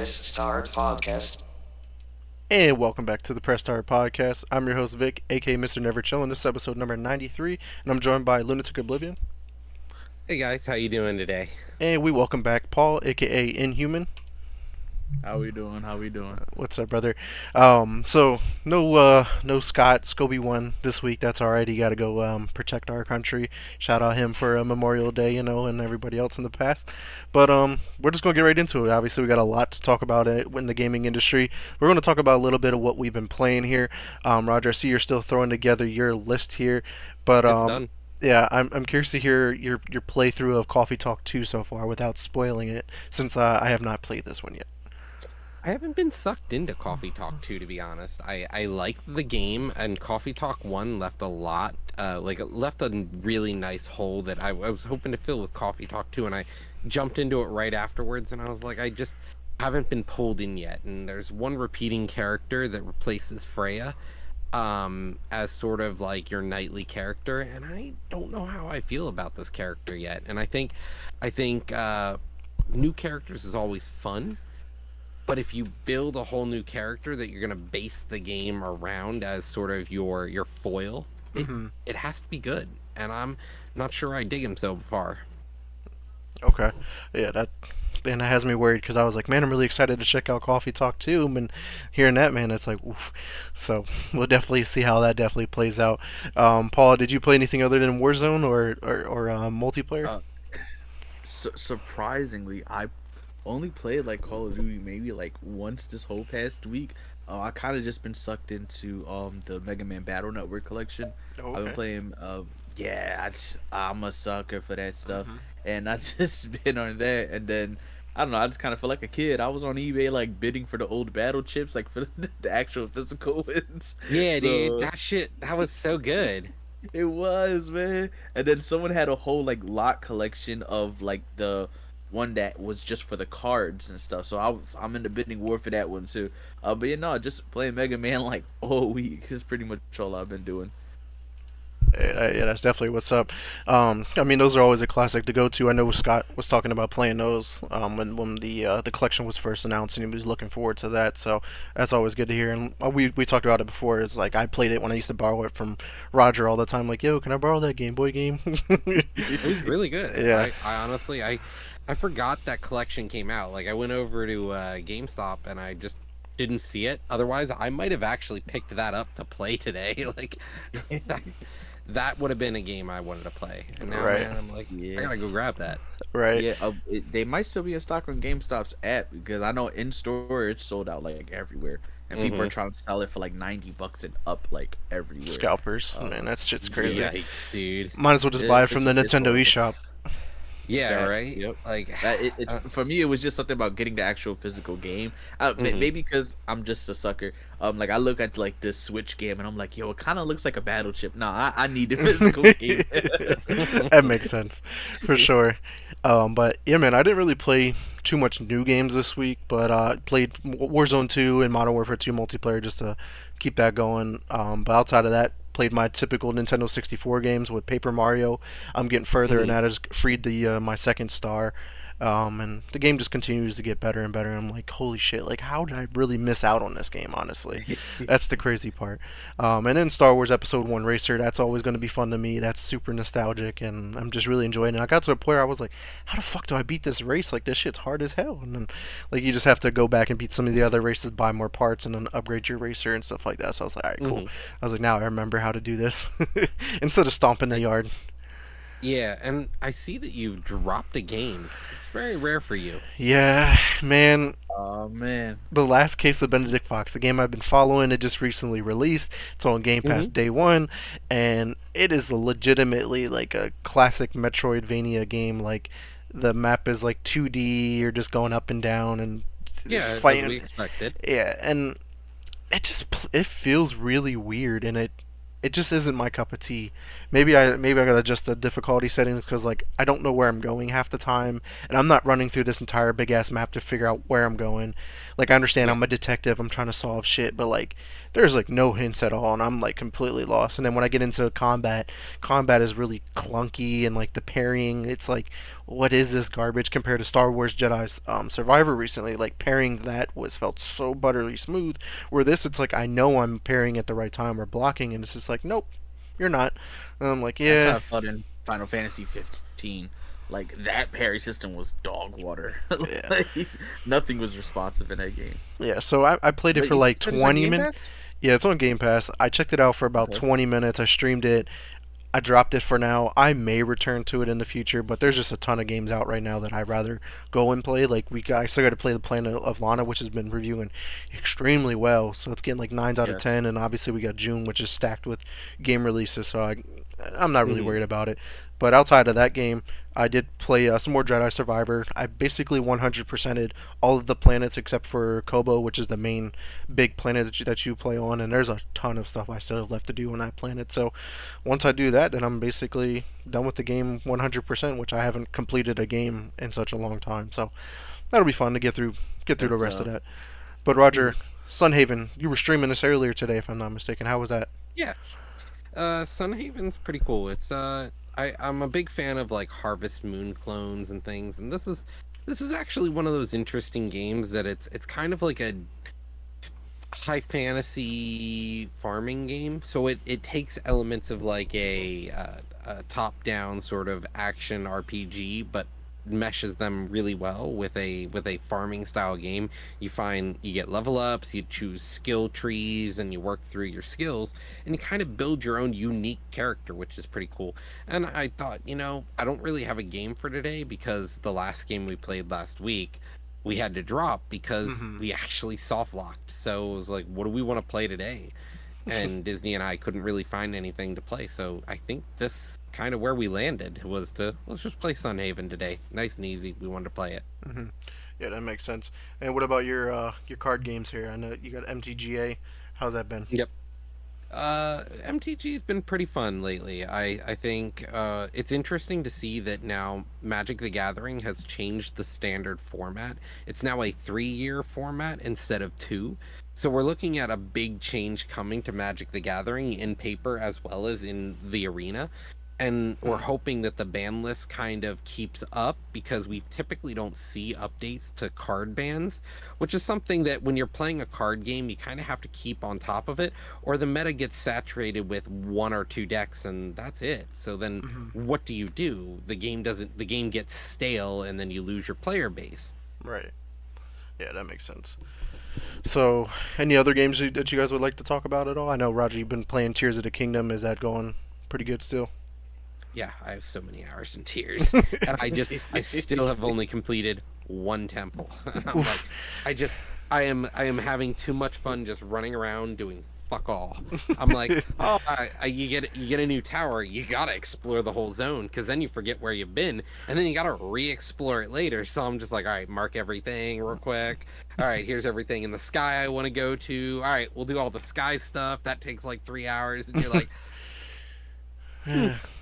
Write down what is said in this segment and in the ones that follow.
Press Start Podcast. And welcome back to the Press Start Podcast. I'm your host Vic, aka Mr. Never Chill, and this is episode number 93, and I'm joined by Lunatic Oblivion. Hey guys, how you doing today? And we welcome back Paul, aka Inhuman. How we doing? How we doing? What's up, brother? So no Scott Scobie won this week. That's alright. He got to go protect our country. Shout out him for Memorial Day, and everybody else in the past. But we're just gonna get right into it. Obviously, we got a lot to talk about in the gaming industry. We're gonna talk about a little bit of what we've been playing here. Roger, I see you're still throwing together your list here, but It's done. yeah, I'm curious to hear your playthrough of Coffee Talk 2 so far without spoiling it, since I have not played this one yet. I haven't been sucked into Coffee Talk 2 to be honest. I liked the game and Coffee Talk 1 left a lot it left a really nice hole that I was hoping to fill with Coffee Talk 2, and I jumped into it right afterwards and I was like, I just haven't been pulled in yet. And there's one repeating character that replaces Freya as sort of like your knightly character, and I don't know how I feel about this character yet. And I think new characters is always fun. But if you build a whole new character that you're gonna base the game around as sort of your foil, it has to be good. And I'm not sure I dig him so far. Okay, yeah, that has me worried because I was like, man, I'm really excited to check out Coffee Talk 2, and hearing that, man, it's like, oof. So we'll definitely see how that definitely plays out. Paul, did you play anything other than Warzone or multiplayer? Uh, Surprisingly, I only played like Call of Duty maybe like once this whole past week. I kind of just been sucked into the Mega Man Battle Network collection. Oh, I've been okay. playing. Yeah, I'm a sucker for that stuff, Mhm. and I just been on that, and then. I don't know. I just kind of feel like a kid. I was on eBay like bidding for the old battle chips, like for the actual physical ones. Yeah, dude, So that was so good. it was, man. And then someone had a whole like lot collection of like the one that was just for the cards and stuff. So I'm in the bidding war for that one too. But yeah, no, just playing Mega Man like all week is pretty much all I've been doing. Yeah, that's definitely what's up. I mean, those are always a classic to go to. I know Scott was talking about playing those when the collection was first announced, and he was looking forward to that. So that's always good to hear. And we talked about it before. It's like I played it when I used to borrow it from Roger all the time. Like, yo, can I borrow that Game Boy game? It was really good. Yeah. I honestly I forgot that collection came out. Like I went over to GameStop and I just didn't see it. Otherwise, I might have actually picked that up to play today. Like that would have been a game I wanted to play. And now, Right. man, I'm like, I Yeah. gotta go grab that. Right. Yeah, they might still be in stock on GameStop's app because I know in store it's sold out like everywhere, and people are trying to sell it for like $90 and up like everywhere. Scalpers, Uh, man, that shit's crazy. yeah. Yikes, dude. Might as well just buy it from the It's Nintendo horrible. eShop. Yeah, Fact. right. Yep. Like, It's for me. It was just something about getting the actual physical game. Maybe because I'm just a sucker. Like I look at like this Switch game and I'm like, yo, it kind of looks like a battle chip. No, I need the physical game. That makes sense, for sure. But yeah, man, I didn't really play too much new games this week, but played Warzone 2 and Modern Warfare 2 multiplayer just to keep that going. But outside of that, played my typical Nintendo 64 games with Paper Mario. I'm getting further, and that has freed the my second star. And the game just continues to get better and better. I'm like, holy shit! Like, how did I really miss out on this game? Honestly, that's the crazy part. And then Star Wars Episode One Racer. That's always going to be fun to me. That's super nostalgic, and I'm just really enjoying it. I got to a point where I was like, how the fuck do I beat this race? Like, this shit's hard as hell. And then, like, you just have to go back and beat some of the other races, buy more parts, and then upgrade your racer and stuff like that. So I was like, all right, cool. I was like, now I remember how to do this instead of stomping the yard. yeah, and I see that you've dropped a game. It's very rare for you. Yeah, man. Oh man. The Last Case of Benedict Fox, the game I've been following. It just recently released. It's on Game Pass day one, and it is legitimately like a classic Metroidvania game. Like the map is like 2D. You're just going up and down and Yeah, as we fighting. expected. Yeah, and it feels really weird, and it just isn't my cup of tea. Maybe I gotta adjust the difficulty settings because like I don't know where I'm going half the time, and I'm not running through this entire big ass map to figure out where I'm going. Like I understand Yeah. I'm a detective, I'm trying to solve shit, but like there's like no hints at all, and I'm like completely lost. And then when I get into combat is really clunky, and like the parrying, it's like what is this garbage compared to Star Wars Jedi Survivor recently. Like pairing that was felt so buttery smooth. Where this, it's like I know I'm pairing at the right time or blocking, and it's just like nope, you're not. And I'm like That's how yeah, I felt in Final Fantasy 15. Like that parry system was dog water. yeah, Like, nothing was responsive in that game. yeah. So I played it But for you like said it's on 20 Game minutes. Pass? Yeah, it's on Game Pass. I checked it out for about Okay. 20 minutes. I streamed it. I dropped it for now. I may return to it in the future, but there's just a ton of games out right now that I'd rather go and play. Like I still got to play the Planet of Lana, which has been reviewing extremely well. So it's getting like nines out of Yes. 10, and obviously we got June, which is stacked with game releases. So I'm not really Mhm. worried about it. But outside of that game, I did play some more Jedi Survivor. I basically 100%ed all of the planets except for Kobo, which is the main big planet that you play on. And there's a ton of stuff I still have left to do on that planet. So once I do that, then I'm basically done with the game 100%, which I haven't completed a game in such a long time. So that'll be fun to get through the That's rest of that. But Roger, Sunhaven, you were streaming this earlier today, if I'm not mistaken. How was that? Yeah. Sunhaven's pretty cool. I'm a big fan of like Harvest Moon clones and things, and this is actually one of those interesting games that it's kind of like a high fantasy farming game. So it takes elements of like a top down sort of action RPG, but meshes them really well with a farming style game. You get level ups, you choose skill trees, and you work through your skills, and you kind of build your own unique character, which is pretty cool. And I thought, I don't really have a game for today because the last game we played last week we had to drop because Mm-hmm. we actually soft locked. So it was like, what do we want to play today? And Disney and I couldn't really find anything to play. So I think this kind of where we landed was to let's just play Sunhaven today. Nice and easy. We wanted to play it. Mm-hmm. Yeah, that makes sense. And what about your card games here? I know you got MTGA. How's that been? Yep. MTG's been pretty fun lately. I think it's interesting to see that now Magic the Gathering has changed the standard format. It's now a 3-year format instead of two. So we're looking at a big change coming to Magic the Gathering in paper as well as in the arena. And we're hoping that the ban list kind of keeps up because we typically don't see updates to card bans, which is something that when you're playing a card game, you kind of have to keep on top of it, or the meta gets saturated with one or two decks and that's it. So then Mm-hmm. what do you do? The game gets stale and then you lose your player base. Right. Yeah, that makes sense. So, any other games that you guys would like to talk about at all? I know Roger, you've been playing Tears of the Kingdom. Is that going pretty good still? Yeah, I have so many hours and tears. And I still have only completed one temple. And I'm like, I am having too much fun just running around doing fuck all. I'm like, oh, you get a new tower, you gotta explore the whole zone because then you forget where you've been, and then you gotta re-explore it later. So I'm just like, all right, mark everything real quick. All right, here's everything in the sky I want to go to. All right, we'll do all the sky stuff. That takes like 3 hours, and you're like,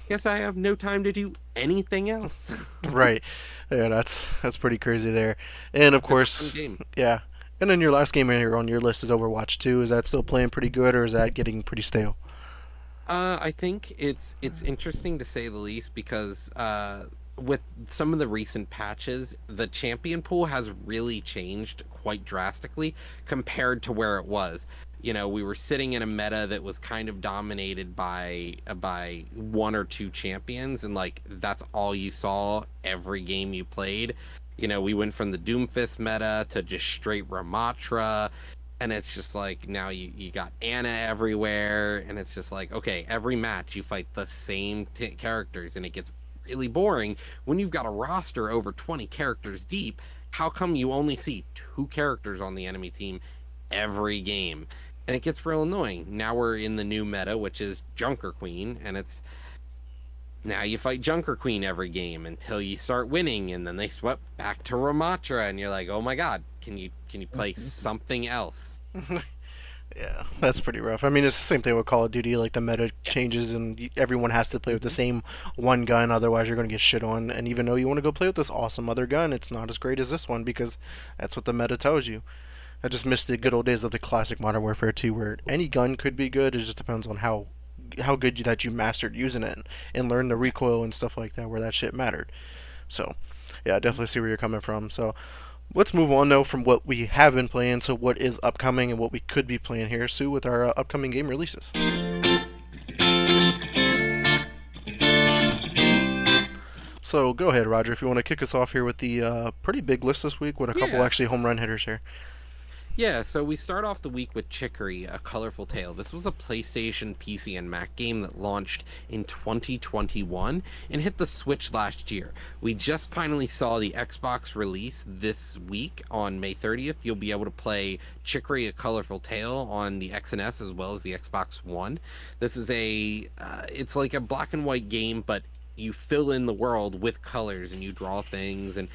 guess I have no time to do anything else. Right. Yeah, that's pretty crazy there. And of It's a course, fun game. yeah. And then your last game here on your list is Overwatch 2. Is that still playing pretty good, or is that getting pretty stale? I think it's interesting to say the least because with some of the recent patches, the champion pool has really changed quite drastically compared to where it was. We were sitting in a meta that was kind of dominated by one or two champions, and like that's all you saw every game you played. We went from the Doomfist meta to just straight Ramatra, and it's just like now you got Anna everywhere, and it's just like okay, every match you fight the same characters, and it gets really boring when you've got a roster over 20 characters deep. How come you only see two characters on the enemy team every game? And it gets real annoying. Now we're in the new meta, which is Junker Queen, and it's now you fight Junker Queen every game until you start winning, and then they swept back to Ramatra, and you're like, oh my god, can you play something else? Yeah, that's pretty rough. I mean, it's the same thing with Call of Duty. Like the meta Yeah. changes, and everyone has to play with the same one gun. Otherwise, you're going to get shit on. And even though you want to go play with this awesome other gun, it's not as great as this one because that's what the meta tells you. I just miss the good old days of the classic Modern Warfare 2, where any gun could be good. It just depends on how good that you mastered using it and learned the recoil and stuff like that, where that shit mattered. So, yeah, I definitely see where you're coming from. So, let's move on though from what we have been playing to what is upcoming and what we could be playing here, Sue, with our upcoming game releases. So go ahead, Roger, if you want to kick us off here with the pretty big list this week with a couple Yeah. actually home run hitters here. Yeah, so we start off the week with Chicory, A Colorful Tale. This was a PlayStation, PC, and Mac game that launched in 2021 and hit the Switch last year. We just finally saw the Xbox release this week on May 30th. You'll be able to play Chicory, A Colorful Tale on the X and S as well as the Xbox One. This is it's like a black and white game, but you fill in the world with colors and you draw things, and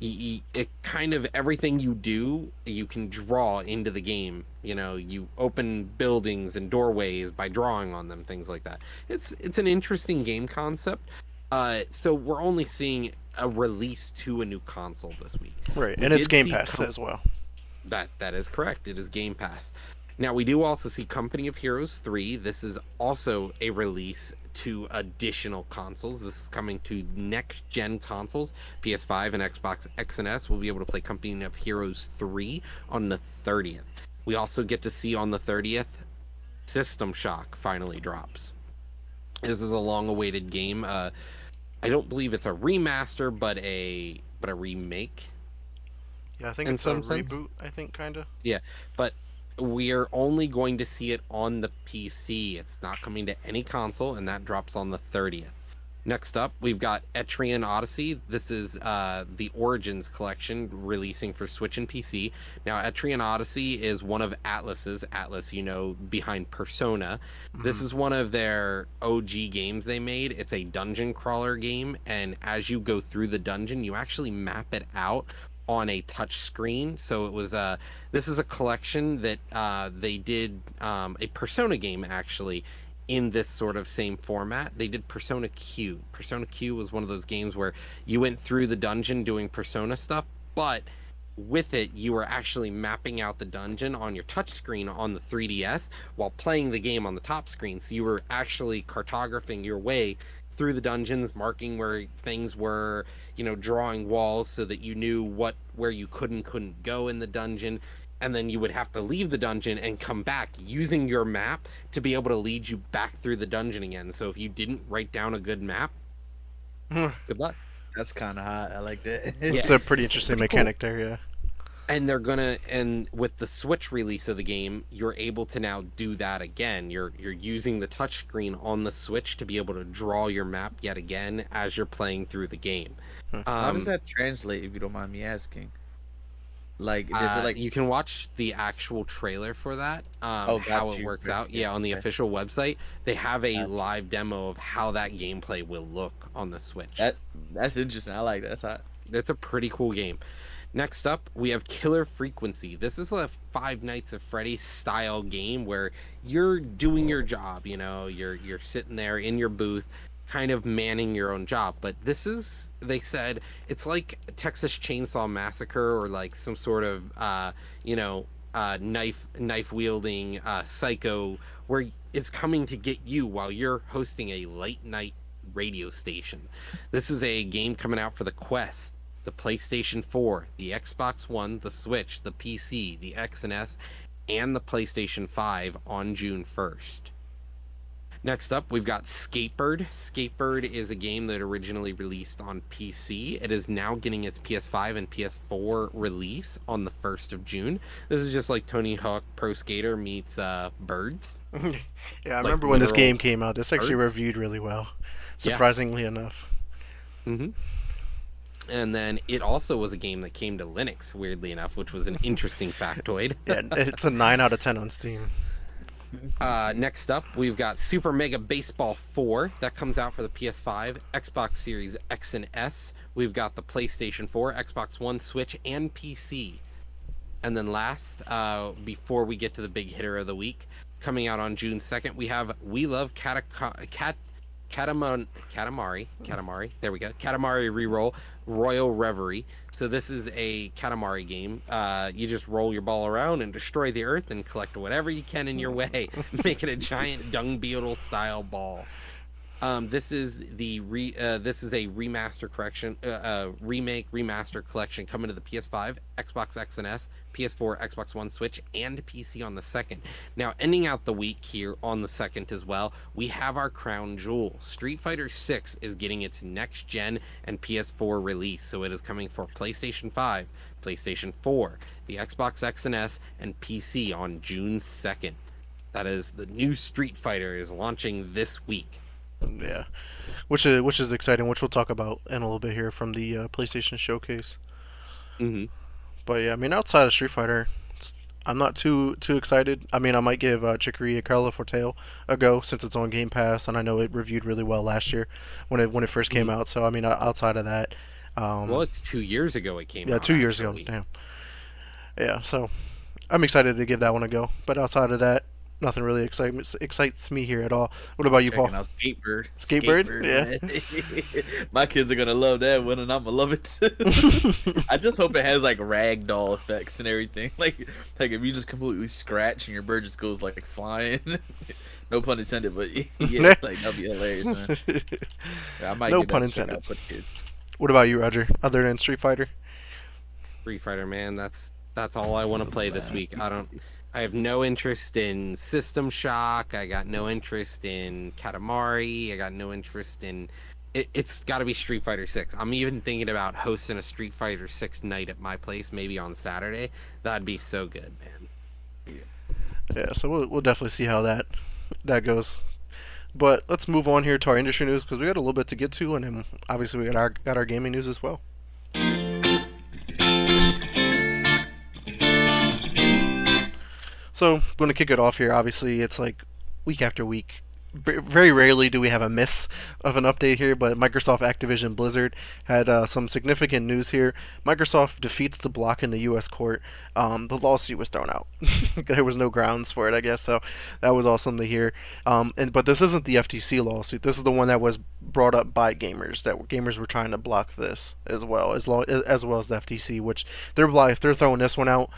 it kind of everything you do you can draw into the game. You open buildings and doorways by drawing on them, things like that. It's an interesting game concept. So we're only seeing a release to a new console this week. Right, We and it's did Game see Pass as well. that is correct. It is Game Pass. Now we do also see Company of Heroes 3. This is also a release to additional consoles. This is coming to next gen consoles, PS5 and Xbox X and S. We'll be able to play Company of Heroes 3 on the 30th. We also get to see on the 30th System Shock finally drops. This is a long awaited game. I don't believe it's a remaster, but a remake. Yeah, I think In it's a some sense. reboot, I think, kind of. Yeah, but we're only going to see it on the PC. It's not coming to any console, and that drops on the 30th. Next up, we've got Etrian Odyssey. This is the Origins collection releasing for Switch and PC. Now, Etrian Odyssey is one of Atlus's. Atlus, behind Persona. This is one of their OG games they made. It's a dungeon crawler game, and as you go through the dungeon, you actually map it out on a touch screen. So it was this is a collection that they did a Persona game actually in this sort of same format. They did Persona Q. Persona Q was one of those games where you went through the dungeon doing Persona stuff, but with it you were actually mapping out the dungeon on your touch screen on the 3DS while playing the game on the top screen. So you were actually cartographing your way through the dungeons, marking where things were, drawing walls so that you knew where you couldn't go in the dungeon. And then you would have to leave the dungeon and come back using your map to be able to lead you back through the dungeon again. So if you didn't write down a good map, good luck. That's kind of hot. I like that. It's a pretty interesting mechanic there, yeah. And with the Switch release of the game, you're able to now do that again. You're using the touchscreen on the Switch to be able to draw your map yet again as you're playing through the game. How does that translate, if you don't mind me asking? Like, does it like you can watch the actual trailer for that, how it works out. Yeah, on the official website, they have a live demo of how that gameplay will look on the Switch. That's interesting. I like that. That's hot. It's a pretty cool game. Next up, we have Killer Frequency. This is a Five Nights at Freddy's style game where you're doing your job. You're sitting there in your booth, kind of manning your own job. But this is, they said, it's like Texas Chainsaw Massacre or like some sort of knife wielding psycho where it's coming to get you while you're hosting a late night radio station. This is a game coming out for the Quest, the PlayStation 4, the Xbox One, the Switch, the PC, the X and S, and the PlayStation 5 on June 1st. Next up, we've got Skatebird. Skatebird is a game that originally released on PC. It is now getting its PS5 and PS4 release on the 1st of June. This is just like Tony Hawk Pro Skater meets birds. Yeah, I remember when this game came out. This actually birds. reviewed really well, surprisingly enough. Mm-hmm. And then it also was a game that came to Linux, weirdly enough, which was an interesting factoid. Yeah, it's a 9 out of 10 on Steam. Next up, we've got Super Mega Baseball 4. That comes out for the PS5, Xbox Series X and S. We've got the PlayStation 4, Xbox One, Switch, and PC. And then last, before we get to the big hitter of the week, coming out on June 2nd, we have We Love Katamari. There we go. Katamari Reroll Royal Reverie. So this is a Katamari game. You just roll your ball around and destroy the earth and collect whatever you can in your way, make it a giant dung beetle style ball. This is this is a remaster correction, remake remaster collection coming to the PS5, Xbox X and S, PS4, Xbox One, Switch, and PC on the second. Now, ending out the week here on the second as well, we have our crown jewel. Street Fighter 6 is getting its next gen and PS4 release, so it is coming for PlayStation 5, PlayStation 4, the Xbox X and S, and PC on June 2nd. That is the new Street Fighter is launching this week. Yeah, which is exciting, which we'll talk about in a little bit here from the PlayStation showcase. Mm-hmm. But yeah, I mean, outside of Street Fighter, I'm not too excited. I mean, I might give Chicory Carla Fortale a go since it's on Game Pass, and I know it reviewed really well last year when it first came out. So I mean, outside of that, Well, it's 2 years ago it came yeah, out. 2 years ago, Actually. damn. Yeah, so I'm excited to give that one a go. But outside of that, nothing really excites me here at all. What about you, Paul? Checking out Skatebird. Skatebird? Yeah. My kids are gonna love that one, and I'm gonna love it too. I just hope it has like ragdoll effects and everything. Like if you just completely scratch and your bird just goes like flying. No pun intended, but yeah, like that'd be hilarious, man. Yeah, I might No give pun that a check intended. out for the kids. What about you, Roger? Other than Street Fighter? Street Fighter, man, that's all I want to play this week. I have no interest in System Shock. I got no interest in Katamari. I got no interest in it's got to be Street Fighter 6. I'm even thinking about hosting a Street Fighter 6 night at my place maybe on Saturday. That'd be so good, man. Yeah, so we'll definitely see how that goes. But let's move on here to our industry news because we got a little bit to get to, and then obviously we got our gaming news as well. So, going to kick it off here. Obviously, it's like week after week. Very rarely do we have a miss of an update here, but Microsoft, Activision, Blizzard had some significant news here. Microsoft defeats the block in the U.S. court. The lawsuit was thrown out. There was no grounds for it, I guess. So that was awesome to hear. But this isn't the FTC lawsuit. This is the one that was brought up by gamers. Gamers were trying to block this as well as well as the FTC, which if they're throwing this one out,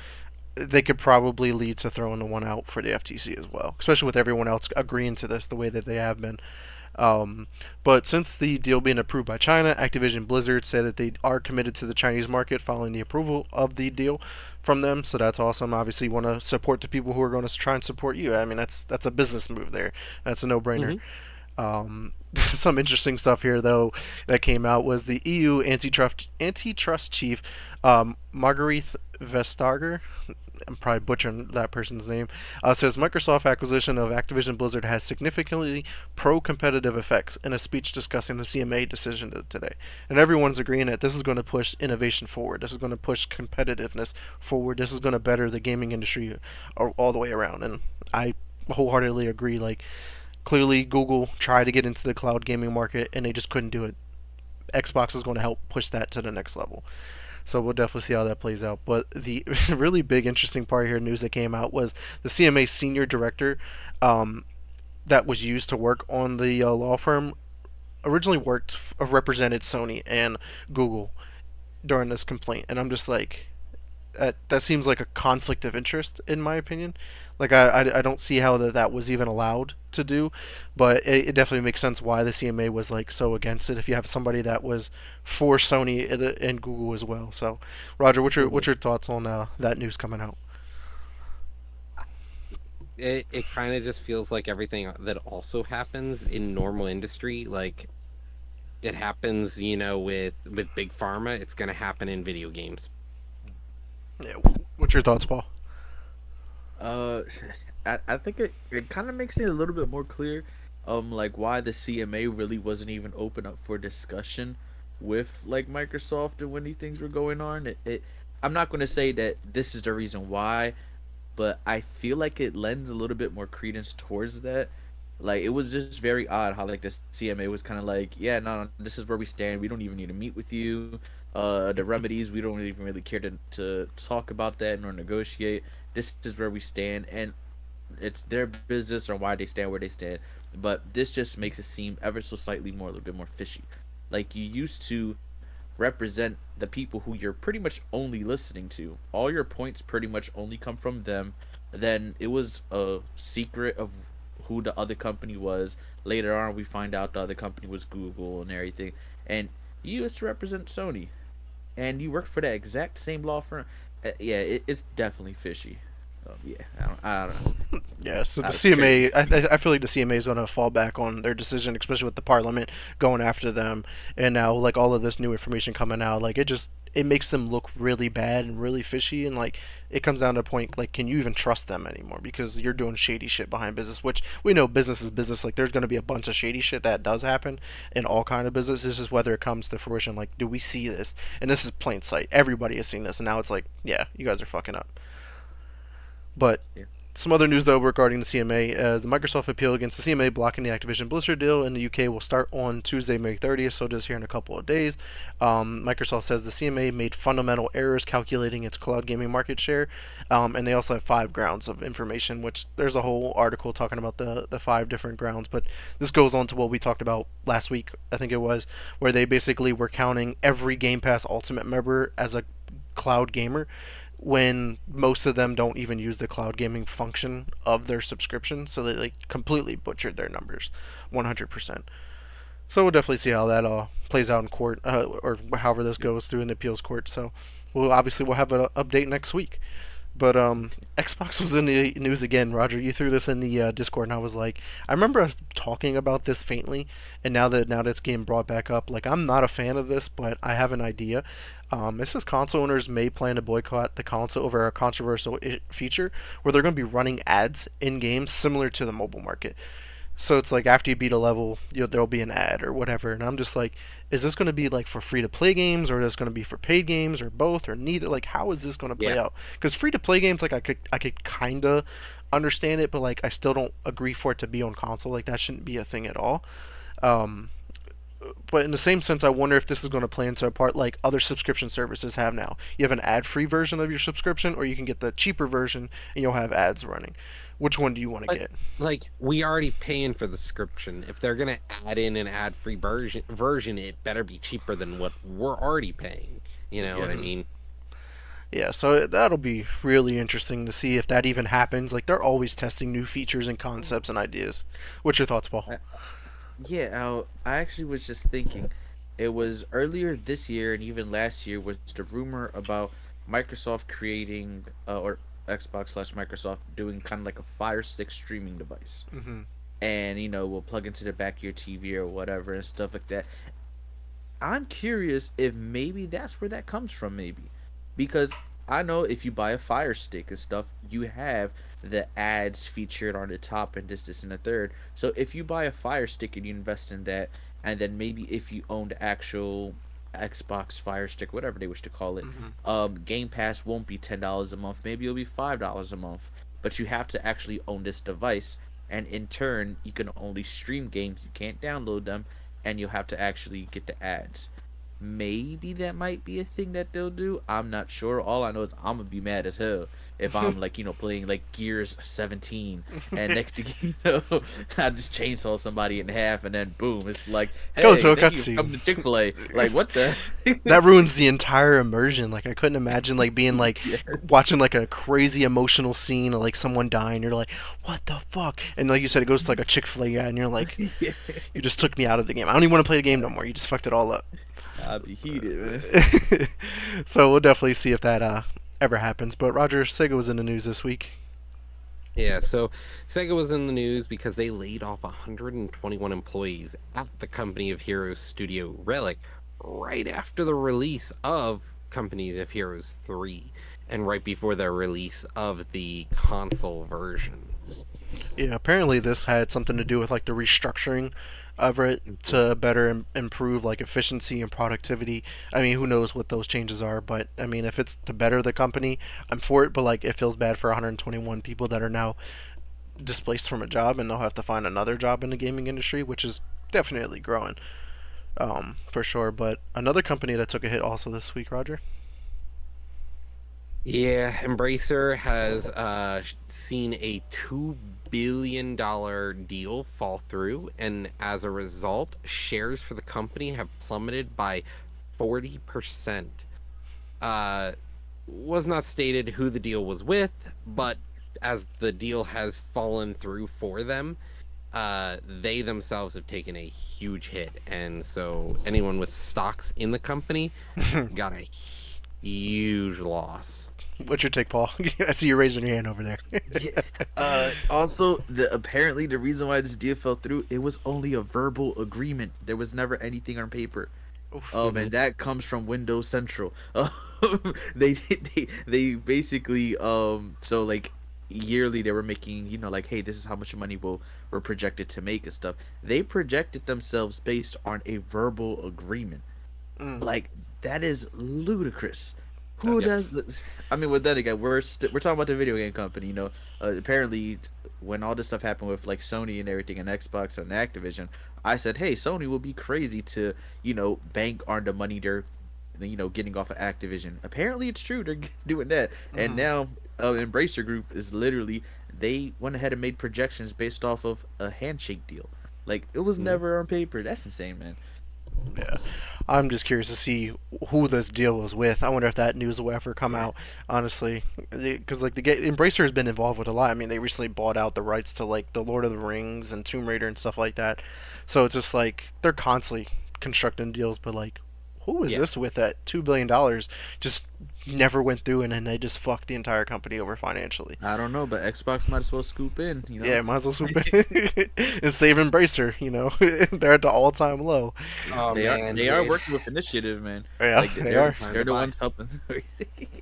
they could probably lead to throwing the one out for the FTC as well, especially with everyone else agreeing to this the way that they have been. But since the deal being approved by China, Activision Blizzard said that they are committed to the Chinese market following the approval of the deal from them. So that's awesome. Obviously, you want to support the people who are going to try and support you. I mean, that's a business move there. That's a no-brainer. Some interesting stuff here, though, that came out was the EU antitrust chief, Marguerite Vestager. I'm probably butchering that person's name. Says Microsoft acquisition of Activision Blizzard has significantly pro-competitive effects in a speech discussing the CMA decision today. And everyone's agreeing that this is going to push innovation forward. This is going to push competitiveness forward. This is going to better the gaming industry all the way around. And I wholeheartedly agree. Like, clearly Google tried to get into the cloud gaming market and they just couldn't do it. Xbox is going to help push that to the next level. So we'll definitely see how that plays out. But the really big, interesting part here, news that came out, was the CMA senior director that was used to work on the law firm originally represented Sony and Google during this complaint. And I'm just like, that seems like a conflict of interest in my opinion. Like I don't see how that was even allowed to do, but it definitely makes sense why the CMA was like so against it. If you have somebody that was for Sony and Google as well. So, Roger, what's your thoughts on that news coming out? It kind of just feels like everything that also happens in normal industry, like it happens, with big pharma. It's gonna happen in video games. Yeah, what's your thoughts, Paul? Uh, I think it kind of makes it a little bit more clear, like why the CMA really wasn't even open up for discussion with like Microsoft and when these things were going on. I'm not going to say that this is the reason why, but I feel like it lends a little bit more credence towards that. Like it was just very odd how like the CMA was kind of like, yeah, no, this is where we stand. We don't even need to meet with you. The remedies, we don't even really care to talk about that nor negotiate. This is where we stand, and it's their business on why they stand where they stand. But this just makes it seem ever so slightly more, a little bit more fishy. Like you used to represent the people who you're pretty much only listening to. All your points pretty much only come from them. Then it was a secret of who the other company was. Later on, we find out the other company was Google and everything. And you used to represent Sony, and you worked for that exact same law firm. Yeah, it's definitely fishy. Yeah, I don't know. Yeah, so the Out of character. CMA, I feel like the CMA is going to fall back on their decision, especially with the Parliament going after them, and now like all of this new information coming out, like it makes them look really bad and really fishy, and like it comes down to a point like, can you even trust them anymore because you're doing shady shit behind business, which we know business is business. Like there's going to be a bunch of shady shit that does happen in all kind of business. This is whether it comes to fruition. Like, do we see this? And this is plain sight. Everybody has seen this, and now it's like, yeah, you guys are fucking up. But Yeah. some other news though regarding the CMA, as the Microsoft appeal against the CMA blocking the Activision Blizzard deal in the UK will start on Tuesday, May 30th, so just here in a couple of days. Microsoft says the CMA made fundamental errors calculating its cloud gaming market share, and they also have 5 grounds of information, which there's a whole article talking about the 5 different grounds. But this goes on to what we talked about last week, I think it was, where they basically were counting every Game Pass Ultimate member as a cloud gamer when most of them don't even use the cloud gaming function of their subscription, so they like completely butchered their numbers 100%. So we'll definitely see how that plays out in court, or however this goes through in the appeals court. So we'll have an update next week. But Xbox was in the news again. Roger, you threw this in the Discord, and I was like, I remember us talking about this faintly, and now that it's getting brought back up, like I'm not a fan of this, but I have an idea. It says console owners may plan to boycott the console over a controversial feature where they're going to be running ads in games similar to the mobile market. So it's like after you beat a level, there'll be an ad or whatever, and I'm just like, is this going to be like for free to play games, or is this going to be for paid games, or both, or neither? Like, how is this going to play Yeah. out? Because free to play games, like I could kind of understand it, but like I still don't agree for it to be on console. Like that shouldn't be a thing at all. Um, but in the same sense, I wonder if this is going to play into a part like other subscription services have now. You have an ad-free version of your subscription, or you can get the cheaper version and you'll have ads running. Which one do you want to But get? like we already paying for the subscription. If they're gonna add in an ad-free version, it better be cheaper than what we're already paying. You know what I Yeah. mean? Yeah, so that'll be really interesting to see if that even happens. Like they're always testing new features and concepts and ideas. What's your thoughts, Paul? Yeah, I actually was just thinking, it was earlier this year and even last year was the rumor about Microsoft creating or Xbox slash Microsoft doing kind of like a Fire Stick streaming device, Mm-hmm. and we'll plug into the back of your TV or whatever and stuff like that. I'm curious if maybe that's where that comes from, maybe. Because I know if you buy a Fire Stick and stuff, you have the ads featured on the top and this, and the third. So if you buy a Fire Stick and you invest in that, and then maybe if you own the actual Xbox Fire Stick, whatever they wish to call it, Mm-hmm. Game Pass won't be $10 a month. Maybe it'll be $5 a month. But you have to actually own this device, and in turn, you can only stream games. You can't download them, and you'll have to actually get the ads. Maybe that might be a thing that they'll do. I'm not sure. All I know is I'm gonna be mad as hell if I'm like playing like Gears 17, and next thing you know, I just chainsaw somebody in half, and then boom, it's like, Go hey, to a thank you for cutscene. coming to Chick-fil-A. Like what the? That ruins the entire immersion. Like I couldn't imagine like being like Yeah. watching like a crazy emotional scene of like someone dying. You're like, what the fuck? And like you said, it goes to like a Chick-fil-A guy, and you're like, Yeah. you just took me out of the game. I don't even want to play the game no more. You just fucked it all up. I'd be heated, man. So we'll definitely see if that ever happens. But Roger, Sega was in the news this week. Yeah, so Sega was in the news because they laid off 121 employees at the Company of Heroes studio Relic right after the release of Company of Heroes 3 and right before the release of the console version. Yeah, apparently this had something to do with like the restructuring of it to better improve like efficiency and productivity. I mean, who knows what those changes are, but I mean, if it's to better the company, I'm for it. But like, it feels bad for 121 people that are now displaced from a job and they'll have to find another job in the gaming industry, which is definitely growing, for sure. But another company that took a hit also this week, Roger. Yeah, Embracer has seen a $2 billion deal fall through, and as a result, shares for the company have plummeted by 40%. Was not stated who the deal was with, but as the deal has fallen through for them, they themselves have taken a huge hit, and so anyone with stocks in the company got a huge loss. What's your take, Paul? I see you raising your hand over there. Yeah. Also, apparently the reason why this deal fell through, it was only a verbal agreement. There was never anything on paper. Oof. And that comes from Windows Central. They basically so like yearly they were making, like, hey, this is how much money we're projected to make and stuff. They projected themselves based on a verbal agreement. Mm. Like, that is ludicrous. Who That's- does this? I mean, well, then again, we're talking about the video game company. Apparently, when all this stuff happened with like Sony and everything, and Xbox and Activision, I said, hey, Sony would be crazy to bank on the money they're getting off of Activision. Apparently, it's true. They're doing that, and Mhm. now Embracer Group is literally, they went ahead and made projections based off of a handshake deal. Like, it was never on paper. That's insane, man. Yeah. I'm just curious to see who this deal was with. I wonder if that news will ever come Yeah. out. Honestly, because like Embracer has been involved with a lot. I mean, they recently bought out the rights to like the Lord of the Rings and Tomb Raider and stuff like that. So it's just like they're constantly constructing deals. But like, who is Yeah. this with at $2 billion? Just never went through, and then they just fucked the entire company over financially. I don't know, but Xbox might as well scoop in. Yeah, might as well swoop in and save Embracer. They're at the all-time low. Oh They man, they are dude. working with initiative, man. Yeah, Like, they are. they're the ones helping.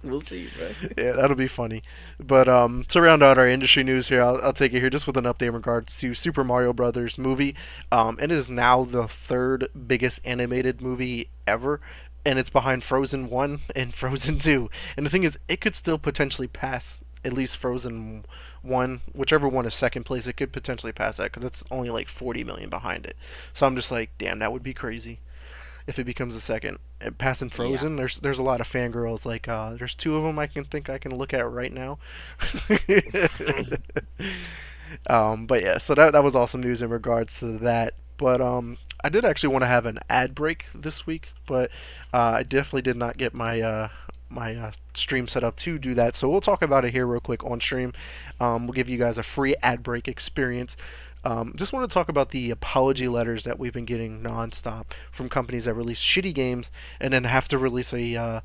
We'll see, bro. Yeah, that'll be funny. But to round out our industry news here, I'll take it here just with an update in regards to Super Mario Brothers movie. It is now the third biggest animated movie ever, and it's behind Frozen 1 and Frozen 2. And the thing is, it could still potentially pass at least Frozen 1, whichever one is second place, it could potentially pass that because it's only like 40 million behind it. So I'm just like, damn, that would be crazy if it becomes the second. Passing Frozen, there's a lot of fangirls. Like there's two of them I can look at right now. But yeah, so that was awesome news in regards to that. But I did actually want to have an ad break this week, but I definitely did not get my stream set up to do that. So we'll talk about it here real quick on stream. We'll give you guys a free ad break experience. Just want to talk about the apology letters that we've been getting nonstop from companies that release shitty games and then have to release a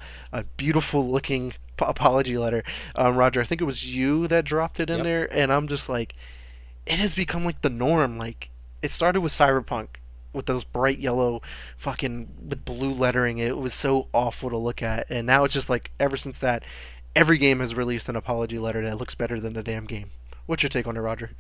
beautiful looking apology letter. Roger, I think it was you that dropped it in Yep. there, and I'm just like, it has become like the norm. Like, it started with Cyberpunk with those bright yellow fucking with blue lettering. It was so awful to look at, and now it's just like ever since that, every game has released an apology letter that looks better than the damn game. What's your take on it, Roger?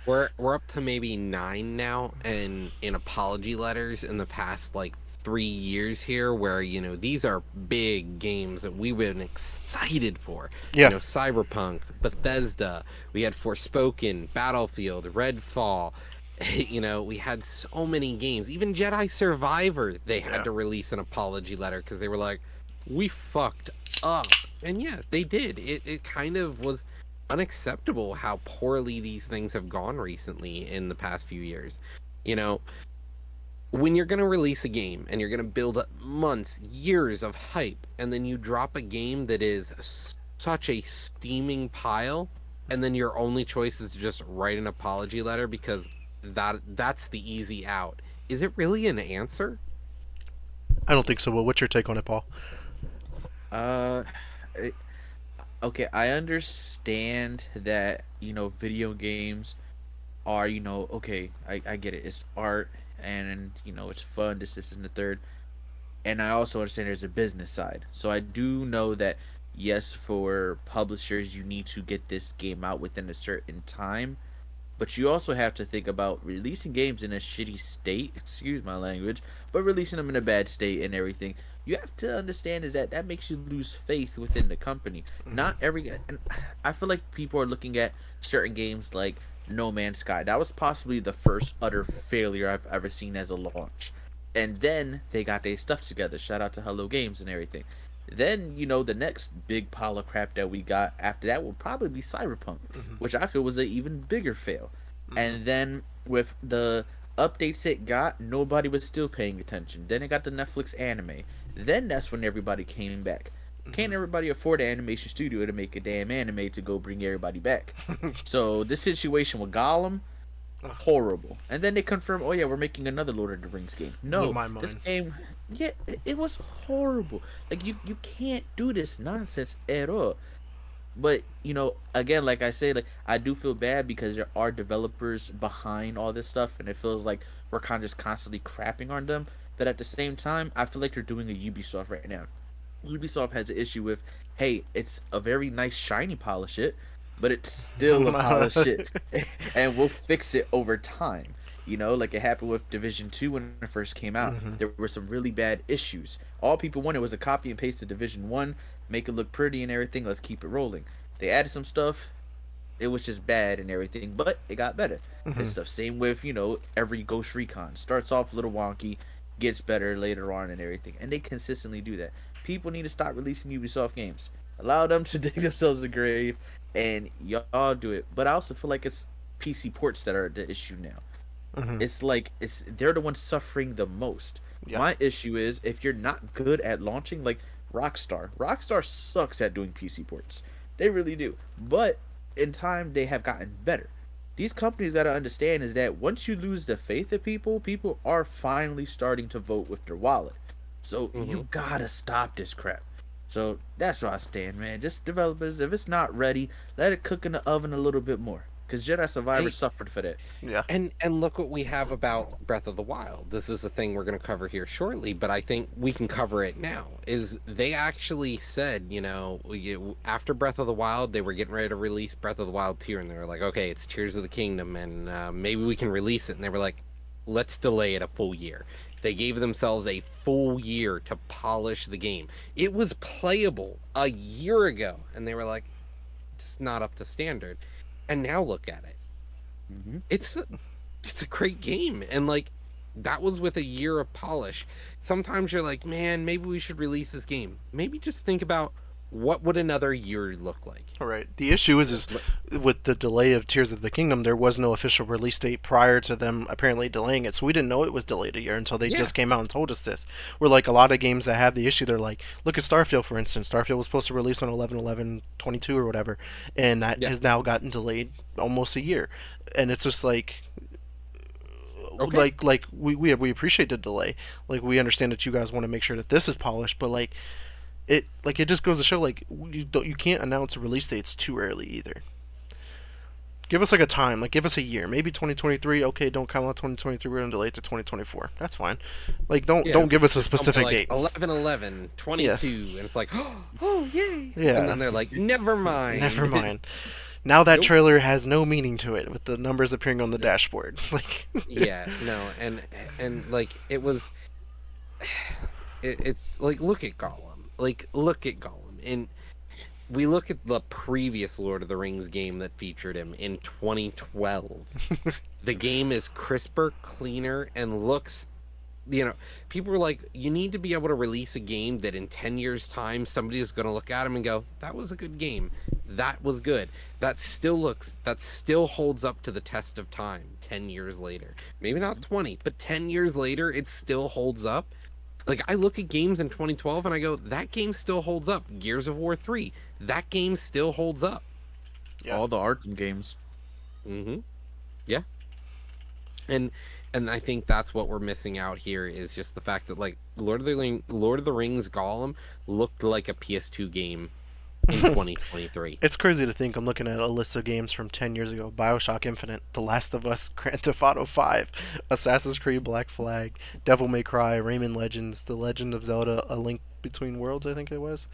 We're up to maybe 9 now, and in apology letters in the past like 3 years here, where these are big games that we've been excited for. Yeah. Cyberpunk, Bethesda, we had Forspoken, Battlefield, Redfall. We had so many games. Even Jedi Survivor, they had Yeah. to release an apology letter because they were like, we fucked up. And yeah, they did. It kind of was unacceptable how poorly these things have gone recently in the past few years. When you're going to release a game and you're going to build up months, years of hype, and then you drop a game that is such a steaming pile, and then your only choice is to just write an apology letter because that's the easy out. Is it really an answer? I don't think so. Well, what's your take on it, Paul? Uh, I- okay, I understand that video games are okay. I get it. It's art, and it's fun. This and the third. And I also understand there's a business side. So I do know that, yes, for publishers, you need to get this game out within a certain time. But you also have to think about releasing games in a shitty state, excuse my language, but releasing them in a bad state and everything. You have to understand is that makes you lose faith within the company. Not every, and I feel like people are looking at certain games like No Man's Sky. That was possibly the first utter failure I've ever seen as a launch. And then they got their stuff together. Shout out to Hello Games and everything. Then, the next big pile of crap that we got after that will probably be Cyberpunk, which I feel was an even bigger fail. And then with the updates it got, nobody was still paying attention. Then it got the Netflix anime. Then that's when everybody came back. Can't everybody afford an animation studio to make a damn anime to go bring everybody back? So this situation with Gollum, Ugh, horrible. And then they confirm, oh yeah, we're making another Lord of the Rings game. blew No, my this mind. game, yeah, it was horrible. Like you can't do this nonsense at all. But again, like I say, like I do feel bad because there are developers behind all this stuff, and it feels like we're kind of just constantly crapping on them. But at the same time, I feel like they're doing a Ubisoft right now. Ubisoft has an issue with, hey, it's a very nice shiny pile of shit, but it's still a pile of shit, and we'll fix it over time. Like it happened with Division 2 when it first came out. Hmm. There were some really bad issues. All people wanted was a copy and paste of Division 1, make it look pretty and everything. Let's keep it rolling. They added some stuff. It was just bad and everything, but it got better. And Hmm. stuff. Same with, every Ghost Recon. Starts off a little wonky, gets better later on and everything. And they consistently do that. People need to stop releasing Ubisoft games. Allow them to dig themselves a grave, and y'all do it. But I also feel like it's PC ports that are the issue now. Hmm. It's like they're the ones suffering the most. Yeah. My issue is if you're not good at launching, like Rockstar. Rockstar sucks at doing PC ports. They really do. But in time they have gotten better. These companies got to understand is that once you lose the faith of people, people are finally starting to vote with their wallet. So Hmm. you gotta stop this crap. So that's where I stand, man. Just developers, if it's not ready, let it cook in the oven a little bit more. Cause Jedi Survivor Hey, suffered for that. Yeah. and look what we have about Breath of the Wild. This is a thing we're going to cover here shortly, but I think we can cover it now. Is they actually said, after Breath of the Wild, they were getting ready to release Breath of the Wild 2, and they were like, okay, it's Tears of the Kingdom, and maybe we can release it. And they were like, let's delay it a full year. They gave themselves a full year to polish the game. It was playable a year ago, and they were like, it's not up to standard. And now look at it. Mm-hmm. It's a great game, and like that was with a year of polish. Sometimes you're like, man, maybe we should release this game. Maybe just think about what would another year look like. All right. The issue is with the delay of Tears of the Kingdom, there was no official release date prior to them apparently delaying it, so we didn't know it was delayed a year until they Yeah. just came out and told us this. We're like a lot of games that have the issue. They're like, look at Starfield for instance. Starfield was supposed to release on 11/11/22 or whatever, and that Yeah. has now gotten delayed almost a year. And it's just like Okay. we appreciate the delay. Like we understand that you guys want to make sure that this is polished, but it just goes to show like you can't announce release dates too early either. Give us like a time, like give us a year, maybe 2023. Okay, don't count on 2023. We're gonna delay it to 2024. That's fine. Like don't Yeah. give us a Just something specific like date. 11/11, Yeah, 22, and it's like, oh yay! And yeah. then they're like, never mind. Never mind. Now that Nope. trailer has no meaning to it with the numbers appearing on the dashboard. Like, Yeah, no, and like it was, it's like look at Gollum, and we look at the previous Lord of the Rings game that featured him in 2012. The game is crisper, cleaner, and looks. People were like, you need to be able to release a game that in 10 years' time, somebody is going to look at him and go, that was a good game. That was good. That still holds up to the test of time 10 years later. Maybe not 20, but 10 years later, it still holds up. Like, I look at games in 2012 and I go, that game still holds up. Gears of War 3, that game still holds up. yeah. All the Arkham games. Mm-hmm. Yeah. And I think that's what we're missing out here is just the fact that like Lord of the Rings Gollum looked like a PS2 game in 2023. It's crazy to think I'm looking at a list of games from 10 years ago. BioShock Infinite, The Last of Us, Grand Theft Auto 5, Assassin's Creed Black Flag, Devil May Cry, Rayman Legends, The Legend of Zelda, A Link Between Worlds, I think it was.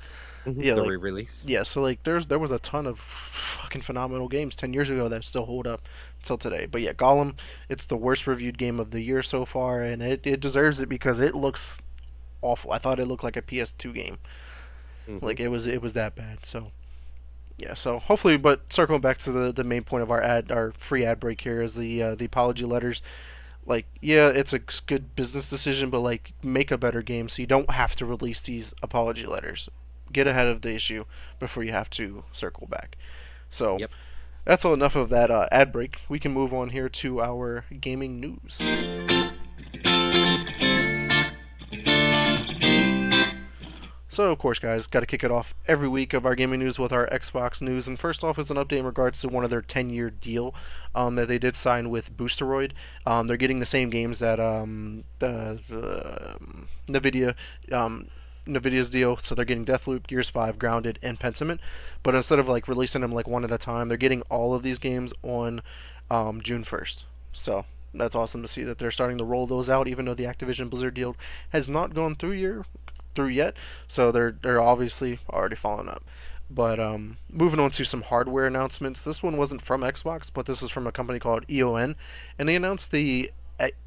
Yeah, The like re-release. yeah, so like there was a ton of fucking phenomenal games 10 years ago that still hold up till today. But yeah, Gollum, it's the worst reviewed game of the year so far, and it deserves it because it looks awful. I thought it looked like a PS2 game. Mm-hmm. Like it was that bad. So yeah, so hopefully, but circling back to the main point of our free ad break here is the apology letters. Like yeah, it's a good business decision, but like make a better game so you don't have to release these apology letters. Get ahead of the issue before you have to circle back. So Yep. that's all enough of that ad break. We can move on here to our gaming news. So, of course, guys, got to kick it off every week of our gaming news with our Xbox news. And first off is an update in regards to one of their 10-year deal that they did sign with Boosteroid. They're getting the same games that NVIDIA. NVIDIA's deal, so they're getting Deathloop, Gears 5, Grounded, and Pentiment. But instead of like releasing them like one at a time, they're getting all of these games on June 1st. So that's awesome to see that they're starting to roll those out, even though the Activision Blizzard deal has not gone through yet. So they're obviously already following up. But moving on to some hardware announcements. This one wasn't from Xbox, but this is from a company called EON, and they announced the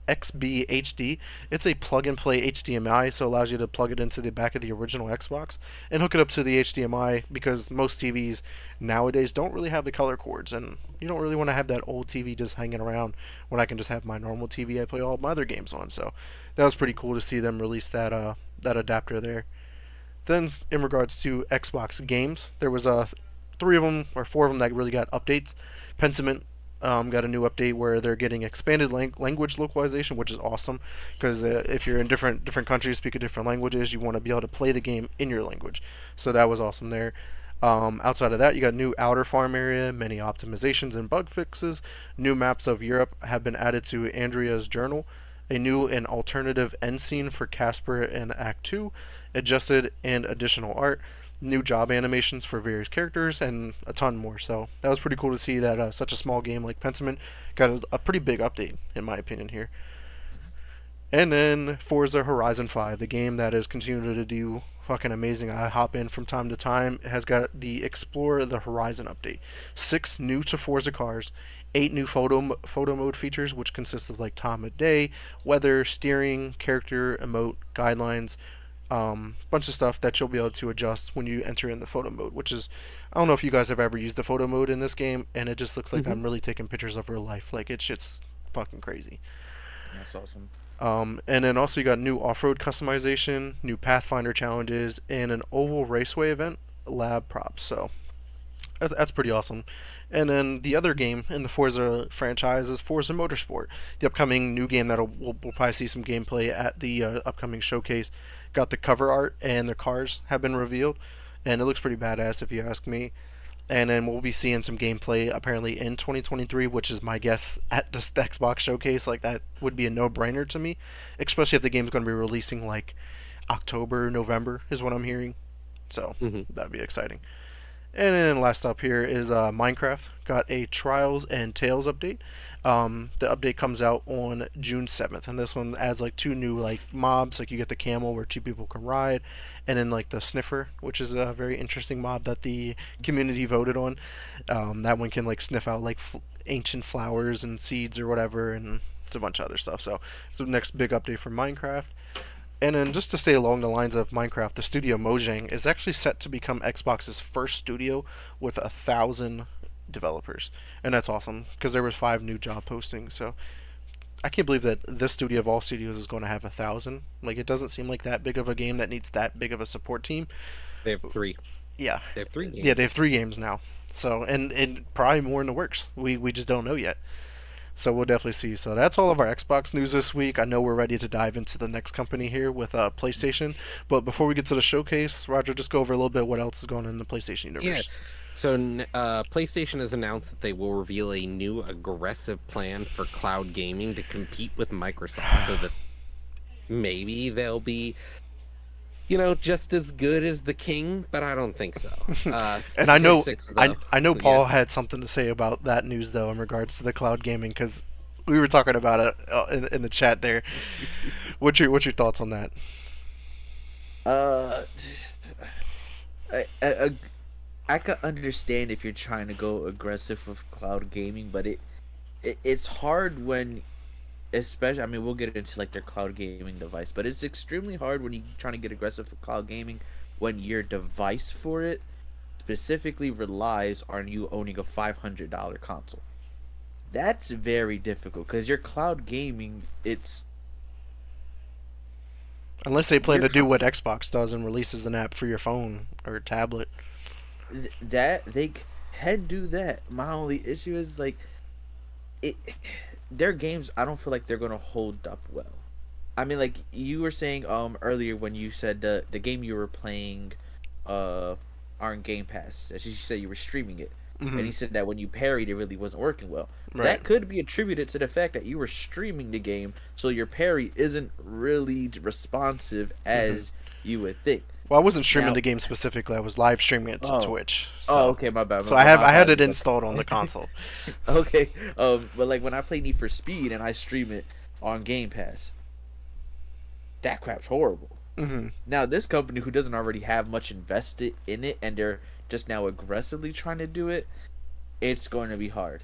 XB It's a plug-and-play HDMI, so it allows you to plug it into the back of the original Xbox and hook it up to the HDMI, because most TVs nowadays don't really have the color cords, and you don't really want to have that old TV just hanging around when I can just have my normal TV I play all my other games on. So that was pretty cool to see them release that adapter there. Then, in regards to Xbox games, there was three of them or four of them that really got updates. Pentiment got a new update where they're getting expanded language localization, which is awesome, because if you're in different countries, speaking different languages, you want to be able to play the game in your language. So that was awesome there. Outside of that, you got new outer farm area, many optimizations and bug fixes. New maps of Europe have been added to Andrea's journal. A new and alternative end scene for Casper in Act 2. Adjusted and additional art. New job animations for various characters, and a ton more. So that was pretty cool to see that such a small game like Pentiment got a pretty big update, in my opinion, here. And then Forza Horizon 5, the game that is continuing to do fucking amazing. I hop in from time to time. It has got the Explore the Horizon update. 6 new to Forza cars, 8 new photo mode features, which consist of like time of day, weather, steering, character, emote, guidelines, bunch of stuff that you'll be able to adjust when you enter in the photo mode, which is, I don't know if you guys have ever used the photo mode in this game, and it just looks like I'm really taking pictures of real life. Like, it's shit's fucking crazy. That's awesome. And then also you got new off-road customization, new Pathfinder challenges, and an oval raceway event lab props. So that's pretty awesome. And then the other game in the Forza franchise is Forza Motorsport, the upcoming new game that we'll probably see some gameplay at the upcoming showcase. Got the cover art, and the cars have been revealed, and it looks pretty badass if you ask me. And then we'll be seeing some gameplay apparently in 2023, which is my guess at the Xbox showcase. Like, that would be a no-brainer to me, especially if the game's going to be releasing like October, November is what I'm hearing. So that'd be exciting. And then last up here is Minecraft. Got a Trials and Tales update. The update comes out on June 7th, and this one adds like 2 new like mobs. Like, you get the camel where 2 people can ride, and then like the sniffer, which is a very interesting mob that the community voted on. That one can like sniff out like ancient flowers and seeds or whatever, and it's a bunch of other stuff. So it's the next big update for Minecraft. And then, just to stay along the lines of Minecraft, the studio Mojang is actually set to become Xbox's first studio with 1,000 developers, and that's awesome because there was 5 new job postings. So I can't believe that this studio of all studios is going to have 1,000. Like, it doesn't seem like that big of a game that needs that big of a support team. They have 3. Yeah, They have 3 games. Yeah, they have 3 games now. So and probably more in the works. We just don't know yet. So we'll definitely see. So that's all of our Xbox news this week. I know we're ready to dive into the next company here with PlayStation. But before we get to the showcase, Roger, just go over a little bit what else is going on in the PlayStation universe. Yeah. So PlayStation has announced that they will reveal a new aggressive plan for cloud gaming to compete with Microsoft, so that maybe they'll be, just as good as the King, but I don't think so. And I know though, Paul had something to say about that news though in regards to the cloud gaming, because we were talking about it in the chat there. What's your thoughts on that? I could understand if you're trying to go aggressive with cloud gaming, but it's hard when, especially, I mean, we'll get into like their cloud gaming device, but it's extremely hard when you're trying to get aggressive with cloud gaming when your device for it specifically relies on you owning a $500 console. That's very difficult because your cloud gaming, it's, unless they plan to do what Xbox does and releases an app for your phone or tablet. that they can do that. My only issue is like, their games, I don't feel like they're gonna hold up well. I mean, like you were saying earlier when you said the game you were playing uh on Game Pass. As you said, you were streaming it, and Hmm. he said that when you parried, it really wasn't working well. Right. That could be attributed to the fact that you were streaming the game, so your parry isn't really responsive Hmm. as you would think. Well, I wasn't streaming Now, the game specifically. I was live streaming it to oh, Twitch. oh, So, okay, my bad, so I have my I had it apologies. installed on the console. Okay, but like when I play Need for Speed and I stream it on Game Pass, that crap's horrible. Hmm. Now, this company who doesn't already have much invested in it and they're just now aggressively trying to do it, it's going to be hard.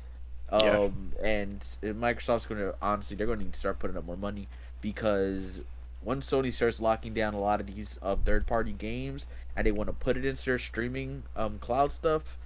Yeah. And Microsoft's going to honestly, they're going to need to start putting up more money because once Sony starts locking down a lot of these third-party games and they want to put it into their streaming cloud stuff,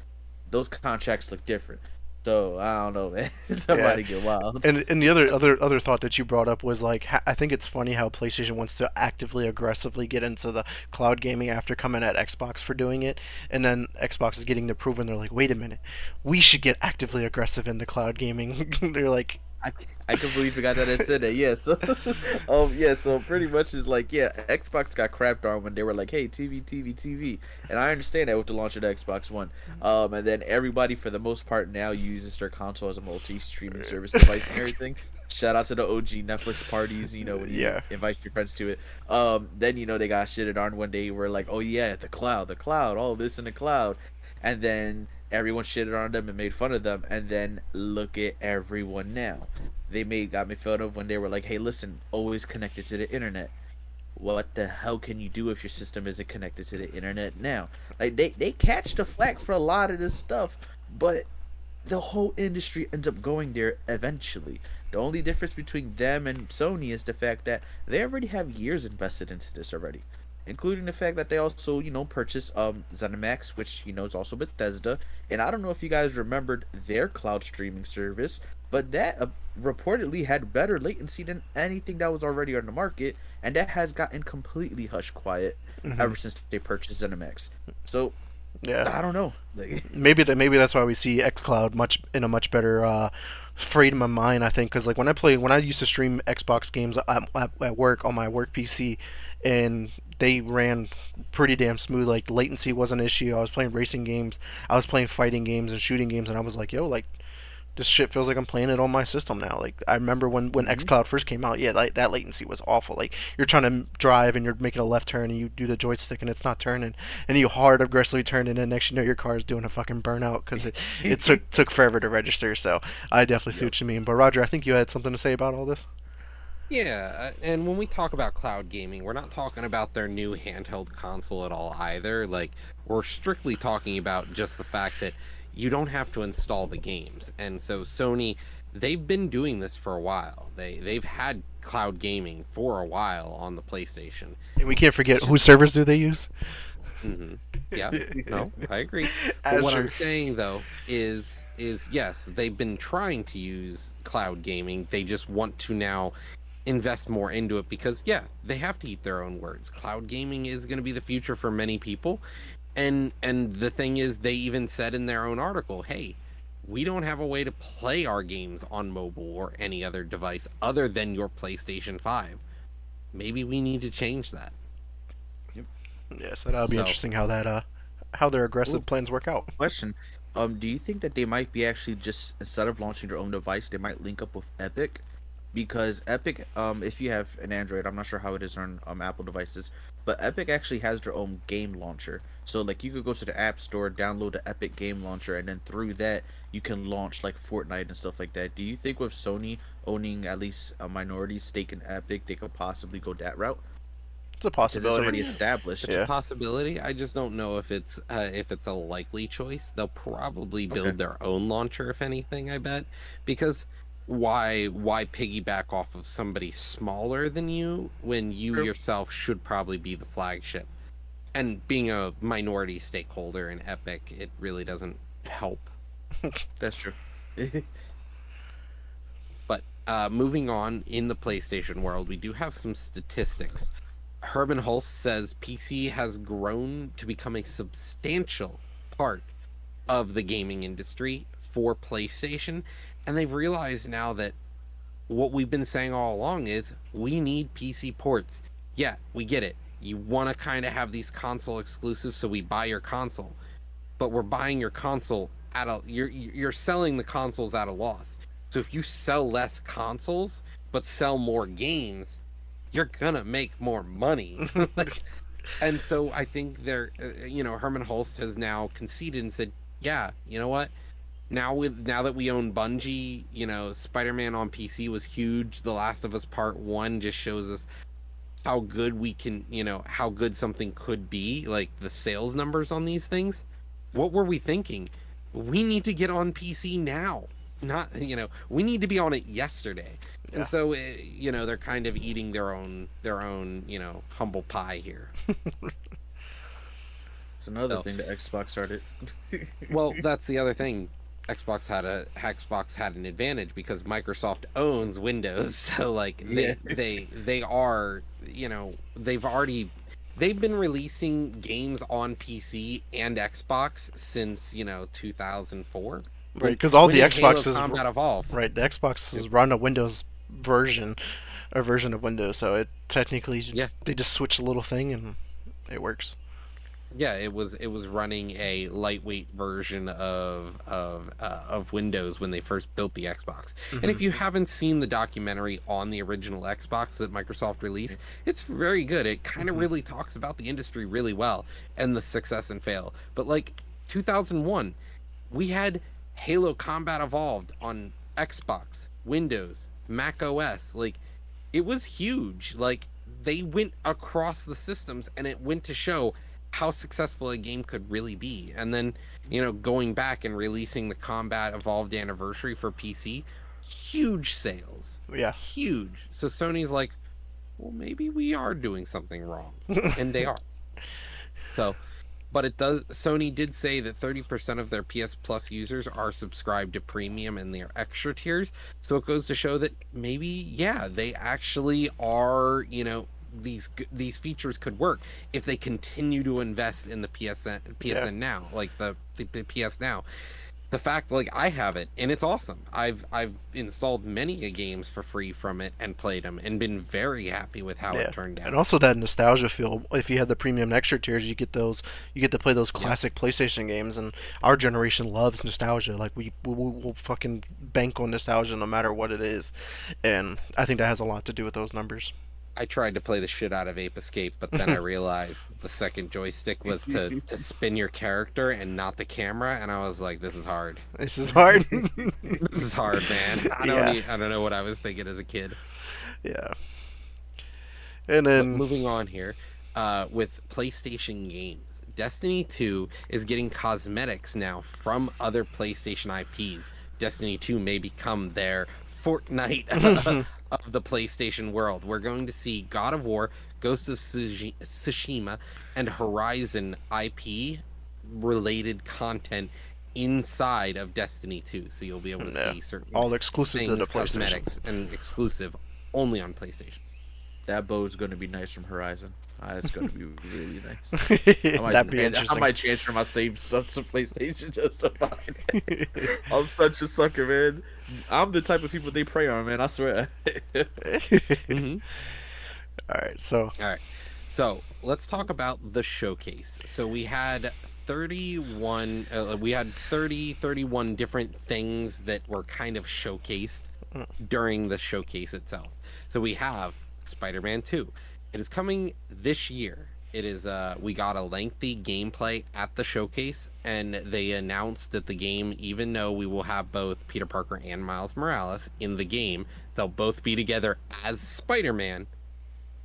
those contracts look different. So I don't know, man. Yeah. Somebody get wild. And the other thought that you brought up was like I think it's funny how PlayStation wants to actively aggressively get into the cloud gaming after coming at Xbox for doing it, and then Xbox is getting the proof and they're like, wait a minute, we should get actively aggressive into cloud gaming. They're like, I, I completely forgot that it said that. Yeah, so yeah, so pretty much is like, yeah, Xbox got crapped on when they were like, hey, TV, TV, TV, and I understand that with the launch of the Xbox One. And then everybody for the most part now uses their console as a multi-streaming service device and everything. Shout out to the OG Netflix parties, when you yeah, invite your friends to it. Then they got shitted on when they were like, oh yeah, the cloud, all this in the cloud, and then everyone shitted on them and made fun of them, and then look at everyone now. Got me filled up when they were like, hey, listen, always connected to the internet. What the hell can you do if your system isn't connected to the internet now? Like they catch the flack for a lot of this stuff, but the whole industry ends up going there eventually. The only difference between them and Sony is the fact that they already have years invested into this already, including the fact that they also, purchased ZeniMax, which is also Bethesda. And I don't know if you guys remembered their cloud streaming service, but that reportedly had better latency than anything that was already on the market, and that has gotten completely hush quiet hmm ever since they purchased ZeniMax. So yeah. I don't know. Like, Maybe that's why we see XCloud much in a much better frame of mind. I think because like when I used to stream Xbox games at work on my work PC, and they ran pretty damn smooth. Like latency wasn't an issue. I was playing racing games, I was playing fighting games and shooting games, and I was like, yo, like this shit feels like I'm playing it on my system now. Like I remember when mhm. XCloud first came out, yeah, that latency was awful. Like you're trying to drive and you're making a left turn and you do the joystick and it's not turning, and you hard aggressively turn and then next you know your car is doing a fucking burnout because it took forever to register. So I definitely see Yep. what you mean. But Roger, I think you had something to say about all this. Yeah, and when we talk about cloud gaming, we're not talking about their new handheld console at all either. Like, we're strictly talking about just the fact that you don't have to install the games. And so Sony, they've been doing this for a while. They've had cloud gaming for a while on the PlayStation. And we can't forget It's whose just servers do they use? hmm Yeah, no, I agree. But what Azure. I'm saying though is yes, they've been trying to use cloud gaming. They just want to now invest more into it because yeah, they have to eat their own words. Cloud gaming is going to be the future for many people. And the thing is they even said in their own article, "Hey, we don't have a way to play our games on mobile or any other device other than your PlayStation 5. Maybe we need to change that." Yep. Yeah, so that'll be So, interesting how their Ooh, aggressive plans work out. question. Do you think that they might be actually just instead of launching their own device, they might link up with Epic? Because Epic, if you have an Android, I'm not sure how it is on Apple devices, but Epic actually has their own game launcher. So like you could go to the App Store, download the Epic game launcher, and then through that you can launch like Fortnite and stuff like that. Do you think with Sony owning at least a minority stake in Epic, they could possibly go that route? It's a Because it's possibility. already established. it's a Yeah. possibility. I just don't know if it's a likely choice. They'll probably Okay. build their own launcher if anything, I bet. Because why piggyback off of somebody smaller than you when you True. yourself should probably be the flagship? And being a minority stakeholder in Epic, it really doesn't help. That's true. But moving on in the PlayStation world, we do have some statistics. Herman Hulse says PC has grown to become a substantial part of the gaming industry for PlayStation, and they've realized now that what we've been saying all along is we need PC ports. Yeah, we get it. You want to kind of have these console exclusives, so we buy your console, but we're buying your console at a you're selling the consoles at a loss. So if you sell less consoles but sell more games, you're gonna make more money. Like, and so I think Herman Hulst has now conceded and said, yeah, you know what? Now that we own Bungie, Spider-Man on PC was huge. The Last of Us Part 1 just shows us how good we can, how good something could be, like the sales numbers on these things. What were we thinking? We need to get on PC now. Not, we need to be on it yesterday. Yeah. And so, they're kind of eating their own, humble pie here. It's another thing that Xbox started. Well, that's the other thing. Xbox had an advantage because Microsoft owns Windows. So like they are, they've been releasing games on PC and Xbox since 2004. Right, because all When the did Halo Xboxes Combat Evolve? right, the Xboxes run a Windows version, a version of Windows, so it technically they just switch a little thing and it works. Yeah, it was running a lightweight version of Windows when they first built the Xbox. And if you haven't seen the documentary on the original Xbox that Microsoft released, it's very good. It kind of really talks about the industry really well and the success and fail. But like 2001, we had Halo Combat Evolved on Xbox, Windows, Mac OS. Like, it was huge. Like, they went across the systems, and it went to show how successful a game could really be. And then, going back and releasing the Combat Evolved Anniversary for PC, huge sales. Yeah. Huge. So Sony's like, well, maybe we are doing something wrong. And they are. So, but Sony did say that 30% of their PS Plus users are subscribed to premium and their extra tiers. So it goes to show that maybe, yeah, they actually are, these features could work if they continue to invest in the PSN Now, like the PS Now. The fact, like, I have it and it's awesome. I've installed many games for free from it and played them and been very happy with how it turned out. And also that nostalgia feel. If you have the premium extra tiers, you get to play those classic PlayStation games, and our generation loves nostalgia. Like we'll fucking bank on nostalgia no matter what it is, and I think that has a lot to do with those numbers. I tried to play the shit out of Ape Escape, but then I realized the second joystick was to spin your character and not the camera, and I was like, this is hard. This is hard. This is hard, man. I don't know what I was thinking as a kid. Yeah. And then But moving on here, with PlayStation games, Destiny 2 is getting cosmetics now from other PlayStation IPs. Destiny 2 may become their Fortnite of the PlayStation world. We're going to see God of War, Ghost of Tsushima, and Horizon IP related content inside of Destiny 2. So you'll be able to see certain all exclusive to the PlayStation. Cosmetics and exclusive only on PlayStation. That bow's going to be nice from Horizon. That's going to be really nice. That'd be interesting. I might transfer my saved stuff to PlayStation just to find it. I'm such a sucker, man. I'm the type of people they prey on, man. I swear. All right, so let's talk about the showcase. So we had 31 different things that were kind of showcased during the showcase itself. So we have Spider-Man 2. It is coming this year. It is we got a lengthy gameplay at the showcase, and they announced that the game, even though we will have both Peter Parker and Miles Morales in the game, they'll both be together as Spider-Man.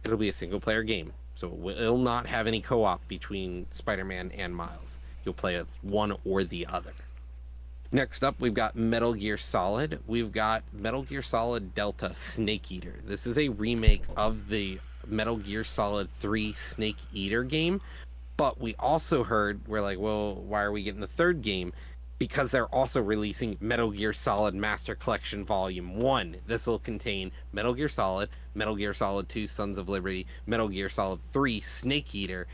It'll be a single player game. So it will not have any co-op between Spider-Man and Miles. You'll play as one or the other. Next up, we've got Metal Gear Solid. We've got Metal Gear Solid Delta Snake Eater. This is a remake of the Metal Gear Solid 3 Snake Eater game, but we also heard, we're like, well, why are we getting the third game? Because they're also releasing Metal Gear Solid Master Collection Volume 1. This will contain Metal Gear Solid 2 Sons of Liberty, Metal Gear Solid 3 Snake Eater,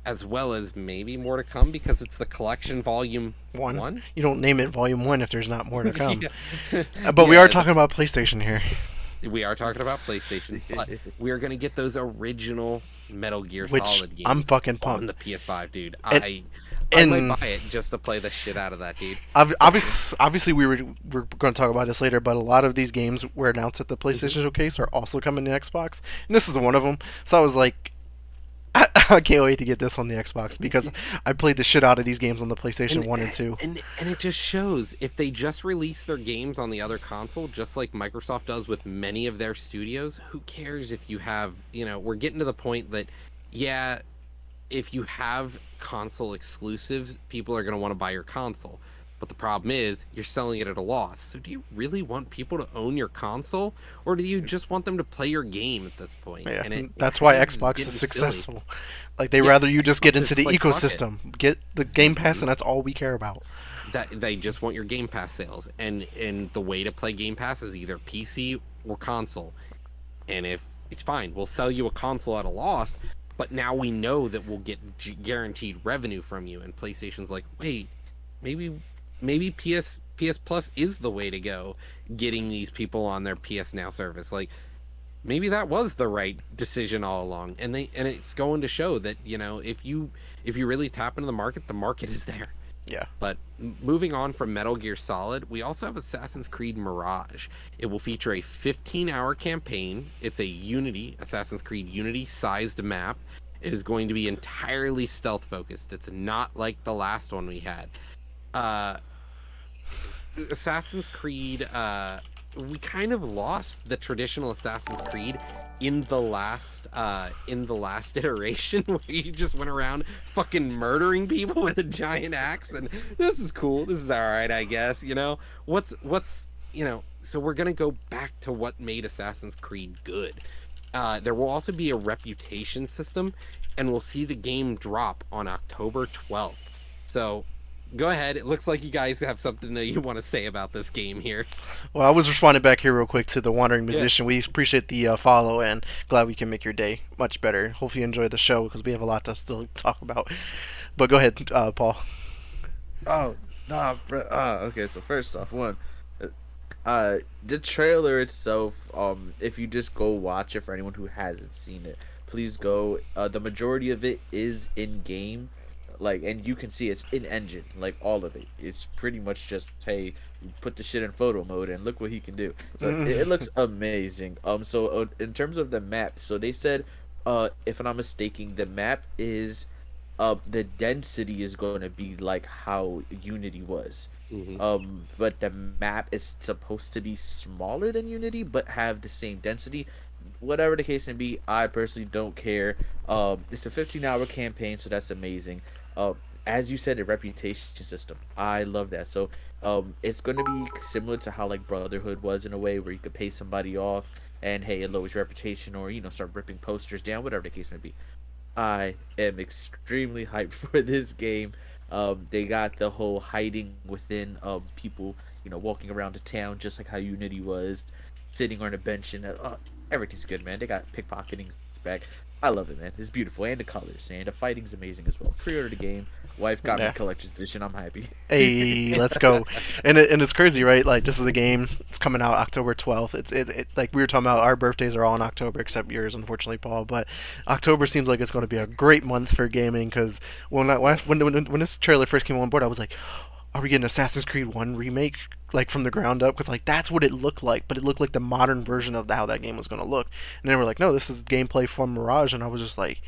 as well as maybe more to come because it's the collection Volume 1. You don't name it Volume 1 if there's not more to come. But we are talking about PlayStation here. We are talking about PlayStation, but we are gonna get those original Metal Gear which Solid I'm games fucking on pumped. the PS5, dude. And I might and buy it just to play the shit out of that, dude. obviously we're going to talk about this later, but a lot of these games were announced at the Hmm. PlayStation Showcase are also coming to Xbox, and this is one of them. So I was like, I can't wait to get this on the Xbox because I played the shit out of these games on the PlayStation And One and Two. and it just shows if they just release their games on the other console, just like Microsoft does with many of their studios, who cares if you have, we're getting to the point that, yeah, if you have console exclusives, people are going to want to buy your console. But the problem is, you're selling it at a loss. So do you really want people to own your console, or do you just want them to play your game at this point? Yeah, And that's I why think it's Xbox is getting silly. successful. Like they Yeah, rather you just get Xbox is into the just like, fuck it. ecosystem, get the Game Pass, Hmm. and that's all we care about. That they just want your Game Pass sales, and the way to play Game Pass is either PC or console. And if it's fine, we'll sell you a console at a loss, but now we know that we'll get guaranteed revenue from you. And PlayStation's like, wait, maybe PS Plus is the way to go, getting these people on their PS Now service. Like maybe that was the right decision all along. And it's going to show that, if you really tap into the market is there. Yeah. But moving on from Metal Gear Solid, we also have Assassin's Creed Mirage. It will feature a 15-hour campaign. It's a Assassin's Creed Unity sized map. It is going to be entirely stealth focused. It's not like the last one we had. Uh, Assassin's Creed, we kind of lost the traditional Assassin's Creed in the last iteration, where you just went around fucking murdering people with a giant axe. And this is cool, this is all right, I guess. So we're gonna go back to what made Assassin's Creed good. There will also be a reputation system, and we'll see the game drop on October 12th. So go ahead, it looks like you guys have something that you want to say about this game here. Well, I was responding back here real quick to the Wandering Yeah. Musician. We appreciate the follow and glad we can make your day much better. Hope you enjoy the show because we have a lot to still talk about. But go ahead, Paul. Oh, nah, bro. Okay, so first off, the trailer itself, if you just go watch it, for anyone who hasn't seen it, please go. The majority of it is in game, like, and you can see it's in engine, like all of it. It's pretty much just, hey, put the shit in photo mode and look what he can do. So it looks amazing. So in terms of the map, so they said, if I'm not mistaken, the map is, the density is going to be like how Unity was. Hmm. But the map is supposed to be smaller than Unity, but have the same density. Whatever the case may be, I personally don't care. It's a 15-hour campaign, so that's amazing. Uh, as you said, a reputation system. I love that. So, it's going to be similar to how like Brotherhood was, in a way where you could pay somebody off, and hey, it lowers your reputation, or start ripping posters down, whatever the case may be. I am extremely hyped for this game. They got the whole hiding within, people, walking around the town, just like how Unity was, sitting on a bench, and everything's good, man. They got pickpocketing back. I love it, man. It's beautiful, and the colors, and the fighting's amazing as well. Pre-order the game. Wife got me Yeah. collector's edition. I'm happy. Hey, let's go. And it's crazy, right? Like this is a game. It's coming out October 12th. It like we were talking about. Our birthdays are all in October, except yours, unfortunately, Paul. But October seems like it's going to be a great month for gaming because when this trailer first came on board, I was like, are we getting Assassin's Creed 1 remake like from the ground up? Because like that's what it looked like, but it looked like the modern version of how that game was going to look. And then we're like, no, this is gameplay from Mirage, and I was just like,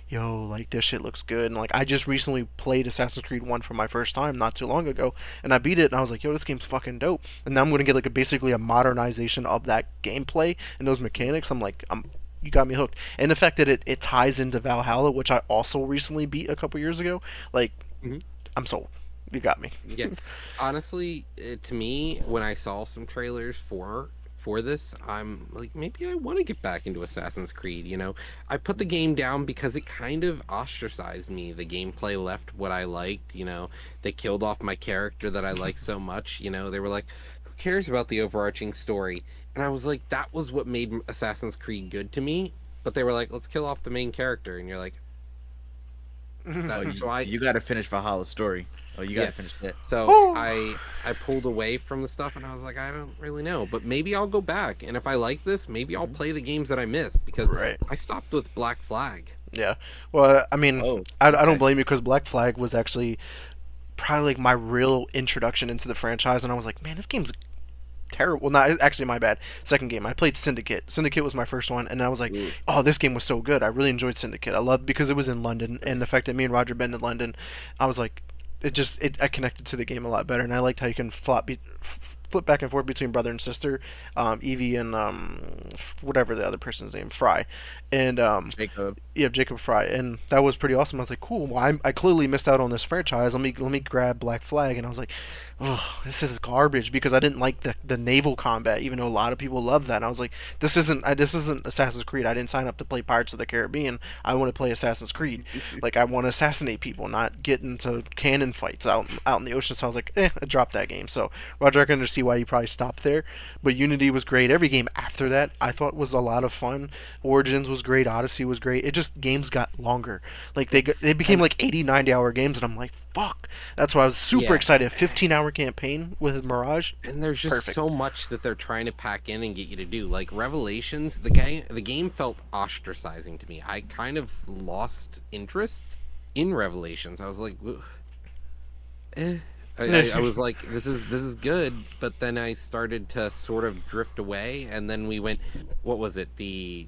yo, like this shit looks good. And like I just recently played Assassin's Creed 1 for my first time not too long ago, and I beat it, and I was like, yo, this game's fucking dope. And now I'm gonna get like basically a modernization of that gameplay and those mechanics. You got me hooked. And the fact that it ties into Valhalla, which I also recently beat a couple years ago, like Hmm. I'm sold. You got me. Yeah, honestly, to me, when I saw some trailers for this, I'm like, maybe I want to get back into Assassin's Creed. I put the game down because it kind of ostracized me. The gameplay left what I liked. They killed off my character that I liked so much. They were like, who cares about the overarching story? And I was like, that was what made Assassin's Creed good to me. But they were like, let's kill off the main character, and you're like, Oh, so I you got to finish Valhalla's story. Oh, you Yeah. gotta finish that. So Woo! I pulled away from the stuff, and I was like, I don't really know, but maybe I'll go back, and if I like this, maybe I'll play the games that I missed because Right. I stopped with Black Flag. Yeah. Well, I mean, Oh, I don't okay. blame you because Black Flag was actually probably like my real introduction into the franchise, and I was like, man, this game's terrible. Well, not actually my bad. Second game, I played Syndicate. Syndicate was my first one, and I was like, Ooh. oh, this game was so good. I really enjoyed Syndicate. I loved because it was in London, and the fact that me and Roger been in London, I was like, I connected to the game a lot better, and I liked how you can flip back and forth between brother and sister, Evie and whatever the other person's name, Fry, and Jacob. yeah, Jacob Fry, and that was pretty awesome. I was like, cool. Well, I clearly missed out on this franchise. Let me grab Black Flag, and I was like, oh, this is garbage because I didn't like the naval combat, even though a lot of people love that. And I was like, this isn't Assassin's Creed. I didn't sign up to play Pirates of the Caribbean. I want to play Assassin's Creed. Like I want to assassinate people, not get into cannon fights out in the ocean. So I was like, I dropped that game. So Roger, I can understand why you probably stopped there, but Unity was great. Every game after that I thought was a lot of fun. Origins was great. Odyssey was great. It just games got longer. Like they became like 80, 90 hour games, and I'm like, fuck. That's why I was super Yeah. excited. 15-hour campaign with Mirage. And there's just Perfect. so much that they're trying to pack in and get you to do. Like Revelations, the game felt ostracizing to me. I kind of lost interest in Revelations. I was like, eh. I was like, this is good, but then I started to sort of drift away, and then we went, what was it? The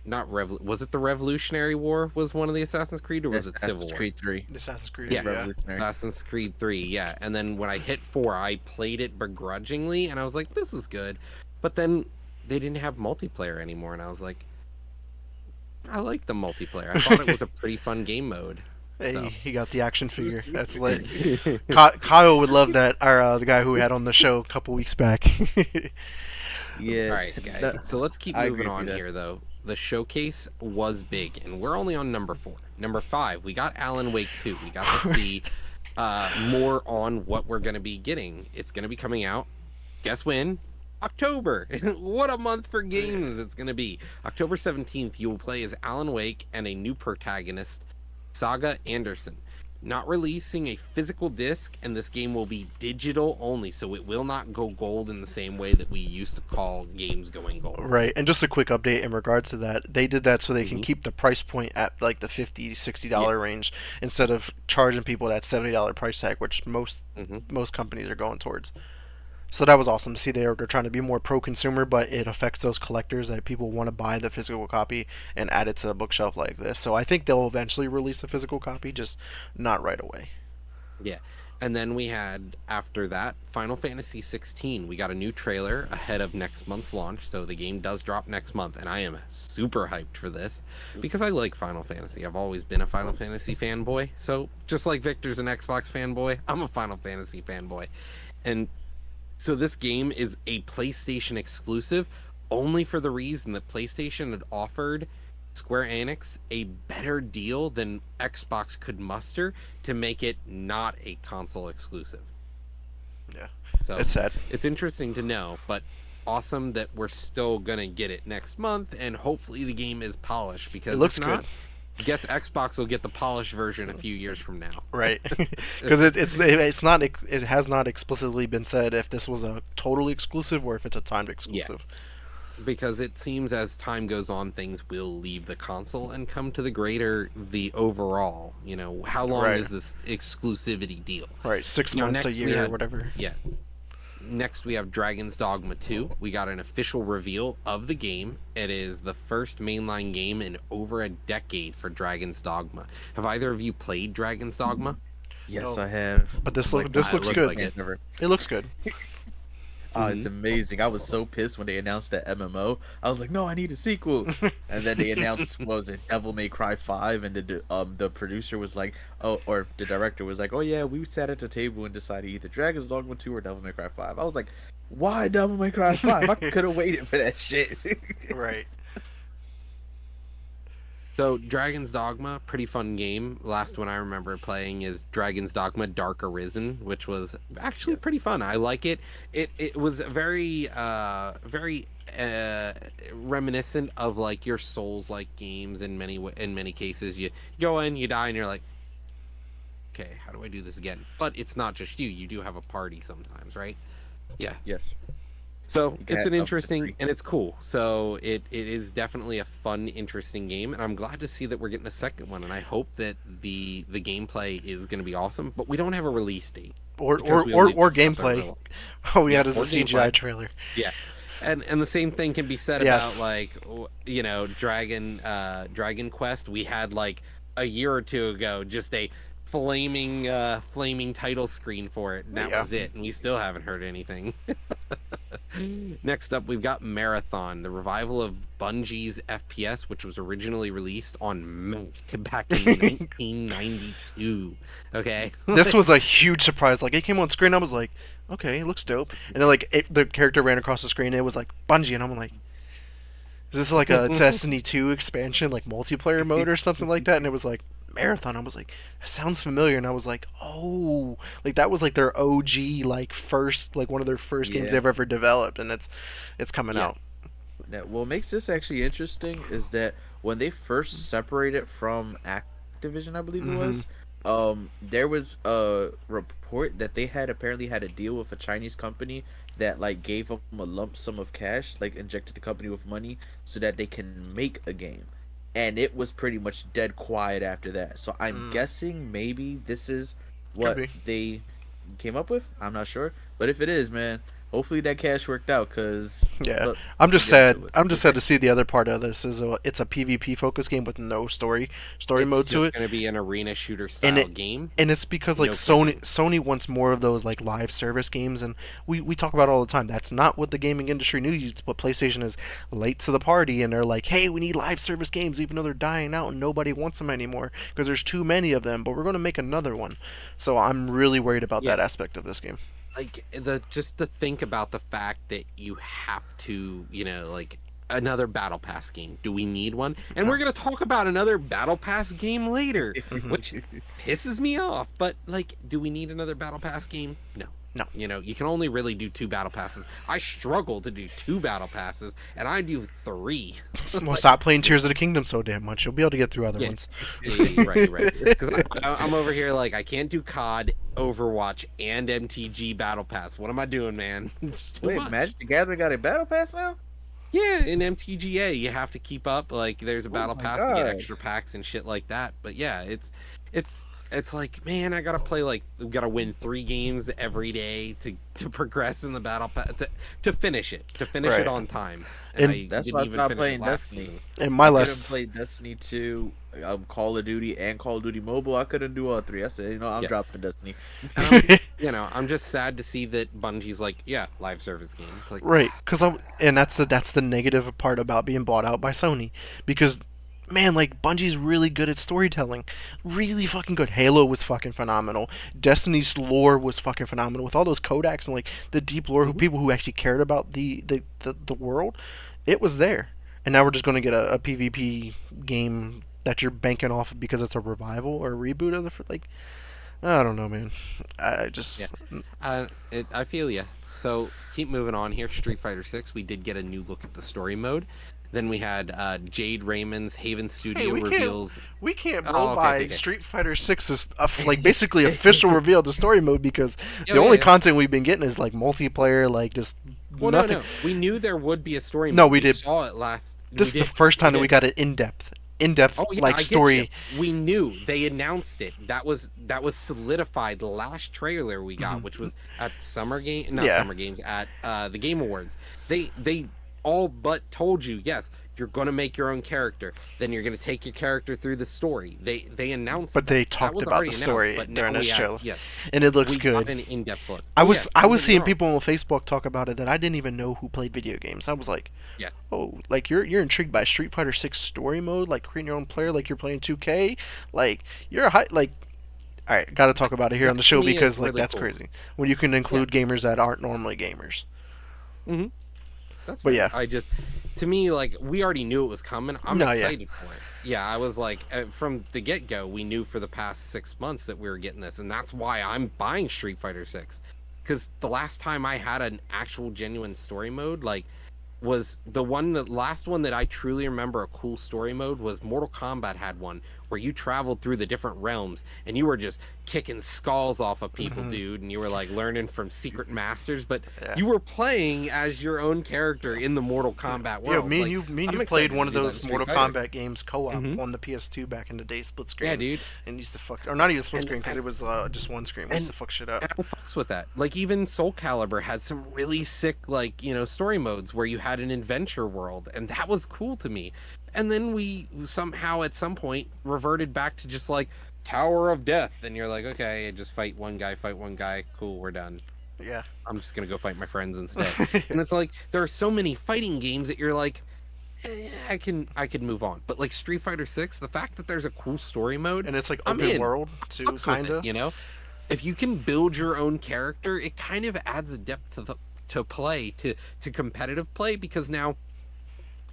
not was it the Revolutionary War was one of the Assassin's Creed, or was it Civil Assassin's War? Creed 3. Assassin's Creed. Yeah. Revolutionary. Assassin's Creed 3, yeah. And then when I hit 4, I played it begrudgingly, and I was like, this is good. But then they didn't have multiplayer anymore, and I was like, I like the multiplayer. I thought it was a pretty fun game mode. Hey, So. he got the action figure. That's lit. Kyle would love that. Our the guy who we had on the show a couple weeks back. Yeah. All right, guys. That- So let's keep I moving agree with on you there. here, though. The showcase was big, and we're only on number 4. Number 5, we got Alan Wake 2. We got to see more on what we're going to be getting. It's going to be coming out. Guess when? October. What a month for games it's going to be. October 17th, you will play as Alan Wake and a new protagonist, Saga Anderson. Not releasing a physical disc, and this game will be digital only, so it will not go gold in the same way that we used to call games going gold. Right, and just a quick update in regards to that. They did that so they can Mhm. keep the price point at like the $50, $60 range instead of charging people that $70 price tag, which Mhm. most companies are going towards. So that was awesome to see. They're trying to be more pro-consumer, but it affects those collectors that people want to buy the physical copy and add it to the bookshelf like this. So I think they'll eventually release a physical copy, just not right away. Yeah. And then we had, after that, Final Fantasy 16. We got a new trailer ahead of next month's launch, so the game does drop next month, and I am super hyped for this because I like Final Fantasy. I've always been a Final Fantasy fanboy, so just like Victor's an Xbox fanboy, I'm a Final Fantasy fanboy. And so this game is a PlayStation exclusive, only for the reason that PlayStation had offered Square Enix a better deal than Xbox could muster to make it not a console exclusive. Yeah, So it's sad. it's interesting to know, but awesome that we're still gonna get it next month, and hopefully the game is polished, because It looks if not, good. I guess Xbox will get the polished version a few years from now. Right, because it's not it has not explicitly been said if this was a totally exclusive or if it's a timed exclusive. Because it seems as time goes on, things will leave the console and come to the overall. How long Right. is this exclusivity deal? Right, 6 You know, months, a next we year, had- or whatever. Yeah. Next, we have Dragon's Dogma 2. We got an official reveal of the game. It is the first mainline game in over a decade for Dragon's Dogma. Have either of you played Dragon's Dogma? Yes, No. I have. But this Like, looks I look good. like it. Never. It looks good. Oh, it's amazing. I was so pissed when they announced that MMO. I was like, no, I need a sequel. And then they announced, what was it, Devil May Cry 5, and the producer was like, oh, or the director was like, oh yeah, we sat at the table and decided either Dragon's Dogma 2 or Devil May Cry 5. I was like, why Devil May Cry 5? I could have waited for that shit. Right. So, Dragon's Dogma, pretty fun game. Last one I remember playing is Dragon's Dogma Dark Arisen, which was actually pretty fun. I like it. It was very reminiscent of like your Souls-like games in many cases. You go in, you die, and you're like, okay, how do I do this again? But it's not just you. You do have a party sometimes, right? Yeah. Yes. So You can it's have an up to interesting, 3. and it's cool. So it is definitely a fun, interesting game, and I'm glad to see that we're getting a second one. And I hope that the gameplay is going to be awesome. But we don't have a release date Or because we only or just got the gameplay. real- All we Yeah, had is a or CGI gameplay. trailer. Yeah, and the same thing can be said Yes. about like Dragon Quest. We had like a year or two ago just a flaming title screen for it, and that Yeah. was it. And we still haven't heard anything. Next up, we've got Marathon, the revival of Bungie's FPS, which was originally released on Mac back in 1992. Okay, This was a huge surprise. Like, it came on screen, I was like, okay, it looks dope. And then, like, the character ran across the screen, and it was like Bungie, and I'm like, is this like a Destiny 2 expansion, like multiplayer mode or something like that? And it was like Marathon. I was like, that sounds familiar, and I was like, oh, like that was like their OG, like first, like one of their first games Yeah. they've ever developed, and it's coming Yeah. out. Now, what makes this actually interesting is that when they first separated from Activision, I believe it was, there was a report that they had apparently had a deal with a Chinese company that like gave them a lump sum of cash, like injected the company with money so that they can make a game. And it was pretty much dead quiet after that. So I'm guessing maybe this is what be. they came up with. I'm not sure, but if it is, man, hopefully that cash worked out. Cause Yeah, look, I'm just we'll get sad. into it. I'm just sad to see the other part of this is it's a PvP focused game with no story it's mode to just it. going to be an arena shooter style game. And it's because like No Sony wants more of those like live service games, and we talk about it all the time. That's not what the gaming industry needs. But PlayStation is late to the party, and they're like, hey, we need live service games, even though they're dying out and nobody wants them anymore because there's too many of them. But we're going to make another one. So I'm really worried about that aspect of this game. Like just to think about the fact that you have to, like another battle pass game. Do we need one? And we're gonna talk about another battle pass game later, which pisses me off. But like, do we need another battle pass game? No. No. You can only really do 2 battle passes. I struggle to do 2 battle passes, and I do 3. Well, stop playing Tears of the Kingdom so damn much. You'll be able to get through other Yeah. ones. Right. Because I'm over here like I can't do COD, Overwatch, and MTG Battle Pass. What am I doing, man? It's too Wait, much. Magic the Gathering got a battle pass now? Yeah, in MTGA you have to keep up. Like there's a battle my pass to get God. extra packs and shit like that. But yeah, it's like, man, I gotta play gotta win 3 games every day to progress in the battle pass to finish it Right. on time. And I that's didn't why I even stopped finish playing it last Destiny. season. And my I couldn't last play Destiny 2, Call of Duty, and Call of Duty Mobile. I couldn't do all 3. I said, I'm Yeah. dropping Destiny. And I'm just sad to see that Bungie's like, yeah, live service game. It's like, Right, and that's the negative part about being bought out by Sony, because man, like Bungie's really good at storytelling, really fucking good. Halo was fucking phenomenal. Destiny's lore was fucking phenomenal with all those codecs and like the deep lore, people who actually cared about the world. It was there, and now we're just gonna get a PvP game that you're banking off because it's a revival or a reboot of like. I don't know, man. I just yeah. I feel ya. So keep moving on here. Street Fighter 6. We did get a new look at the story mode. Then we had Jade Raymond's Haven Studio reveals. We can't Oh, blow okay, by okay, okay. Street Fighter 6's like basically official reveal of the story mode because Yeah, the only yeah. content we've been getting is like multiplayer, like just Well, nothing. no. We knew there would be a story mode. No, we did. Saw it last. This we is the did. first time that we did. got an in-depth Oh, yeah, like I get story. you. We knew they announced it. That was solidified. The last trailer we got, which was at Summer Game, not Yeah. Summer Games, at the Game Awards. They all but told you, yes, you're going to make your own character. Then you're going to take your character through the story. They announced, But they that. talked That was about already the announced, story but now during this we have- trailer. Yes, And it looks we got good. an in-depth look. I Oh, was yeah, don't get me seeing wrong. people on Facebook talk about it that I didn't even know who played video games. I was like, Yeah. oh, like you're intrigued by Street Fighter 6 story mode, like creating your own player, like you're playing 2K, like you're a high like. All right, got to talk about it here on the show to me, because it's like really that's cool. crazy when you can include gamers that aren't normally gamers. That's But fair. yeah. To me, like, we already knew it was coming. I'm No, yeah. excited for it. Yeah, I was like, from the get go, we knew for the past 6 months that we were getting this, and that's why I'm buying Street Fighter 6. Because the last time I had an actual genuine story mode, like, was the last one that I truly remember a cool story mode was Mortal Kombat had one where you traveled through the different realms and you were just kicking skulls off of people, dude, and you were like learning from secret masters, but Yeah. you were playing as your own character in the Mortal Kombat Yeah, world. me and Like, you I'm played excited one to of do that in those Street Mortal Fighter. Kombat games co-op Mhm. on the PS2 back in the day, split screen. Yeah, dude. And used to fuck, or not even split And- screen because it was just one screen. We used to fuck shit And up. I fucks with that. Like even Soul Calibur had some really sick, like, story modes where you had an adventure world, and that was cool to me. And then we somehow at some point reverted back to just like Tower of Death, and you're like, okay, just fight one guy, cool, we're done. Yeah. I'm just gonna go fight my friends instead. And it's like there are so many fighting games that you're like, I can move on. But like Street Fighter 6, the fact that there's a cool story mode, And it's like I'm open in. world too, fucks with kind of. it, if you can build your own character, it kind of adds a depth to play, to competitive play, because now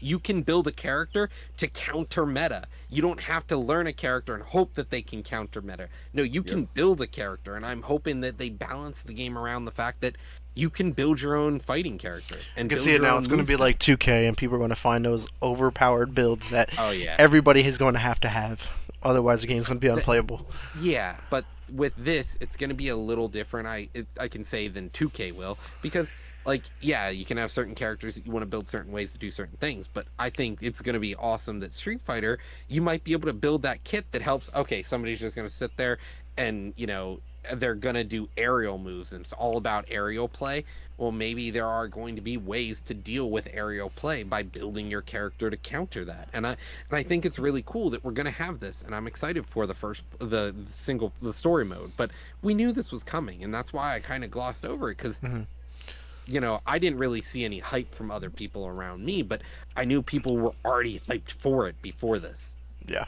you can build a character to counter meta. You don't have to learn a character and hope that they can counter meta. No, you can build a character, and I'm hoping that they balance the game around the fact that you can build your own fighting character. And You can build see it your now. own It's going to be moveset. like 2K, and people are going to find those overpowered builds that Oh yeah. everybody is going to have. Otherwise, the game's going to be unplayable. Yeah, but with this, it's going to be a little different. I can say than 2K will, because like, yeah, you can have certain characters that you want to build certain ways to do certain things, but I think it's going to be awesome that Street Fighter, you might be able to build that kit that helps. Okay, somebody's just going to sit there and they're going to do aerial moves, and it's all about aerial play. Well, maybe there are going to be ways to deal with aerial play by building your character to counter that. And I think it's really cool that we're going to have this, and I'm excited for the story mode. But we knew this was coming, and that's why I kind of glossed over it, because I didn't really see any hype from other people around me, but I knew people were already hyped for it before this. Yeah.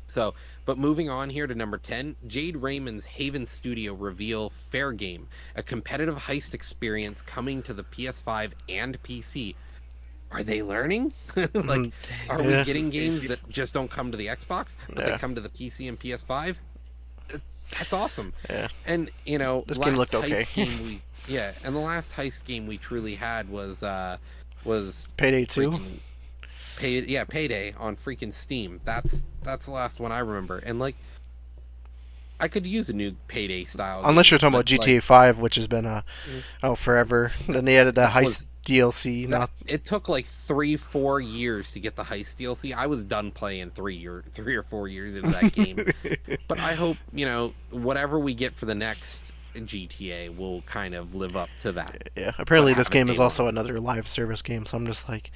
So, but moving on here to number 10, Jade Raymond's Haven Studio reveal Fair Game, a competitive heist experience coming to the PS5 and PC. Are they learning? Like, are we Yeah. getting games that just don't come to the Xbox, but Yeah. they come to the PC and PS5? That's awesome. Yeah. And, This game looked okay. And the last heist game we truly had was Payday 2? freaking Payday on freaking Steam. That's the last one I remember. And like, I could use a new Payday style. Unless game, you're talking about but, GTA like, 5, which has been forever. Then they added that That heist was- DLC. Not it took like 3-4 years to get the heist DLC. I was done playing 3 or 4 years into that game. But I hope whatever we get for the next GTA will kind of live up to that. yeah. Apparently, But this game is haven't also another live service game. So I'm just like,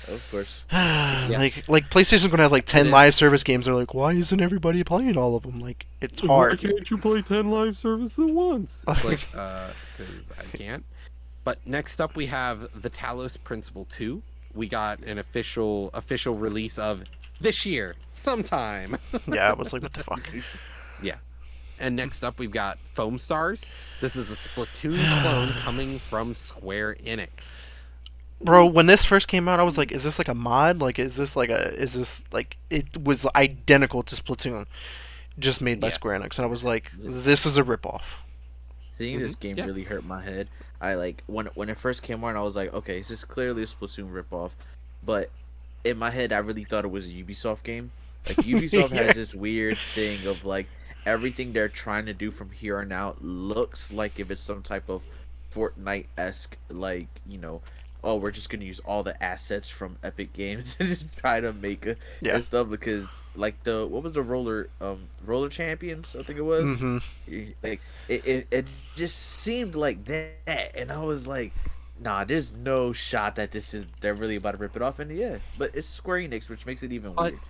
Of course. like PlayStation's gonna have like 10 It is. live service games. They're like, why isn't everybody playing all of them? Like, it's hard. can't you play 10 live services at once? It's like, because I can't. But next up, we have the Talos Principle 2. We got an official release of this year, sometime. Yeah, I was like, what the fuck? Yeah. And next up, we've got Foam Stars. This is a Splatoon clone coming from Square Enix. Bro, when this first came out, I was like, is this like a mod? Like, is this like it was identical to Splatoon, just made by Yeah. Square Enix. And I was like, this is a ripoff. Seeing this game Yeah. really hurt my head. I like when it first came on, I was like, okay, this is clearly a Splatoon ripoff. But in my head, I really thought it was a Ubisoft game. Like Ubisoft Yeah. has this weird thing of like everything they're trying to do from here on out looks like if it's some type of Fortnite-esque, like, oh, we're just gonna use all the assets from Epic Games to just try to make a Yeah. and stuff, because like what was the roller champions, I think it was. Hmm. Like it just seemed like that, and I was like, nah, there's no shot that they're really about to rip it off. And yeah, but it's Square Enix, which makes it even But- weird.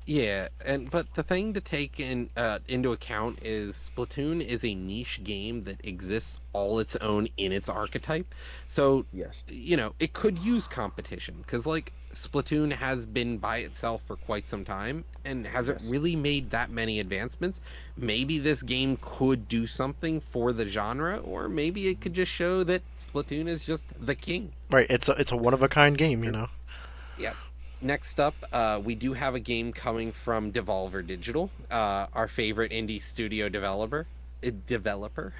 Yeah, but the thing to take into account is Splatoon is a niche game that exists all its own in its archetype. So Yes. it could use competition, because like Splatoon has been by itself for quite some time and hasn't Yes. really made that many advancements. Maybe this game could do something for the genre, or maybe it could just show that Splatoon is just the king. Right, it's a one of a kind game, you know. Yep. Next up, we do have a game coming from Devolver Digital, our favorite indie studio developer.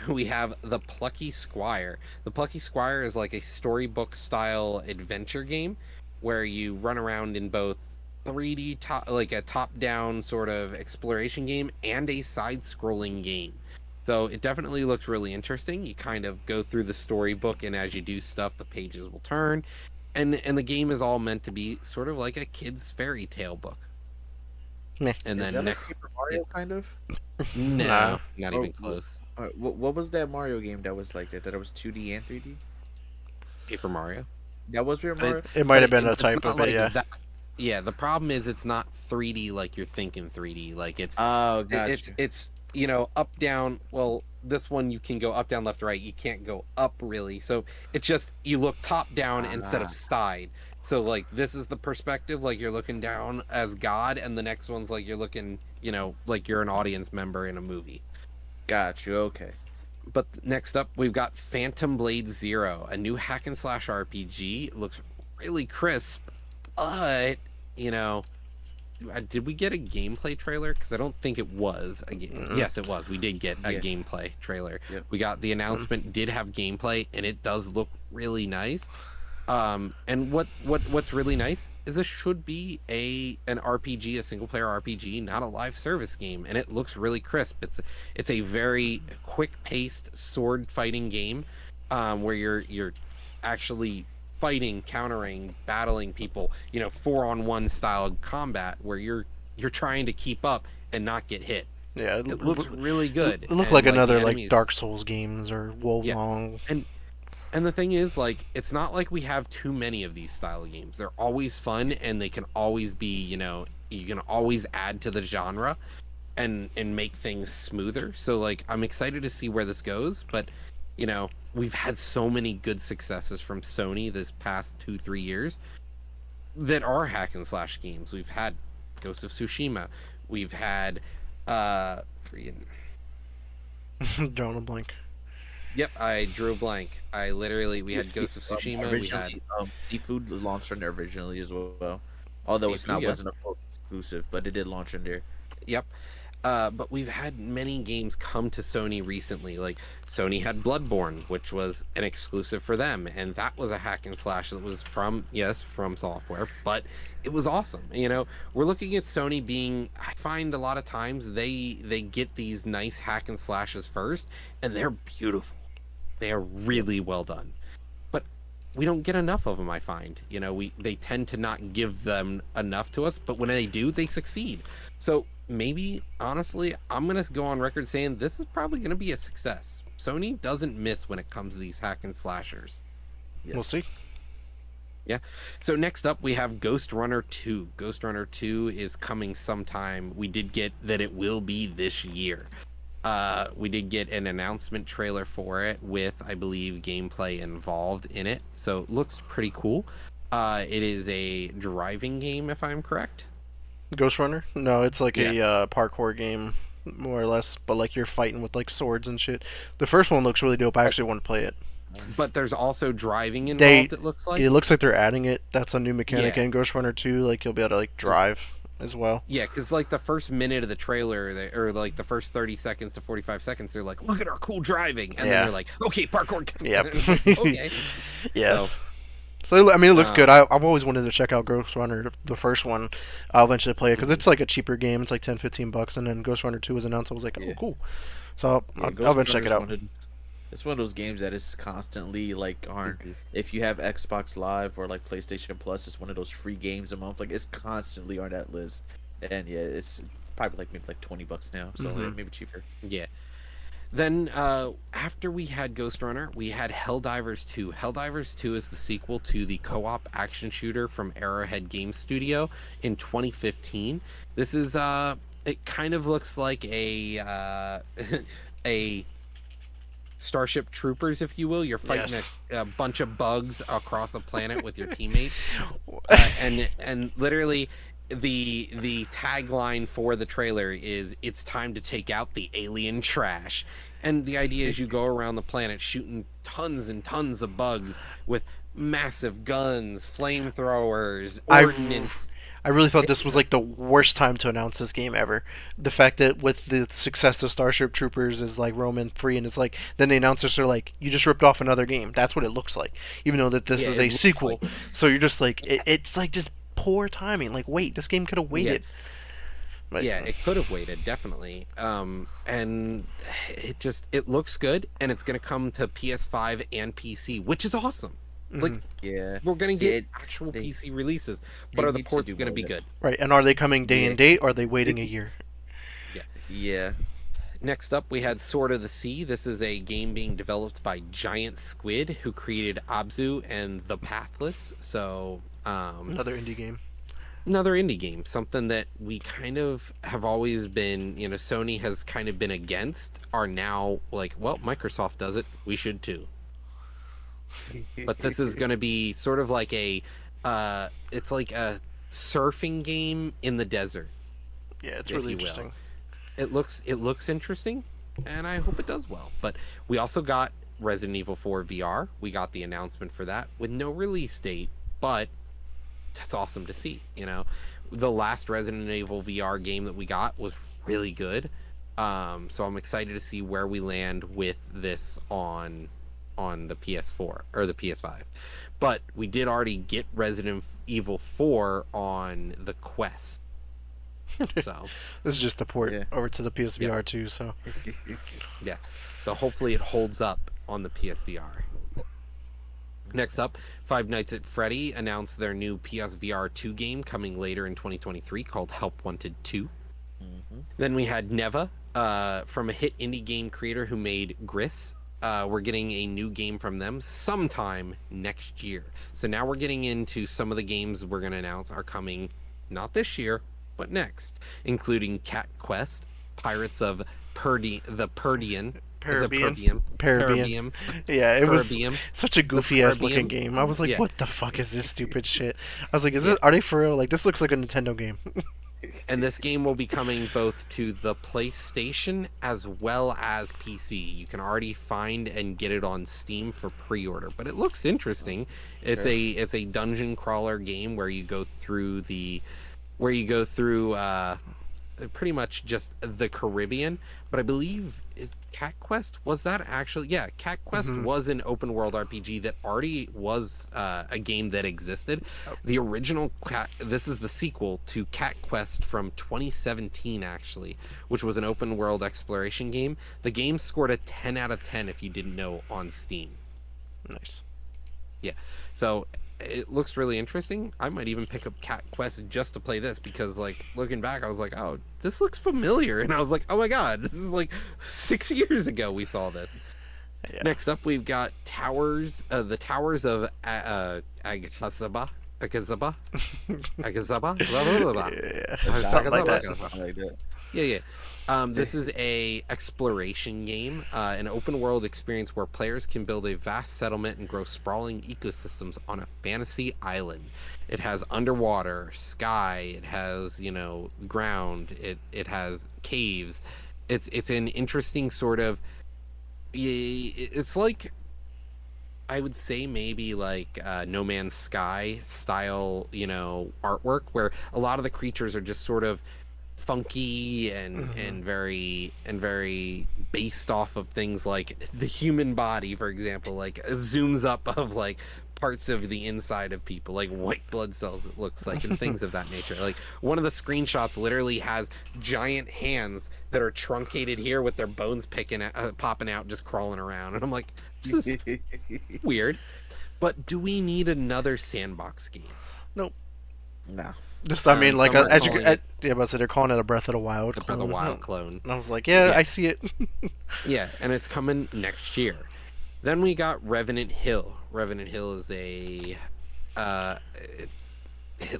We have The Plucky Squire. The Plucky Squire is like a storybook style adventure game where you run around in both 3D like a top-down sort of exploration game and a side-scrolling game. So it definitely looks really interesting. You kind of go through the storybook, and as you do stuff, the pages will turn, and the game is all meant to be sort of like a kid's fairy tale book. Meh. And Is then that next, like Paper Mario kind of? no, Nah. not Or even close. what was that Mario game that was like that? That it was 2D and 3D? Paper Mario. That was Paper But Mario. It might have been a it's type not of it, yeah. that. Yeah, the problem is it's not 3D like you're thinking 3D. Like Oh, gotcha. it's up down. Well, this one you can go up down left right. You can't go up really. So it's just you look top down instead of side. So like this is the perspective, like you're looking down as God, and the next one's like you're looking, like you're an audience member in a movie. Got you. Okay. But next up, we've got Phantom Blade Zero, a new hack and slash RPG. It looks really crisp, but did we get a gameplay trailer? Because I don't think it was a game. Yes, it was. We did get a gameplay trailer. Yep. We got the announcement. Did have gameplay, and it does look really nice. And what's really nice is this should be an RPG, a single player RPG, not a live service game, and it looks really crisp. It's a very quick paced sword fighting game, where you're actually fighting, countering, battling people, 4-on-1 style combat where you're trying to keep up and not get hit. Yeah, It looks really good. It looked And, like the another enemies- Dark Souls games or Wolong. And the thing is, like, it's not like we have too many of these style of games. They're always fun, and they can always be, you can always add to the genre and make things smoother. So, like, I'm excited to see where this goes. But, we've had so many good successes from Sony this past 2-3 years that are hack and slash games. We've had Ghost of Tsushima. We've had, Drawing a blank. Yep, I drew a blank. We had Ghost of Tsushima. We had Originally, Seafood launched on there originally as well. Although Seafood, yeah. wasn't a full exclusive, but it did launch on there. Yep. But we've had many games come to Sony recently. Like Sony had Bloodborne, which was an exclusive for them, and that was a hack and slash that was from Software, but it was awesome. We're looking at Sony being. I find a lot of times they get these nice hack and slashes first, and they're beautiful. They are really well done. But we don't get enough of them. I find. They tend to not give them enough to us, but when they do, they succeed. So maybe, honestly, I'm going to go on record saying this is probably going to be a success. Sony doesn't miss when it comes to these hack and slashers. We'll see. Yeah. So next up, we have Ghost Runner 2. Ghost Runner 2 is coming sometime. We did get that it will be this year. We did get an announcement trailer for it with, I believe, gameplay involved in it. So it looks pretty cool. It is a driving game, if I'm correct. Ghost Runner? No, it's like a parkour game, more or less, but like you're fighting with like swords and shit. The first one looks really dope. I actually want to play it. But there's also driving involved, it looks like. It looks like they're adding it. That's a new mechanic Yeah. in Ghost Runner 2. Like you'll be able to like drive as well. Yeah, because like the first minute of the trailer, or like the first 30 seconds to 45 seconds, they're like, look at our cool driving. And then they're like, okay, parkour. Yep. Okay. Yeah. So, So I mean, it looks good. I've always wanted to check out Ghost Runner, the first one. I'll eventually play it because it's like a cheaper game. It's like $10-15, and then Ghost Runner 2 was announced. I was like, oh, cool. So I'll eventually check it out. It's one of those games that is constantly like if you have Xbox Live or like PlayStation Plus, it's one of those free games a month. Like it's constantly on that list, and yeah, it's probably like maybe like $20 now, so maybe cheaper. yeah. Then after we had Ghost Runner, we had Helldivers 2. Helldivers 2 is the sequel to the co-op action shooter from Arrowhead Game Studio in 2015. This is it kind of looks like a a Starship Troopers, if you will. You're fighting a bunch of bugs across a planet with your teammates, and literally the tagline for the trailer is "It's time to take out the alien trash." And the idea is you go around the planet shooting tons and tons of bugs with massive guns, flamethrowers, ordnance. I really thought this was like the worst time to announce this game ever. The fact that with the success of Starship Troopers is like roaming free, and it's like then the announcers are like, "You just ripped off another game." That's what it looks like, even though that this is a sequel. So you're just like, it's like just poor timing. Like, wait, this game could have waited. But, Yeah, it could have waited, definitely. And it looks good, and it's gonna come to PS5 and PC, which is awesome. Like, Yeah. we're gonna See, get actual PC releases, but are the need to ports do gonna more be of good? right, and are they coming day Yeah. and date, or are they waiting a year? Yeah. Next up, we had Sword of the Sea. This is a game being developed by Giant Squid, who created Abzu and The Pathless. So, Another indie game. another indie game, something that we kind of have always been, Sony has kind of been against, are now like, well, Microsoft does it, we should too. But this is going to be sort of like it's like a surfing game in the desert. Yeah, it's if really you will. interesting. It looks interesting, and I hope it does well. But we also got Resident Evil 4 VR. We got the announcement for that with no release date, but that's awesome to see. The last Resident Evil VR game that we got was really good. So I'm excited to see where we land with this on the PS4 or the PS5. But we did already get Resident Evil 4 on the Quest. So This is just the port Yeah. over to the PSVR too. So yeah. So hopefully it holds up on the PSVR. Next up, Five Nights at Freddy announced their new PSVR 2 game coming later in 2023 called Help Wanted 2. Then we had Neva, from a hit indie game creator who made Gris. We're getting a new game from them sometime next year. So now we're getting into some of the games we're going to announce are coming not this year, but next, including Cat Quest, Pirates of the Perdian. Parabian. Yeah, it was Parabian. such a goofy ass looking Parabian. game. I was like, Yeah. what the fuck is this stupid shit? I was like, are they for real? Like, this looks like a Nintendo game. And this game will be coming both to the PlayStation as well as PC. You can already find and get it on Steam for pre-order, but it looks interesting. It's a dungeon crawler game where you go through pretty much just the Caribbean. But I believe Cat Quest was that actually? Yeah, Cat Quest was an open world RPG that already was a game that existed. The original this is the sequel to Cat Quest from 2017 actually, which was an open world exploration game. The game scored a 10 out of 10 if you didn't know on Steam. Nice. Yeah. So it looks really interesting. I might even pick up Cat Quest just to play this because, like, looking back, I was like, oh, this looks familiar. And I was like, oh my god, this is like 6 years ago we saw this. Yeah. Next up, we've got the Towers of Agazaba. Blah, blah, blah. Yeah, something like that. Yeah. This is a exploration game, an open world experience where players can build a vast settlement and grow sprawling ecosystems on a fantasy island. It has underwater, sky, it has, ground, it has caves. It's an interesting sort of, it's like, I would say maybe like No Man's Sky style, artwork where a lot of the creatures are just sort of funky and very based off of things like the human body, for example, like zooms up of like parts of the inside of people, like white blood cells, it looks like, and things of that nature. Like one of the screenshots literally has giant hands that are truncated here with their bones popping out, just crawling around, and I'm like, this is weird. But do we need another sandbox game? Nope. No. Just, I mean, like, but they're calling it a Breath of the Wild Breath of the Wild clone. And I was like, yeah, I see it. Yeah, and it's coming next year. Then we got Revenant Hill. Revenant Hill is it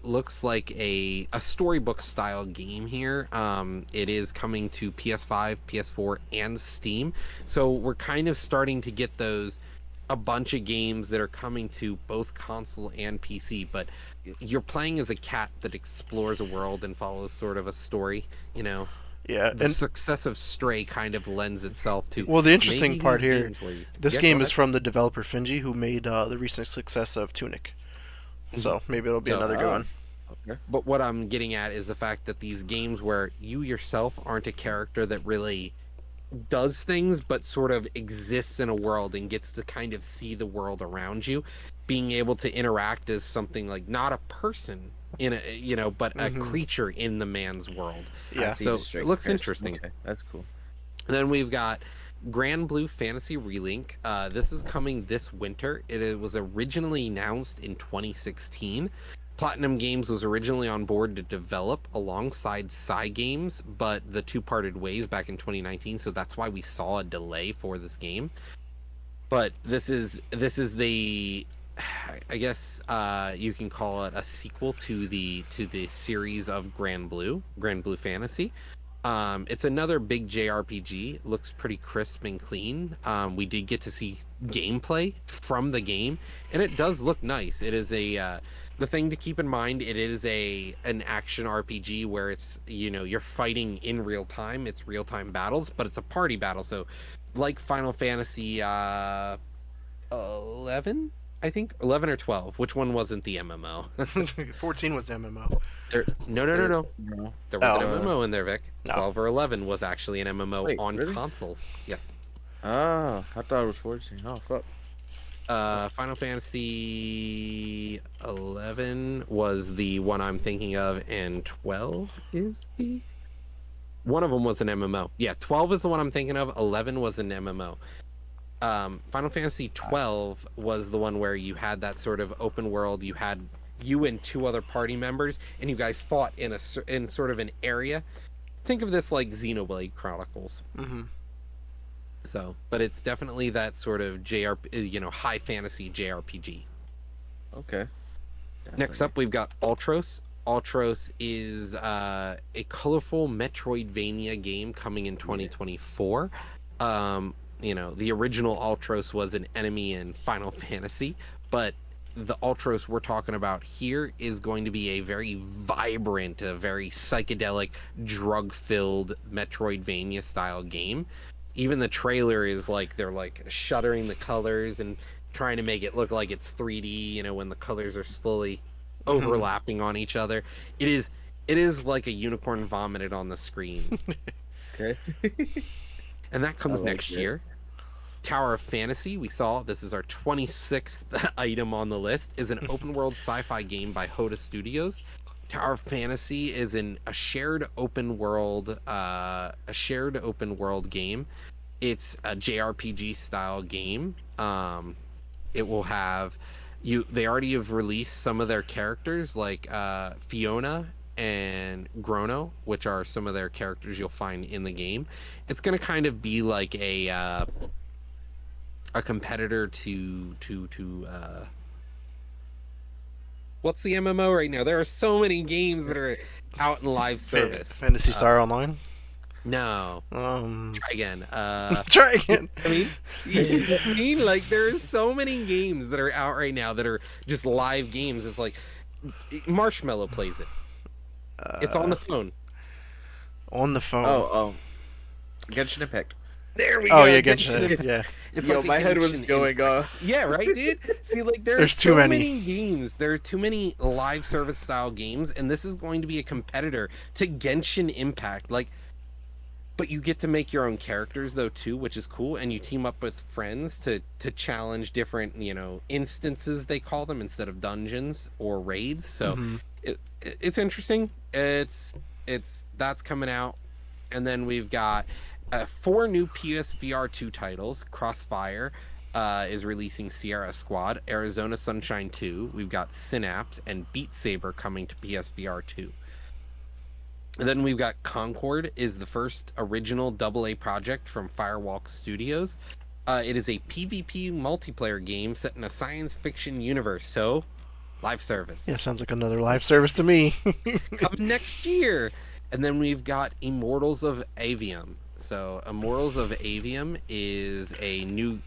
looks like a storybook style game here. It is coming to PS5, PS4, and Steam. So we're kind of starting to get a bunch of games that are coming to both console and PC, but you're playing as a cat that explores a world and follows sort of a story, Yeah, the success of Stray kind of lends itself to. Well, the interesting part here, this game is ahead. from the developer Finji, who made the recent success of Tunic. So maybe it'll be another good one. Okay. But what I'm getting at is the fact that these games where you yourself aren't a character that really does things, but sort of exists in a world and gets to kind of see the world around you, being able to interact as something like not a person, in a but a Mhm. creature in the man's world. Yeah. So Straight it looks comparison. interesting. Okay, that's cool. Then we've got Grand Blue Fantasy Relink. This is coming this winter. It was originally announced in 2016. Platinum Games was originally on board to develop alongside Cygames, but the two parted ways back in 2019, so that's why we saw a delay for this game. But this is the I guess you can call it a sequel to the series of Grand Blue Fantasy. It's another big JRPG. Looks pretty crisp and clean. We did get to see gameplay from the game, and it does look nice. It is the thing to keep in mind. It is an action RPG where it's you're fighting in real time. It's real time battles, but it's a party battle. So, like Final Fantasy 11, I think 11 or 12. Which one wasn't the MMO? 14 was the MMO. No. No. There was an Oh. MMO in there, Vic. No. 12 or 11 was actually an MMO Wait, on really? consoles. Yes. Ah, I thought it was 14. Oh fuck. Final Fantasy 11 was the one I'm thinking of, and 12 is the one of them was an MMO. Yeah, 12 is the one I'm thinking of. 11 was an MMO. Final Fantasy 12 was the one where you had that sort of open world. You had you and two other party members, and you guys fought in sort of an area. Think of this like Xenoblade Chronicles. Mm-hmm. So, but it's definitely that sort of high fantasy JRPG. Okay. Next up, we've got Ultros. Ultros is a colorful Metroidvania game coming in 2024. The original Ultros was an enemy in Final Fantasy, but the Ultros we're talking about here is going to be a very vibrant, a very psychedelic, drug-filled Metroidvania style game. Even the trailer is like they're like shuttering the colors and trying to make it look like it's 3D, when the colors are slowly overlapping on each other. It is like a unicorn vomited on the screen. Okay. And that comes like next it. year. Tower of Fantasy, we saw this is our 26th item on the list, is an open world sci-fi game by Hoda Studios. Tower of Fantasy is a shared open world game. It's a JRPG style game. It will have they already have released some of their characters like Fiona and Grono, which are some of their characters you'll find in the game. It's going to kind of be like a competitor to what's the MMO right now? There are so many games that are out in live service. Fantasy Star Online. No. Try again. Try again. I mean, like there's so many games that are out right now that are just live games. It's like Marshmallow plays it. It's on the phone. On the phone. Genshin Impact. There we go. Oh yeah, Genshin. Yeah. It's Yo, like a my head was Genshin going Impact. off. Yeah, right, dude. See, like There's too so many. games. There are too many live service style games, and this is going to be a competitor to Genshin Impact. Like, but you get to make your own characters though too, which is cool, and you team up with friends to challenge different instances they call them instead of dungeons or raids. So it's interesting. It's that's coming out, and then we've got 4 new PSVR 2 titles. Crossfire is releasing Sierra Squad, Arizona Sunshine 2. We've got Synapse and Beat Saber coming to PSVR 2. And then we've got Concord is the first original AA project from Firewalk Studios. It is a PvP multiplayer game set in a science fiction universe, so live service. Yeah, sounds like another live service to me. Coming next year. And then we've got Immortals of Avium. So Immortals of Avium is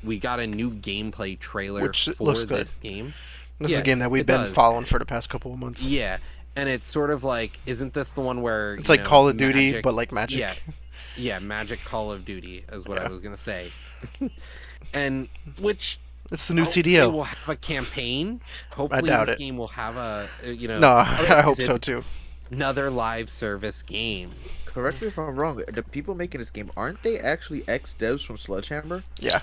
we got a new gameplay trailer Which for looks this game. This is a game that we've been following for the past couple of months. Yeah. And it's sort of like, isn't this the one where It's like Call of Duty, but like Magic. Yeah, Magic Call of Duty is what I was gonna say. And which it's the new hopefully CDO. will have a campaign. Hopefully doubt this it. game will have a No, I hope so it's too. another live service game. Correct me if I'm wrong. The people making this game, aren't they actually ex-devs from Sledgehammer? Yeah.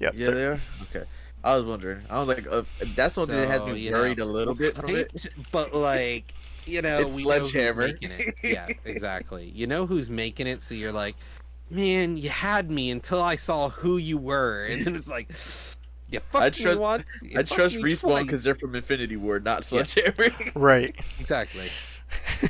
Yep. Yeah, they are. Okay. I was wondering. I was like, that's something that has So, me worried a little bit from it. right? But like, It's we know who's Sledgehammer. making it. Yeah, exactly. You know who's making it, so you're like, man, you had me until I saw who you were, and then it's like, you I fucked me trust once, you I fucked trust me Respawn because twice. they're from Infinity Ward, not Yeah. Sledgehammer. Right. Exactly.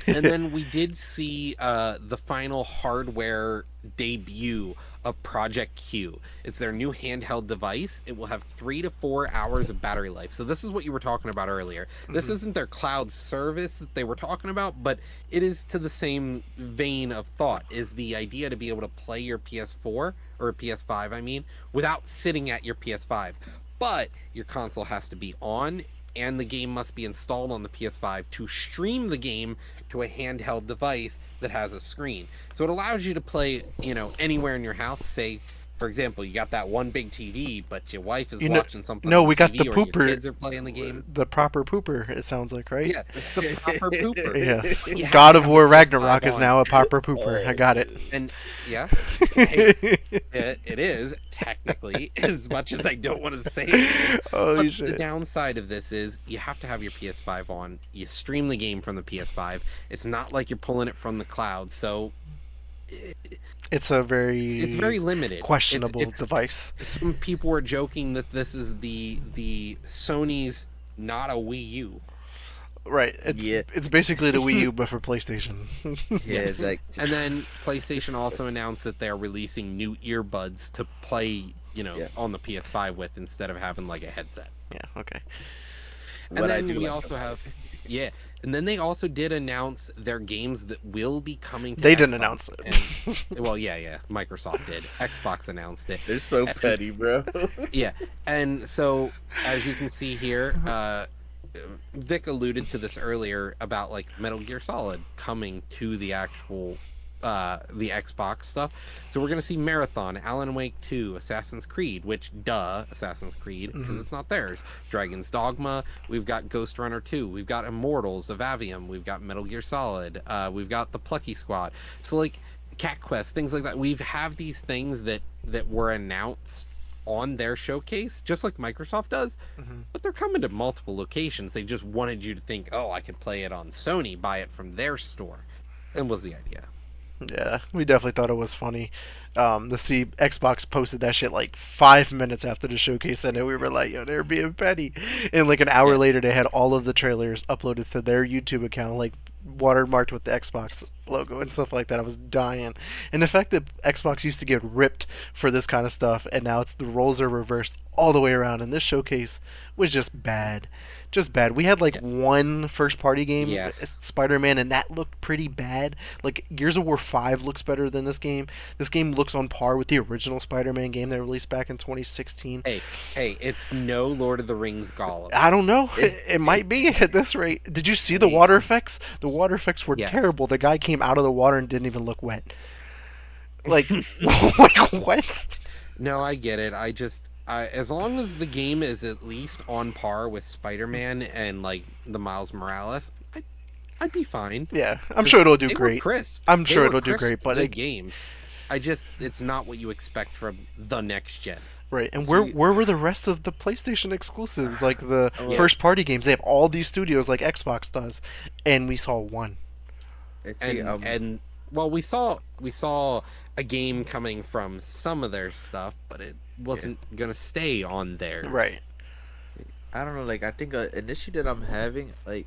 And then we did see the final hardware debut of Project Q. It's their new handheld device. It will have 3 to 4 hours of battery life. So this is what you were talking about earlier. This isn't their cloud service that they were talking about, but it is to the same vein of thought. Is the idea to be able to play your PS4 or PS5, I mean, without sitting at your PS5. But your console has to be on and the game must be installed on the PS5 to stream the game to a handheld device that has a screen. So it allows you to play, anywhere in your house. Say, for example, you got that one big TV, but your wife is You know, watching something no, on we got TV, the or your pooper, kids are playing the game. the proper pooper. It sounds like, right? Yeah, the proper pooper. Yeah. You have God to of have War the PS5 Ragnarok is on. now a proper pooper. I got it. And yeah, hey, it is technically, as much as I don't want to say it. Holy But the shit. downside of this is you have to have your PS5 on. You stream the game from the PS5. It's not like you're pulling it from the cloud, so It's a very it's very limited. questionable It's device. some people were joking that this is the Sony's not a Wii U. Right. It's Yeah. it's basically the Wii U but for PlayStation. Yeah, like And then PlayStation also announced that they're releasing new earbuds to play, Yeah. on the PS5 with instead of having like a headset. Yeah, okay. And what I then do we like also about have, yeah. And then they also did announce their games that will be coming to They didn't Xbox. announce it. And, well, yeah. Microsoft did. Xbox announced it. They're so petty, bro. Yeah. And so, as you can see here, Vic alluded to this earlier about like Metal Gear Solid coming to the actual the Xbox stuff. So we're gonna see Marathon, Alan Wake 2, Assassin's Creed, which Assassin's Creed because it's not theirs. Dragon's Dogma. We've got Ghost Runner 2. We've got Immortals of Avium. We've got Metal Gear Solid. We've got the Plucky Squad. So like Cat Quest, things like that. We have these things that were announced on their showcase, just like Microsoft does, but they're coming to multiple locations. They just wanted you to think, oh, I can play it on Sony, buy it from their store, and was the idea. Yeah, we definitely thought it was funny. To see Xbox posted that shit like 5 minutes after the showcase ended, we were like, yo, they're being petty. And like an hour later, they had all of the trailers uploaded to their YouTube account, like watermarked with the Xbox logo and stuff like that. I was dying. And the fact that Xbox used to get ripped for this kind of stuff, and now the roles are reversed all the way around, and this showcase was just bad. Just bad. We had like one first party game, Spider-Man, and that looked pretty bad. Like Gears of War 5 looks better than this game. This game looks on par with the original Spider-Man game they released back in 2016. Hey, it's no Lord of the Rings Gollum. I don't know. It might be at this rate. Did you see the water effects? The water effects were terrible. The guy came out of the water and didn't even look wet. Like, like what? No, I get it. As long as the game is at least on par with Spider-Man and like the Miles Morales, I'd be fine. Yeah, I'm sure it'll do They great. Were crisp. I'm They sure were it'll do crisp, great, but good games. It's not what you expect from the next gen. Right, and where were the rest of the PlayStation exclusives, like the first party games? They have all these studios like Xbox does, and we saw one. Well, we saw a game coming from some of their stuff, but it wasn't gonna stay on theirs. Right. I don't know. Like I think an issue that I'm having, like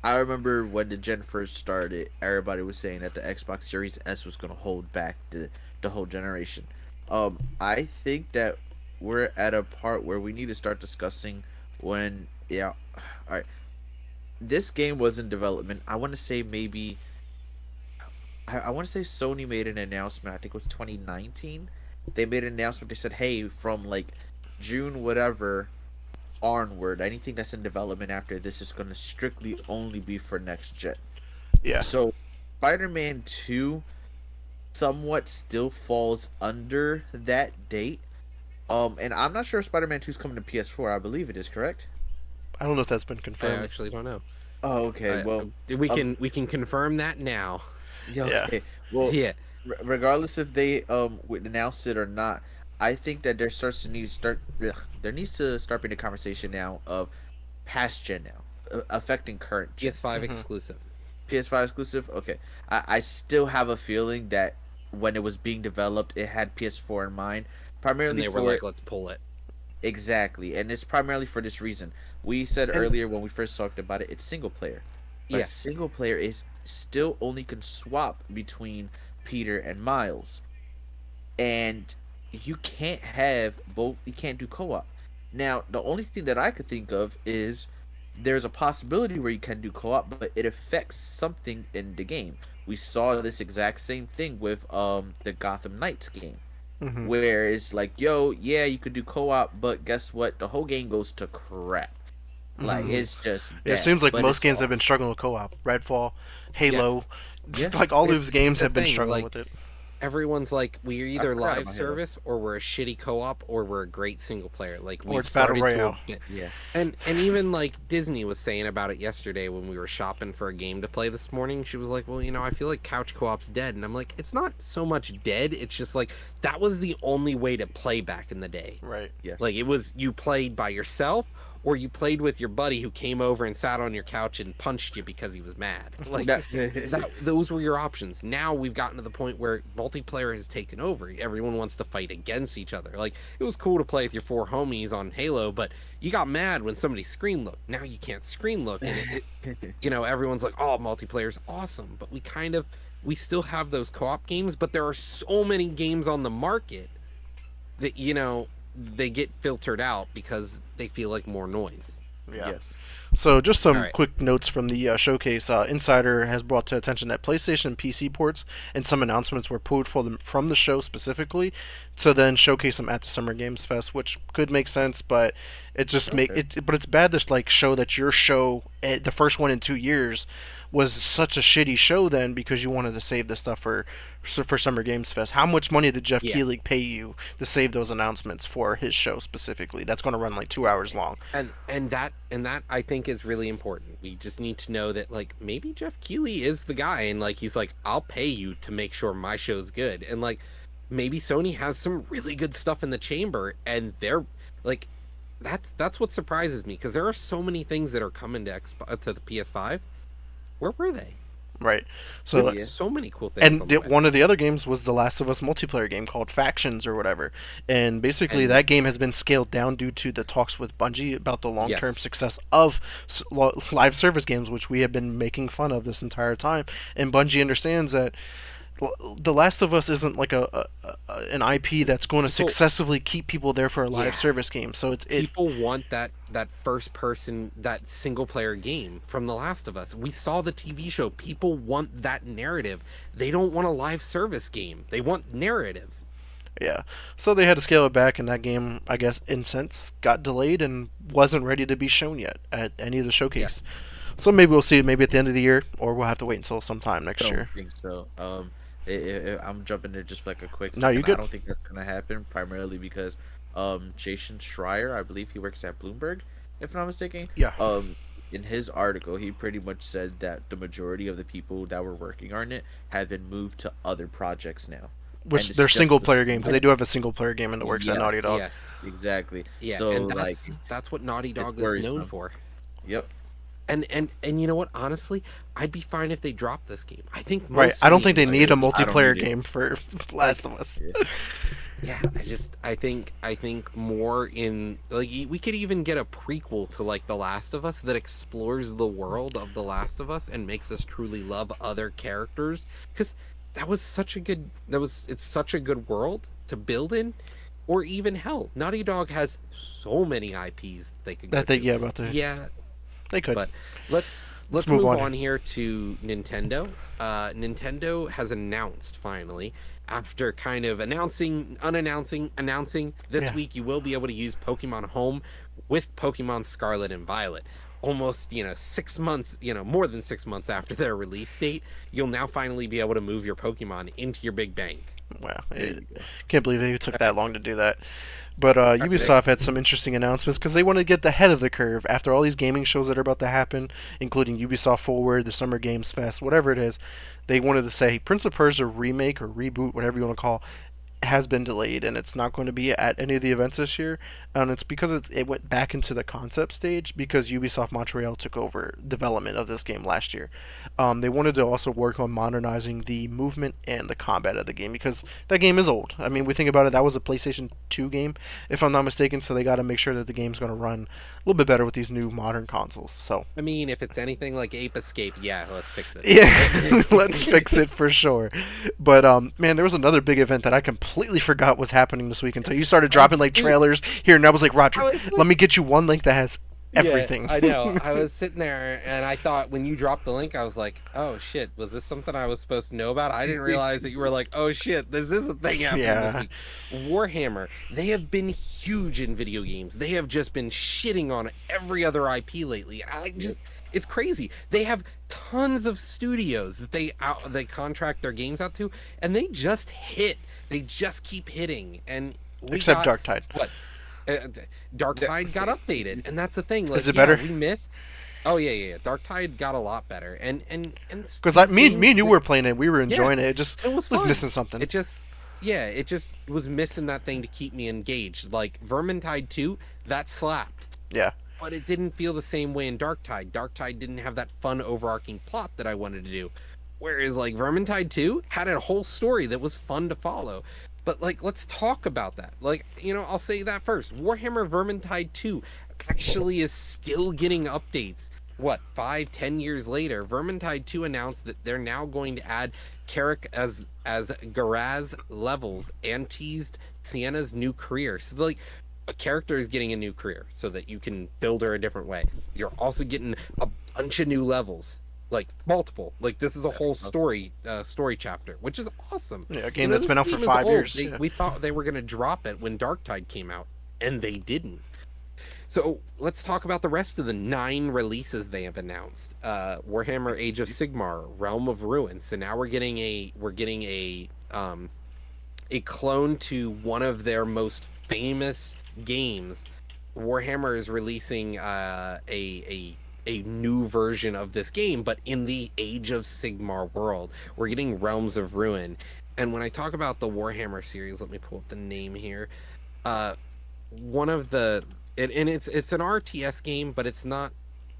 I remember when the gen first started, everybody was saying that the Xbox Series S was gonna hold back the whole generation. I think that we're at a part where we need to start discussing when all right, this game was in development. I want to say maybe I want to say Sony made an announcement. I think it was 2019. They made an announcement. They said, "Hey, from like June whatever onward, anything that's in development after this is going to strictly only be for next gen." Yeah. So, Spider-Man 2 somewhat still falls under that date. And I'm not sure if Spider-Man 2 is coming to PS4. I believe it is, correct? I don't know if that's been I confirmed. actually don't know. Oh, okay. Well, we can confirm that now. yeah. Okay. Well, Yeah. regardless if they would announce it or not, I think that there needs to start being a conversation now of past gen now, affecting current gen. PS5 Hmm. exclusive. PS5 exclusive. Okay, I still have a feeling that when it was being developed, it had PS4 in mind, And primarily they were for like, let's pull it. exactly, and it's primarily for this reason. We said And earlier when we first talked about it, it's single player, but yes, single player is still only can swap between Peter and Miles, and you can't have both. You can't do co-op. Now, the only thing that I could think of is there's a possibility where you can do co-op, but it affects something in the game. We saw this exact same thing with the Gotham Knights game, Hmm. where it's like, yo, yeah, you could do co-op, but guess what? The whole game goes to crap. Like Hmm. it's just It bad. seems like But most it's games have all been struggling with co-op. Redfall, yeah, Halo, yeah. like all those it's games the have been thing. struggling Like with it. everyone's like, we're I either forgot live about Halo. service or we're a shitty co-op or we're a great single player. Like Or we've it's battle started to royale. Yeah. and even like Disney was saying about it yesterday when we were shopping for a game to play this morning. She was like, "Well, I feel like couch co-op's dead." And I'm like, "It's not so much dead. It's just like that was the only way to play back in the day. Right. Yes. Like it was you played by yourself or you played with your buddy who came over and sat on your couch and punched you because he was mad. Like that those were your options. Now we've gotten to the point where multiplayer has taken over. Everyone wants to fight against each other. Like it was cool to play with your four homies on Halo, but you got mad when somebody screen looked. Now you can't screen look, and everyone's like, "Oh, multiplayer's awesome," but we still have those co-op games, but there are so many games on the market that they get filtered out because they feel like more noise. Yeah. Yes. So, just All some right. quick notes from the showcase. Insider has brought to attention that PlayStation and PC ports and some announcements were pulled from the show specifically to then showcase them at the Summer Games Fest, which could make sense, but it just make Okay. it. But it's bad to like show that your show, the first one in 2 years, was such a shitty show then because you wanted to save this stuff for Summer Games Fest. How much money did Jeff Yeah. Keighley pay you to save those announcements for his show specifically? That's going to run like 2 hours long. And that I think is really important. We just need to know that like maybe Jeff Keighley is the guy and like he's like I'll pay you to make sure my show's good. And like maybe Sony has some really good stuff in the chamber and they're like that's what surprises me because there are so many things that are coming to the PS5. Where were they? Right. We So have Yeah. so many cool things and on the way. one of the other games was the Last of Us multiplayer game called Factions or whatever. And basically, And that game has been scaled down due to the talks with Bungie about the long term yes. success of live service games, which we have been making fun of this entire time. And Bungie understands that the Last of Us isn't like an IP that's going to People successfully keep people there for a live yeah. service game. So it People want that first person, that single player game from The Last of Us. We saw the TV show. People want that narrative. They don't want a live service game. They want narrative. yeah. So they had to scale it back, and that game, I guess, in sense, got delayed and wasn't ready to be shown yet at any of the Yeah. showcase. So maybe we'll see it maybe at the end of the year, or we'll have to wait until sometime next Don't year. think so. I'm jumping there just for like a quick No, you second. I good? don't think that's gonna happen. Primarily because Jason Schreier, I believe he works at Bloomberg, if I'm not mistaken. Yeah. In his article, he pretty much said that the majority of the people that were working on it have been moved to other projects now, Which and it's they're just single the player game because they small. do have a single player game in the works at Yes, Naughty Dog. Yes. exactly. Yeah. So And like, that's what Naughty it's Dog is known worrisome. for. Yep. And you know what? Honestly, I'd be fine if they dropped this game. I think Right. most I don't think they games need a would be I don't multiplayer need it. game for Last of Us. Yeah. Yeah, I think more in like we could even get a prequel to like The Last of Us that explores the world of The Last of Us and makes us truly love other characters because it's such a good world to build in. Or even hell, Naughty Dog has so many IPs they could go That they to. yeah about the Yeah, they could. but let's move move on. on here to Nintendo. Nintendo has announced finally, after kind of announcing this Yeah. week, you will be able to use Pokemon Home with Pokemon Scarlet and Violet. Almost 6 months, more than 6 months after their release date, you'll now finally be able to move your Pokemon into your big bank. Wow. There you go. Can't believe they took that long to do that. But Right. Ubisoft had some interesting announcements because they want to get ahead of the curve after all these gaming shows that are about to happen, including Ubisoft Forward, the Summer Games Fest, whatever it is. They wanted to say Prince of Persia remake or reboot, whatever you want to call, has been delayed, and it's not going to be at any of the events this year. And it's because it went back into the concept stage because Ubisoft Montreal took over development of this game last year. They wanted to also work on modernizing the movement and the combat of the game because that game is old. I mean, we think about it, that was a PlayStation 2 game, if I'm not mistaken, so they got to make sure that the game's going to run a little bit better with these new modern consoles. So I mean, if it's anything like Ape Escape, yeah, let's fix it. yeah, let's fix it for sure. But man, there was another big event that I completely forgot was happening this week until you started dropping like trailers here, and I was like, Roger, let me get you one link that has everything. Yeah, I know. I was sitting there and I thought when you dropped the link, I was like, oh shit, was this something I was supposed to know about? I didn't realize that you were like, oh shit, this is a thing happening this week. Warhammer, they have been huge in video games. They have just been shitting on every other IP lately. It's crazy. They have tons of studios that they contract their games out to, and they just hit. They just keep hitting. And except Dark Tide. What? Dark Tide got updated, and that's the thing. Like, is it better? We missed. Oh yeah. Dark Tide got a lot better, and because me and you were playing it, we were enjoying it. It just was missing something. It just was missing that thing to keep me engaged. Like Vermintide 2, that slapped. Yeah. But it didn't feel the same way in Dark Tide. Dark Tide didn't have that fun overarching plot that I wanted to do. Whereas like Vermintide 2 had a whole story that was fun to follow. But like, let's talk about that. Like, I'll say that first. Warhammer Vermintide 2 actually is still getting updates. What, 5-10 years later, Vermintide 2 announced that they're now going to add Carrick as Garaz levels and teased Sienna's new career. So like, a character is getting a new career so that you can build her a different way. You're also getting a bunch of new levels, like multiple. Like this is a whole story chapter, which is awesome. Yeah, a game that's been out for 5 years. We thought they were going to drop it when Darktide came out, and they didn't. So let's talk about the rest of the 9 releases they have announced. Warhammer Age of Sigmar, Realm of Ruin. So now we're getting a clone to one of their most famous games. Warhammer is releasing a new version of this game, but in the Age of Sigmar world. We're getting Realms of Ruin. And when I talk about the Warhammer series, let me pull up the name here. One of the it's an RTS game, but it's not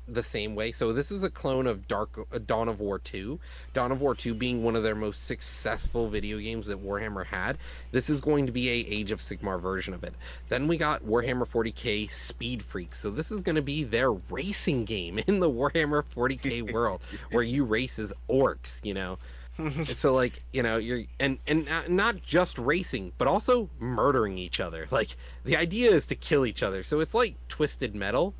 the same way. So this is a clone of Dawn of War 2. Dawn of War 2 being one of their most successful video games that Warhammer had. This is going to be a Age of Sigmar version of it. Then we got Warhammer 40k Speed Freaks. So this is going to be their racing game in the Warhammer 40k world, where you race as orcs, So like, you're and not just racing, but also murdering each other. Like the idea is to kill each other. So it's like Twisted Metal.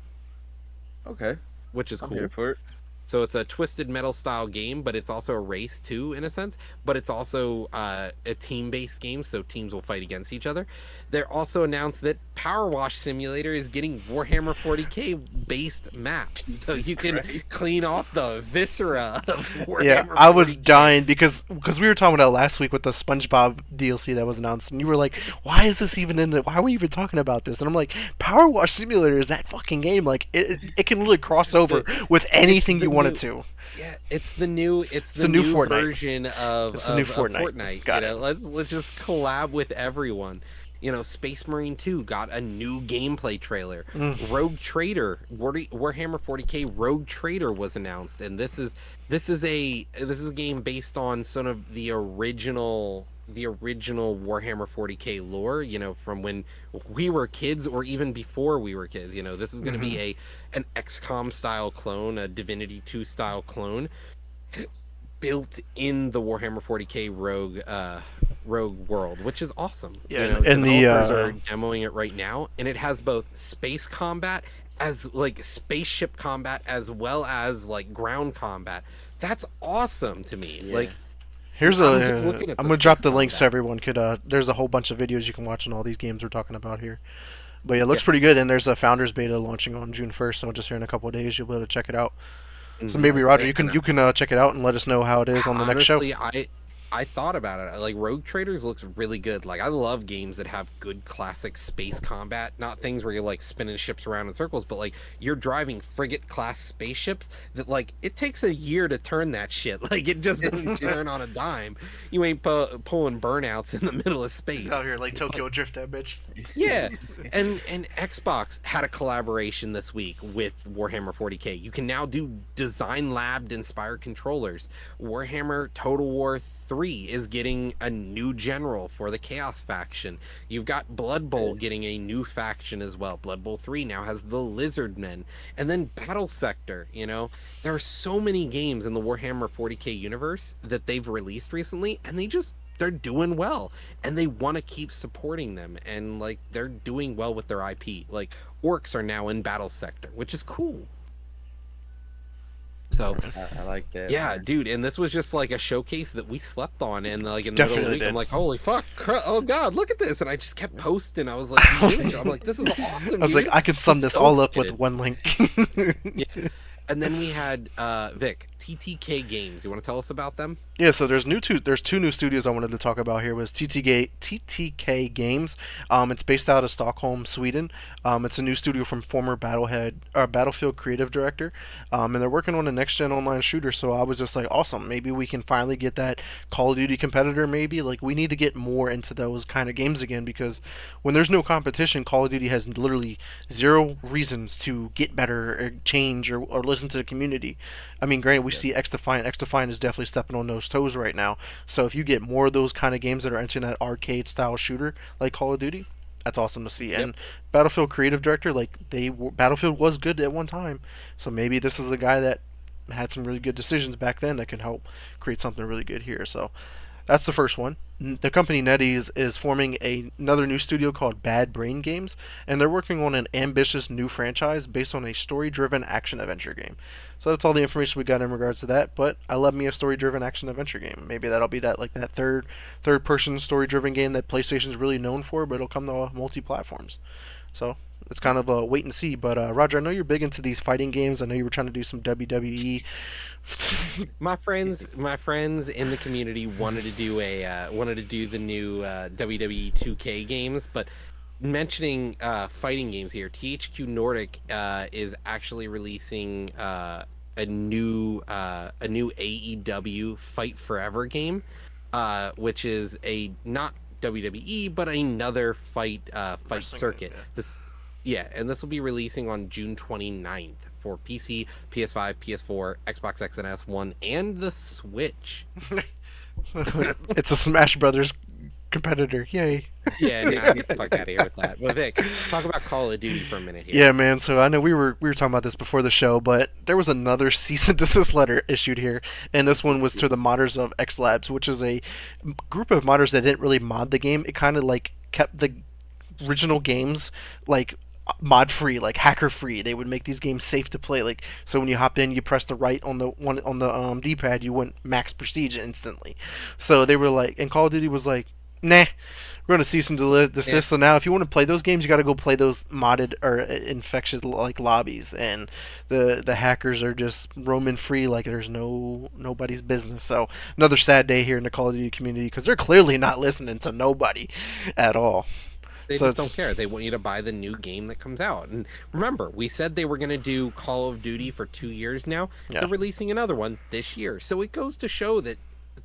Okay. Which is I'm cool. here for it. So it's a Twisted Metal style game, but it's also a race too, in a sense. But it's also a team-based game, so teams will fight against each other. They're also announced that Power Wash Simulator is getting Warhammer 40k based maps, so you can clean off the viscera of Warhammer. Yeah, I was 40K. dying because we were talking about last week with the SpongeBob DLC that was announced, and you were like, "Why is this even in the? Why are we even talking about this?" And I'm like, "Power Wash Simulator is that fucking game. Like, it can literally cross over with anything you want it to." Yeah, it's the new Fortnite version of It's the new Fortnite. Got it. Let's just collab with everyone. Space Marine 2 got a new gameplay trailer. Rogue Trader, Warhammer 40k Rogue Trader was announced, and this is a game based on sort of the original Warhammer 40k lore, from when we were kids or even before we were kids. This is going to be an XCOM style clone, a Divinity 2 style clone, built in the Warhammer 40k Rogue world, which is awesome. Yeah, and the developers are demoing it right now, and it has both space combat as like spaceship combat as well as like ground combat. That's awesome to me. Yeah. Like, I'm gonna drop the links so combat. everyone could. There's a whole bunch of videos you can watch on all these games we're talking about here. But yeah, it looks pretty good, and there's a founders beta launching on June 1st, so just here in a couple of days you'll be able to check it out. So maybe Roger, you can check it out and let us know how it is on the next show. I thought about it. Like Rogue Traders looks really good. Like I love games that have good classic space combat, not things where you're like spinning ships around in circles, but like you're driving frigate class spaceships that like it takes a year to turn that shit. Like it just doesn't turn on a dime. You ain't pulling burnouts in the middle of space. He's out here like Tokyo Drift that bitch. Yeah, and Xbox had a collaboration this week with Warhammer 40K. You can now do design labbed inspired controllers. Warhammer Total War 3 is getting a new general for the Chaos faction. You've got Blood Bowl getting a new faction as well. Blood Bowl 3 now has the Lizard Men. And then Battle Sector, you know? There are so many games in the Warhammer 40K universe that they've released recently, and they're doing well, and they want to keep supporting them, and like they're doing well with their IP. Like orcs are now in Battle Sector, which is cool. So I like that. yeah, man. dude, and this was just like a showcase that we slept on, and like in the middle of the Definitely week, did. I'm like, holy fuck, oh god, look at this, and I just kept posting. I was like, dude, I'm like, this is awesome. I was like, dude. I could sum I'm this so all up with excited. one link. Yeah. And then we had Vic, TTK Games. You want to tell us about them? Yeah, so there's two new studios I wanted to talk about here. Was TTK Games. It's based out of Stockholm, Sweden. It's a new studio from former Battlefield creative director, and they're working on a next gen online shooter. So I was just like, awesome. Maybe we can finally get that Call of Duty competitor. Maybe like we need to get more into those kind of games again, because when there's no competition, Call of Duty has literally zero reasons to get better or change or listen to the community. I mean, granted, we see X Defiant. X Defiant is definitely stepping on those toes right now. So if you get more of those kind of games that are entering that arcade style shooter like Call of Duty, that's awesome to see. Yep. And Battlefield creative director, like Battlefield was good at one time, so maybe this is a guy that had some really good decisions back then that can help create something really good here. So that's the first one. The company NetEase is forming another new studio called Bad Brain Games, and they're working on an ambitious new franchise based on a story-driven action-adventure game. So that's all the information we got in regards to that. But I love me a story-driven action-adventure game. Maybe that'll be that third-person story-driven game that PlayStation's really known for, but it'll come to multi-platforms. So it's kind of a wait and see. But Roger, I know you're big into these fighting games. I know you were trying to do some WWE. My friends in the community wanted to do the new WWE 2K games, but mentioning fighting games here, THQ Nordic is actually releasing a new AEW Fight Forever game, which is a not WWE but another fight Wrestling circuit. game, yeah. And this will be releasing on June 29th for PC, PS5, PS4, Xbox X and S, One, and the Switch. It's a Smash Brothers competitor. Yay. Yeah, nah, get the fuck out of here with that. But Vic, talk about Call of Duty for a minute here. Yeah, man. So I know we were talking about this before the show, but there was another cease and desist letter issued here, and this one was to the modders of X Labs, which is a group of modders that didn't really mod the game. It kind of like kept the original games like mod free, like hacker free. They would make these games safe to play. Like so, when you hop in, you press the right on the D-pad, you went max prestige instantly. So they were like, and Call of Duty was like, nah, we're gonna cease and desist. Yeah. So now, if you want to play those games, you got to go play those modded or infected like lobbies, and the hackers are just roaming free like there's nobody's business. So another sad day here in the Call of Duty community because they're clearly not listening to nobody at all. They So just it's- don't care. They want you to buy the new game that comes out. And remember, we said they were going to do Call of Duty for 2 years now. Yeah. They're releasing another one this year. So it goes to show that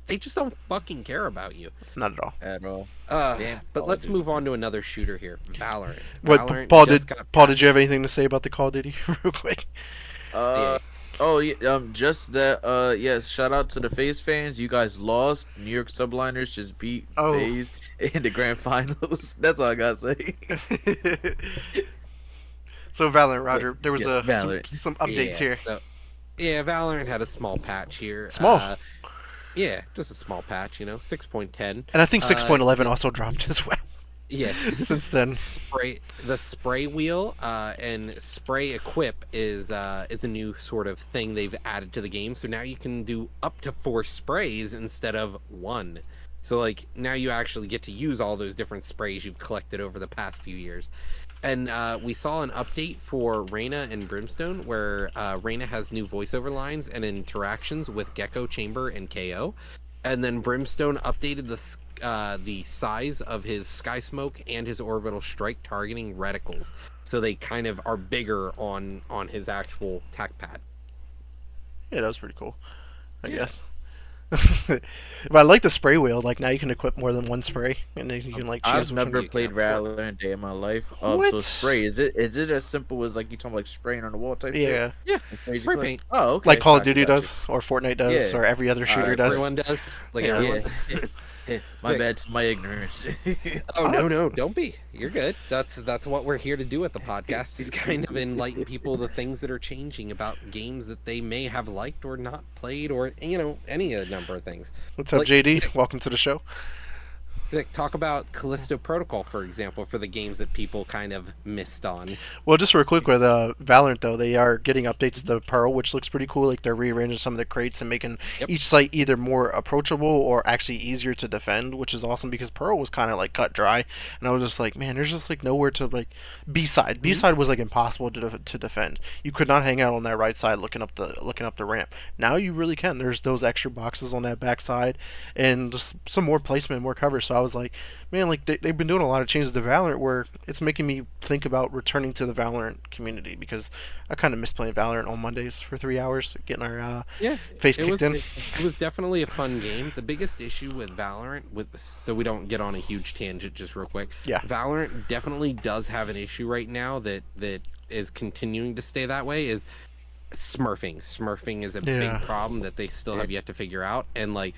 they just don't fucking care about you. Not at all. At all. Uh, Damn, but Call of let's Duty. move on to another shooter here, Valorant. What Valorant Paul just did? got Paul, did patched. you have anything to say about the Call of Duty, real quick? Oh yeah, just that. Yes, shout out to the FaZe fans. You guys lost. New York Subliners just beat Oh. FaZe in the grand finals. That's all I gotta say. So Valorant, Roger, there was Yeah, some, Valorant. some updates here. So, yeah, Valorant had a small patch here. Small? Yeah, just a small patch, 6.10. And I think Uh, 6.11 also dropped as well Yeah. since then. The spray wheel and spray equip is a new sort of thing they've added to the game. So now you can do up to 4 sprays instead of 1. So like now you actually get to use all those different sprays you've collected over the past few years. And we saw an update for Reyna and Brimstone where Reyna has new voiceover lines and interactions with Gecko, Chamber, and KO. And then Brimstone updated the size of his Sky Smoke and his Orbital Strike targeting reticles, so they kind of are bigger on his actual tac pad. Yeah, that was pretty cool, I guess. But I like the spray wheel. Like now you can equip more than one spray, and then you can like choose I've which one never you played capture. Valorant a day in my life. What? So spray is it as simple as like you talking like spraying on the wall type shit? Yeah, Yeah, Like crazy spray clip? paint. Oh, okay. like Call of Gotcha, Duty gotcha. does, or Fortnite does, Yeah. or every other shooter Alright, does. Everyone does. Like Yeah. everyone. My bad, it's my ignorance. Oh no, don't be. You're good. That's what we're here to do at the podcast, is kind of enlighten people the things that are changing about games that they may have liked or not played, or any number of things. What's up, Like, JD? Welcome to the show. Like, talk about Callisto Protocol, for example, for the games that people kind of missed on. Well, just real quick with Valorant though, they are getting updates to Pearl, which looks pretty cool. Like they're rearranging some of the crates and making Yep. each site either more approachable or actually easier to defend, which is awesome because Pearl was kind of like cut dry, and I was just like, man, there's just like nowhere to like B side. B side was like impossible to defend. You could not hang out on that right side looking up the ramp. Now you really can. There's those extra boxes on that back side, and just some more placement, more cover. So I was like, man, like they've been doing a lot of changes to Valorant where it's making me think about returning to the Valorant community because I kind of miss playing Valorant on Mondays for 3 hours, getting our Yeah, face it kicked was in. it was definitely a fun game. The biggest issue with Valorant, so we don't get on a huge tangent, just real quick. Yeah. Valorant definitely does have an issue right now that is continuing to stay that way. Is smurfing. Smurfing is a Yeah. big problem that they still have yet to figure out, and like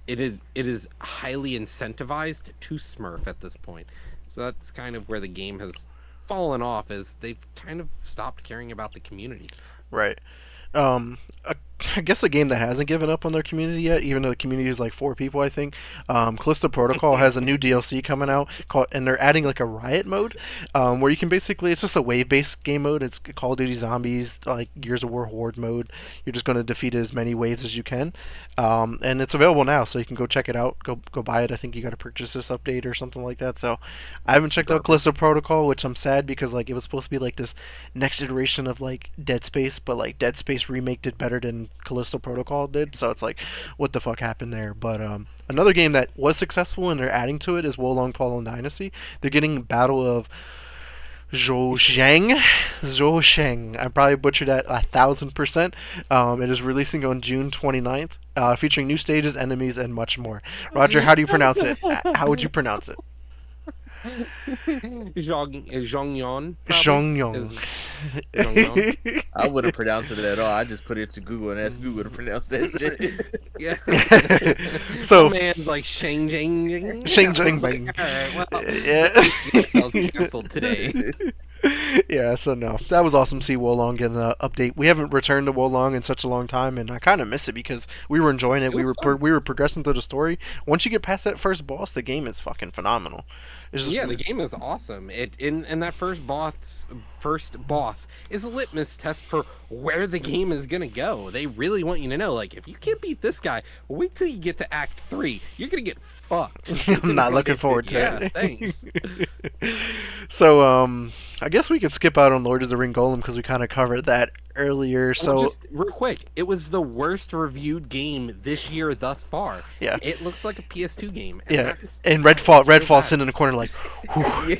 it is highly incentivized to smurf at this point. So that's kind of where the game has fallen off, is they've kind of stopped caring about the community. Right. I I guess a game that hasn't given up on their community yet, even though the community is like 4 people, I think. Callisto Protocol has a new DLC coming out and they're adding like a riot mode, where you can basically, it's just a wave-based game mode. It's Call of Duty Zombies, like Gears of War Horde mode. You're just going to defeat as many waves as you can, and it's available now, so you can go check it out. Go buy it. I think you got to purchase this update or something like that. So I haven't checked out Callisto Protocol, which I'm sad because like it was supposed to be like this next iteration of like Dead Space, but like Dead Space remake did better than Callisto Protocol did, so it's like, what the fuck happened there? But another game that was successful and they're adding to it is Wolong Fallen Dynasty. They're getting Battle of Zhousheng. I probably butchered that 1,000%. It is releasing on June 29th, featuring new stages, enemies, and much more. Roger, how do you pronounce it? How would you pronounce it? Zhongyon. Zhongyong. Zhongyon. I wouldn't pronounce it at all. I just put it to Google and asked Google to pronounce that shit. Yeah. So, man's like Shang Jing. Shang Jing Bang. Alright, well, Yeah. ourselves canceled today. Yeah, so no, that was awesome to see Wolong get an update. We haven't returned to Wolong in such a long time, and I kind of miss it because we were enjoying it. We was were fun. we were progressing through the story. Once you get past that first boss, the game is fucking phenomenal. It's just, Yeah, the game is awesome. It in that first boss is a litmus test for where the game is gonna go. They really want you to know, like, if you can't beat this guy, wait till you get to Act 3. You're gonna get fucked. I'm not looking forward to Yeah, it. thanks. So, I guess we could skip out on Lord of the Ring Golem because we kind of covered that earlier. So, Well, just real quick, it was the worst reviewed game this year thus far. Yeah. It looks like a PS2 game. And yeah, that's- and that's Redfall really bad. sitting in the corner like, whew.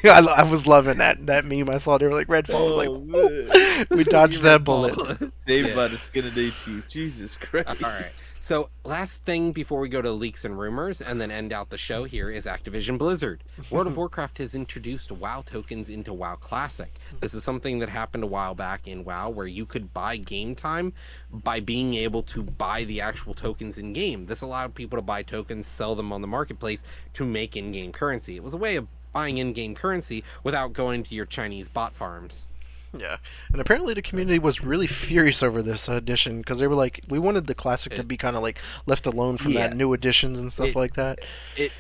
I was loving that meme I saw. They were like, Redfall was like, man. we dodged that bullet. Saved Yeah. by the skin of their teeth. Jesus Christ. All right. So, last thing before we go to leaks and rumors and then end out the show here is Activision Blizzard. World of Warcraft has introduced WoW tokens into WoW Classic. This is something that happened a while back in WoW where you could buy game time by being able to buy the actual tokens in game. This allowed people to buy tokens, sell them on the marketplace to make in-game currency. It was a way of buying in-game currency without going to your Chinese bot farms. Yeah, and apparently the community was really furious over this edition because they were like, we wanted the classic to be kind of like left alone from Yeah. that new additions and stuff like that.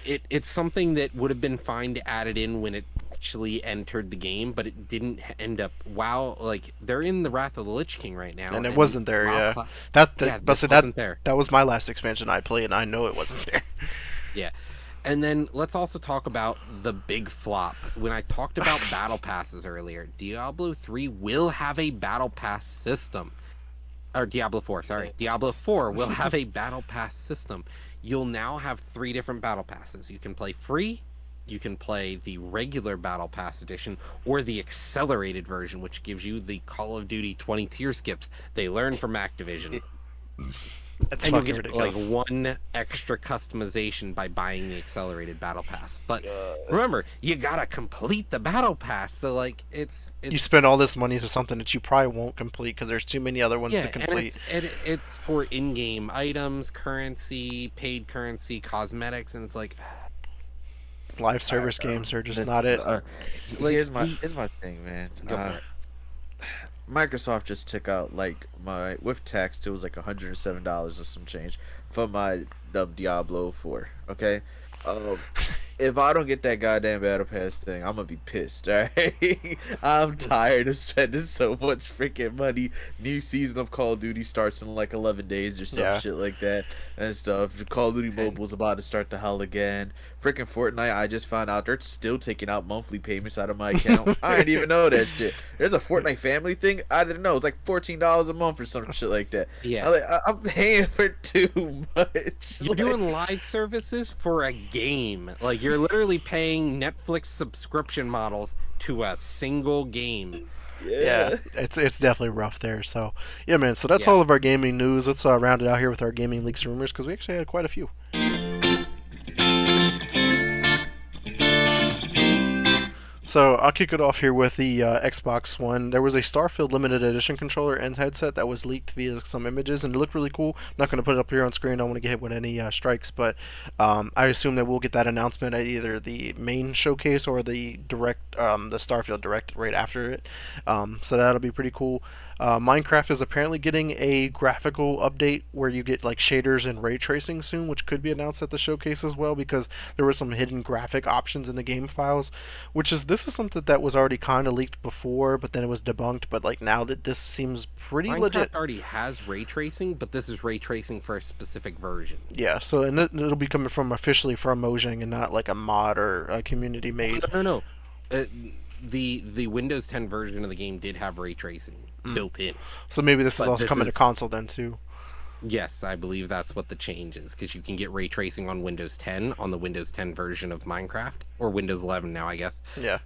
It's something that would have been fine to add it in when it actually entered the game, but it didn't end up. WoW, like, they're in the Wrath of the Lich King right now, And it wasn't there, WoW yeah. Cla- But this so wasn't there. that was my last expansion I played, and I know it wasn't there. Yeah. And then let's also talk about the big flop. When I talked about battle passes earlier, Diablo 3 will have a battle pass system. or Diablo 4, sorry. Diablo 4 will have a battle pass system. You'll now have 3 different battle passes. You can play free, you can play the regular battle pass edition, or the accelerated version, which gives you the Call of Duty 20 tier skips they learned from Activision. That's And you'll fucking get ridiculous. like 1 extra customization by buying the accelerated battle pass. But remember, you gotta complete the battle pass. So like it's You spend all this money to something that you probably won't complete because there's too many other ones to yeah, and complete. it's for in-game items, currency, paid currency, cosmetics, and it's like Live service games are just This- not it. Like, here's my thing, man. Go for it. Microsoft just took out like my with tax. It was like $107 or some change for my Diablo 4. Okay, if I don't get that goddamn battle pass thing, I'm gonna be pissed. Alright, I'm tired of spending so much freaking money. New season of Call of Duty starts in like 11 days or some Yeah. shit like that and stuff. Call of Duty Mobile's about to start the hell again. Freaking Fortnite, I just found out they're still taking out monthly payments out of my account. I didn't even know that shit. There's a Fortnite family thing. I didn't know. It's like $14 a month or some shit like that. Yeah. I'm paying for too much. You're Like, doing live services for a game. Like you're literally paying Netflix subscription models to a single game. Yeah, it's definitely rough there. So yeah, man. So that's Yeah. all of our gaming news. Let's round it out here with our gaming leaks and rumors because we actually had quite a few. So I'll kick it off here with the Xbox One. There was a Starfield limited edition controller and headset that was leaked via some images, and it looked really cool. I'm not going to put it up here on screen. I don't want to get hit with any strikes, but I assume that we'll get that announcement at either the main showcase or the direct, the Starfield direct right after it. So that'll be pretty cool. Minecraft is apparently getting a graphical update where you get like shaders and ray tracing soon, which could be announced at the showcase as well because there were some hidden graphic options in the game files. This is something that was already kind of leaked before, but then it was debunked. But like now that this seems pretty Minecraft legit. already has ray tracing, but this is ray tracing for a specific version. Yeah, so and it'll be coming from officially from Mojang and not like a mod or a community made. No. The Windows 10 version of the game did have ray tracing built in. So maybe this is But also this coming to is- console then too. Yes, I believe that's what the change is, because you can get ray tracing on Windows 10 on the Windows 10 version of Minecraft, or Windows 11 now, I guess. Yeah.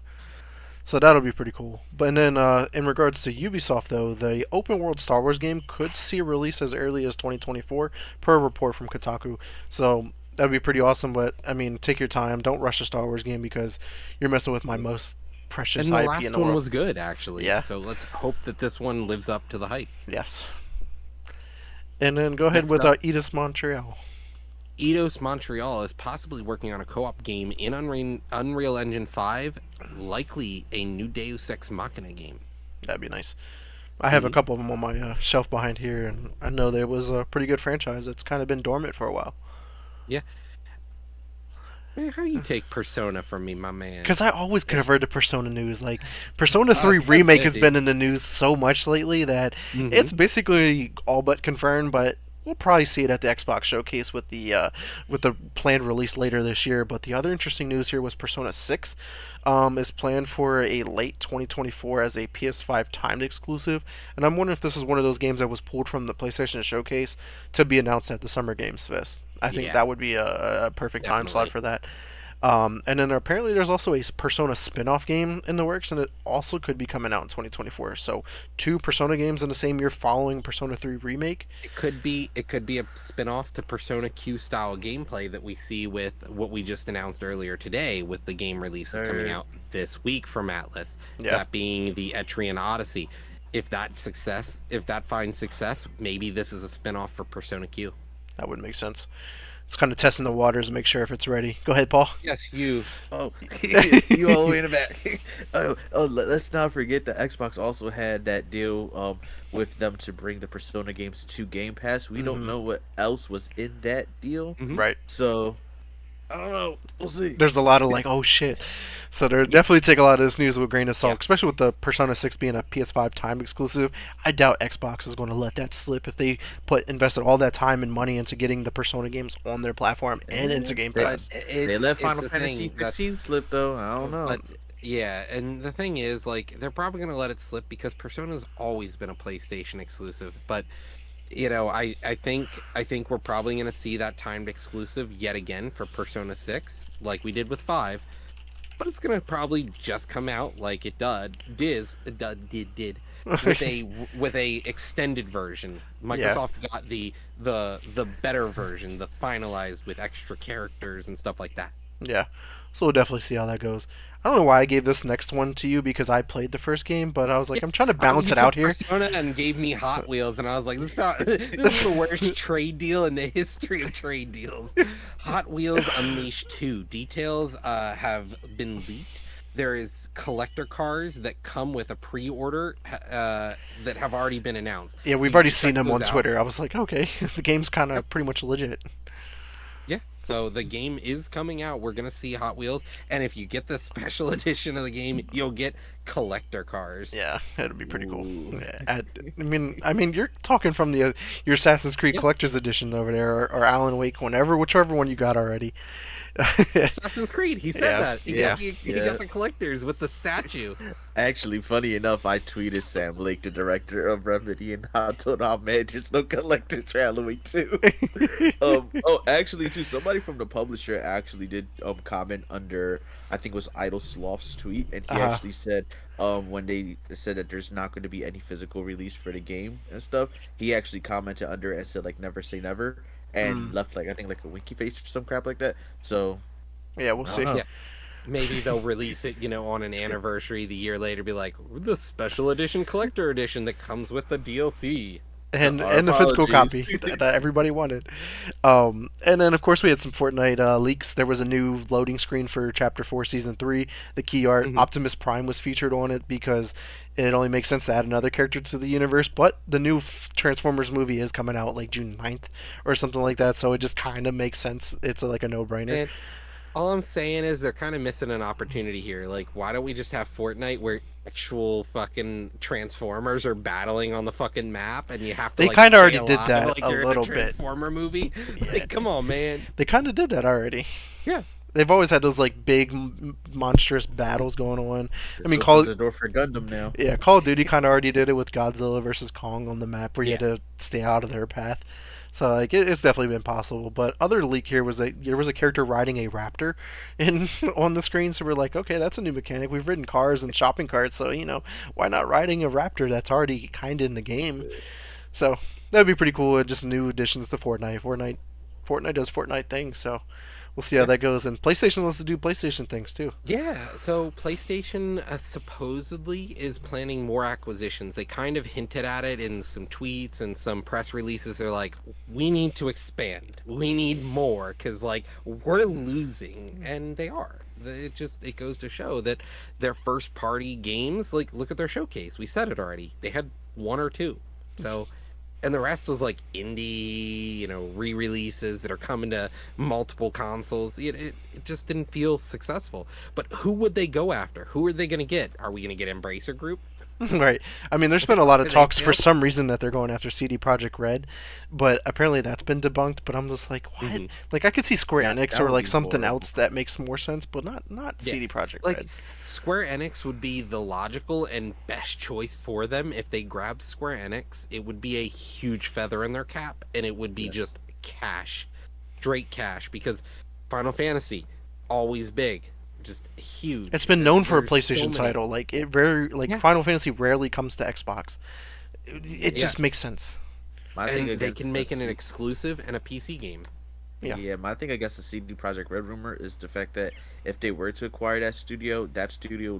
So that'll be pretty cool. But and then in regards to Ubisoft though, the open world Star Wars game could see a release as early as 2024 per a report from Kotaku. So that'd be pretty awesome, but I mean, take your time. Don't rush a Star Wars game because you're messing with my most precious And the IP last in the one world. was good, actually. Yeah. So let's hope that this one lives up to the hype. Yes. And then go ahead Next with up. Edis Montreal. Eidos Montreal is possibly working on a co-op game in Unreal Engine 5, likely a new Deus Ex Machina game. That'd be nice. I have a couple of them on my shelf behind here, and I know there was a pretty good franchise that's kind of been dormant for a while. Man, how you take Persona from me, my man? Because I always cover the Persona news. Like, Persona 3 yeah, Remake yeah, has dude. been in the news so much lately that it's basically all but confirmed, but we'll probably see it at the Xbox showcase with the planned release later this year. But the other interesting news here was Persona 6 is planned for a late 2024 as a PS5 timed exclusive. And I'm wondering if this is one of those games that was pulled from the PlayStation showcase to be announced at the Summer Games Fest. I think Yeah. that would be a perfect time slot Definitely. for that. And then apparently there's also a Persona spin-off game in the works, and it also could be coming out in 2024. So 2 Persona games in the same year following Persona 3 Remake. It could be a spin-off to Persona Q style gameplay that we see with what we just announced earlier today with the game releases coming out this week from Atlas. Yeah. That being the Etrian Odyssey. If that finds success, maybe this is a spin-off for Persona Q. That would make sense. It's kind of testing the waters and make sure if it's ready. Go ahead, Paul. Yes, you. Oh, you all the way in the back. Let's not forget that Xbox also had that deal with them to bring the Persona games to Game Pass. We don't know what else was in that deal, Right. so I don't know. We'll see. There's a lot of like, oh shit. So they're definitely take a lot of this news with a grain of salt, Yeah. especially with the Persona 6 being a PS5 timed exclusive. I doubt Xbox is going to let that slip if they invested all that time and money into getting the Persona games on their platform and into Game Pass. They let Final Fantasy 16 slip though. I don't know. But Yeah, and the thing is, like, they're probably gonna let it slip because Persona's always been a PlayStation exclusive. But I think we're probably gonna see that timed exclusive yet again for Persona 6, like we did with 5. But it's gonna probably just come out like it did with a extended version. Yeah. Microsoft got the better version, the finalized with extra characters and stuff like that. Yeah. So we'll definitely see how that goes. I don't know why I gave this next one to you because I played the first game, but I was like, Yeah. I'm trying to Oh, balance you it out took here. Persona and gave me Hot Wheels, and I was like, this is the worst trade deal in the history of trade deals. Hot Wheels Unleashed 2 details have been leaked. There is collector cars that come with a pre-order that have already been announced. Yeah, So we've you already can seen check them those on out. Twitter. I was like, okay, the game's kind Yep. of pretty much legit. Yeah, so the game is coming out. We're gonna see Hot Wheels, and if you get the special edition of the game, you'll get collector cars. Yeah, that'd be pretty cool. Ooh. Yeah, I mean, you're talking from the your Assassin's Creed Yeah, Collector's Edition over there, or Alan Wake, whichever one you got already. Assassin's Creed. He said Yeah, that. yeah. He got the collectors with the statue. Actually, funny enough, I tweeted Sam Lake, the director of Remedy, and I told him, oh, man, there's no collectors for Halloween too. Actually, too, somebody from the publisher actually did comment under, I think it was Idle Sloth's tweet, and he Uh-huh. actually said, when they said that there's not going to be any physical release for the game and stuff, he actually commented under and said like never say never, and Mm. left like I think like a winky face or some crap like that. So Yeah, we'll I see. don't know. Yeah. Maybe they'll release it, on an anniversary the year later, be like, the special edition collector edition that comes with the DLC. and Our and the physical apologies. copy that everybody wanted. And then of course we had some Fortnite leaks. There was a new loading screen for Chapter 4 Season 3. The key art Mhm. Optimus Prime was featured on it because it only makes sense to add another character to the universe. But the new Transformers movie is coming out like June 9th or something like that, so it just kind of makes sense. It's like a no-brainer. And all I'm saying is they're kind of missing an opportunity here. Like, why don't we just have Fortnite where actual fucking Transformers are battling on the fucking map and you have to They like kinda stay already did alive that like a you're in little a bit. Transformer movie? Yeah. Like, come on, man. They kind of did that already. Yeah. They've always had those like big monstrous battles going on. I mean, This Call opens the door for Gundam now. Yeah, Call of Duty kind of already did it with Godzilla versus Kong on the map, where you had Yeah. to stay out of their path. So like it's definitely been possible. But other leak here was there was a character riding a raptor in on the screen. So we're like, okay, that's a new mechanic. We've ridden cars and shopping carts, so why not riding a raptor that's already kind of in the game? So that'd be pretty cool. Just new additions to Fortnite. Fortnite does Fortnite things, so we'll see how Yeah. that goes. And PlayStation wants to do PlayStation things too. Yeah, so PlayStation supposedly is planning more acquisitions. They kind of hinted at it in some tweets and some press releases. They're like, we need to expand. We need more because, like, we're losing. And they are. It goes to show that their first party games, like, look at their showcase. We said it already. They had one or two. So. And the rest was like indie, re-releases that are coming to multiple consoles. It just didn't feel successful. But who would they go after? Who are they going to get? Are we going to get Embracer Group? Right. I mean, there's been a lot of Did they talks for fail? some reason that they're going after CD Projekt Red, but apparently that's been debunked. But I'm just like, what? Mhm. Like, I could see Square That- Enix that or would like be something horrible. else that makes more sense, but not Yeah. CD Projekt Like Red. Square Enix would be the logical and best choice for them. If they grabbed Square Enix, it would be a huge feather in their cap, and it would be Yes. just cash, straight cash. Because Final Fantasy, always big, just huge. It's been known for a There's so PlayStation many. title. Yeah. Final Fantasy rarely comes to Xbox. It Yeah. just makes sense. My And thing they against can make it the an exclusive and a PC game. Yeah. Yeah, my thing against the CD Projekt Red rumor is the fact that if they were to acquire that studio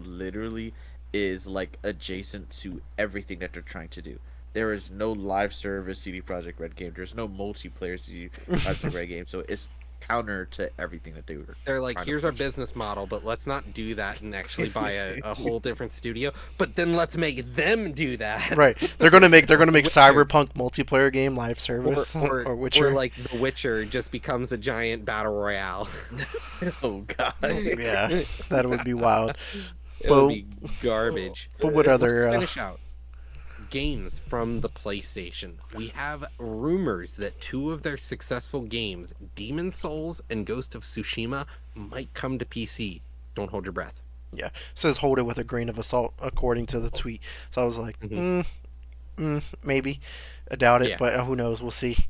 literally is like adjacent to everything that they're trying to do. There is no live service CD Projekt Red game. There's no multiplayer CD Projekt Red game. So it's counter to everything that they were. They're like, trying to here's our push. business model, but let's not do that and actually buy a whole different studio. But then let's make them do that. Right. They're gonna make Witcher. Cyberpunk multiplayer game live service or Witcher. Or like The Witcher just becomes a giant battle royale. Oh god. Yeah, that would be wild. It But- would be garbage. But what other? Let's finish out games from the PlayStation. We have rumors that two of their successful games, Demon Souls and Ghost of Tsushima, might come to PC. Don't hold your breath. Yeah, it says hold it with a grain of salt according to the tweet. So I was like, Hmm. maybe. I doubt it, Yeah. but who knows? We'll see.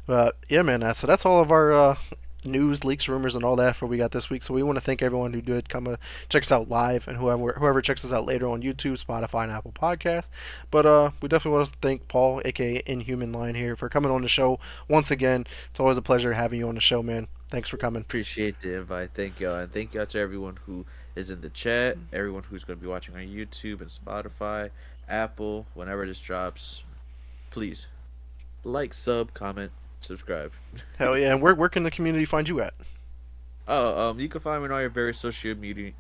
But yeah, man. So that's all of our news, leaks, rumors, and all that for what we got this week. So we want to thank everyone who did come check us out live, and whoever checks us out later on YouTube, Spotify, and Apple Podcasts. But we definitely want to thank Paul, aka InHumanLine, here for coming on the show once again. It's always a pleasure having you on the show, man. Thanks for coming. Appreciate the invite. Thank y'all, and thank y'all to everyone who is in the chat, everyone who's going to be watching on YouTube and Spotify, Apple, whenever this drops. Please like, sub, comment, subscribe. Hell yeah! And where can the community find you at? You can find me on all your various social media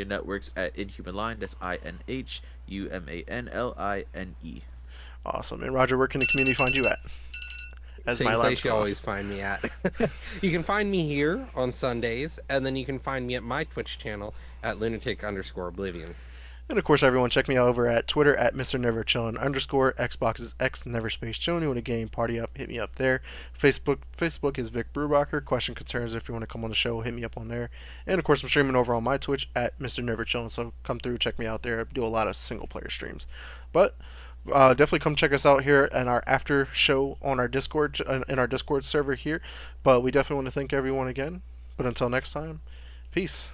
networks at InHumanLine. That's InHumanLine. Awesome. And Roger, where can the community find you at? As my Same alarms place you go off. always find me at. You can find me here on Sundays, and then you can find me at my Twitch channel at lunatic_oblivion. And of course, everyone, check me out over at Twitter at Mr. Never Chillin _ Xbox is X Never Space Chillin. You want a game party up, hit me up there. Facebook is Vic Brubacher. Question concerns if you want to come on the show, hit me up on there. And of course, I'm streaming over on my Twitch at Mr. Never Chillin. So come through, check me out there. I do a lot of single player streams, but definitely come check us out here in our after show on our Discord in our Discord server here. But we definitely want to thank everyone again. But until next time, peace.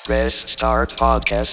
Restart podcast.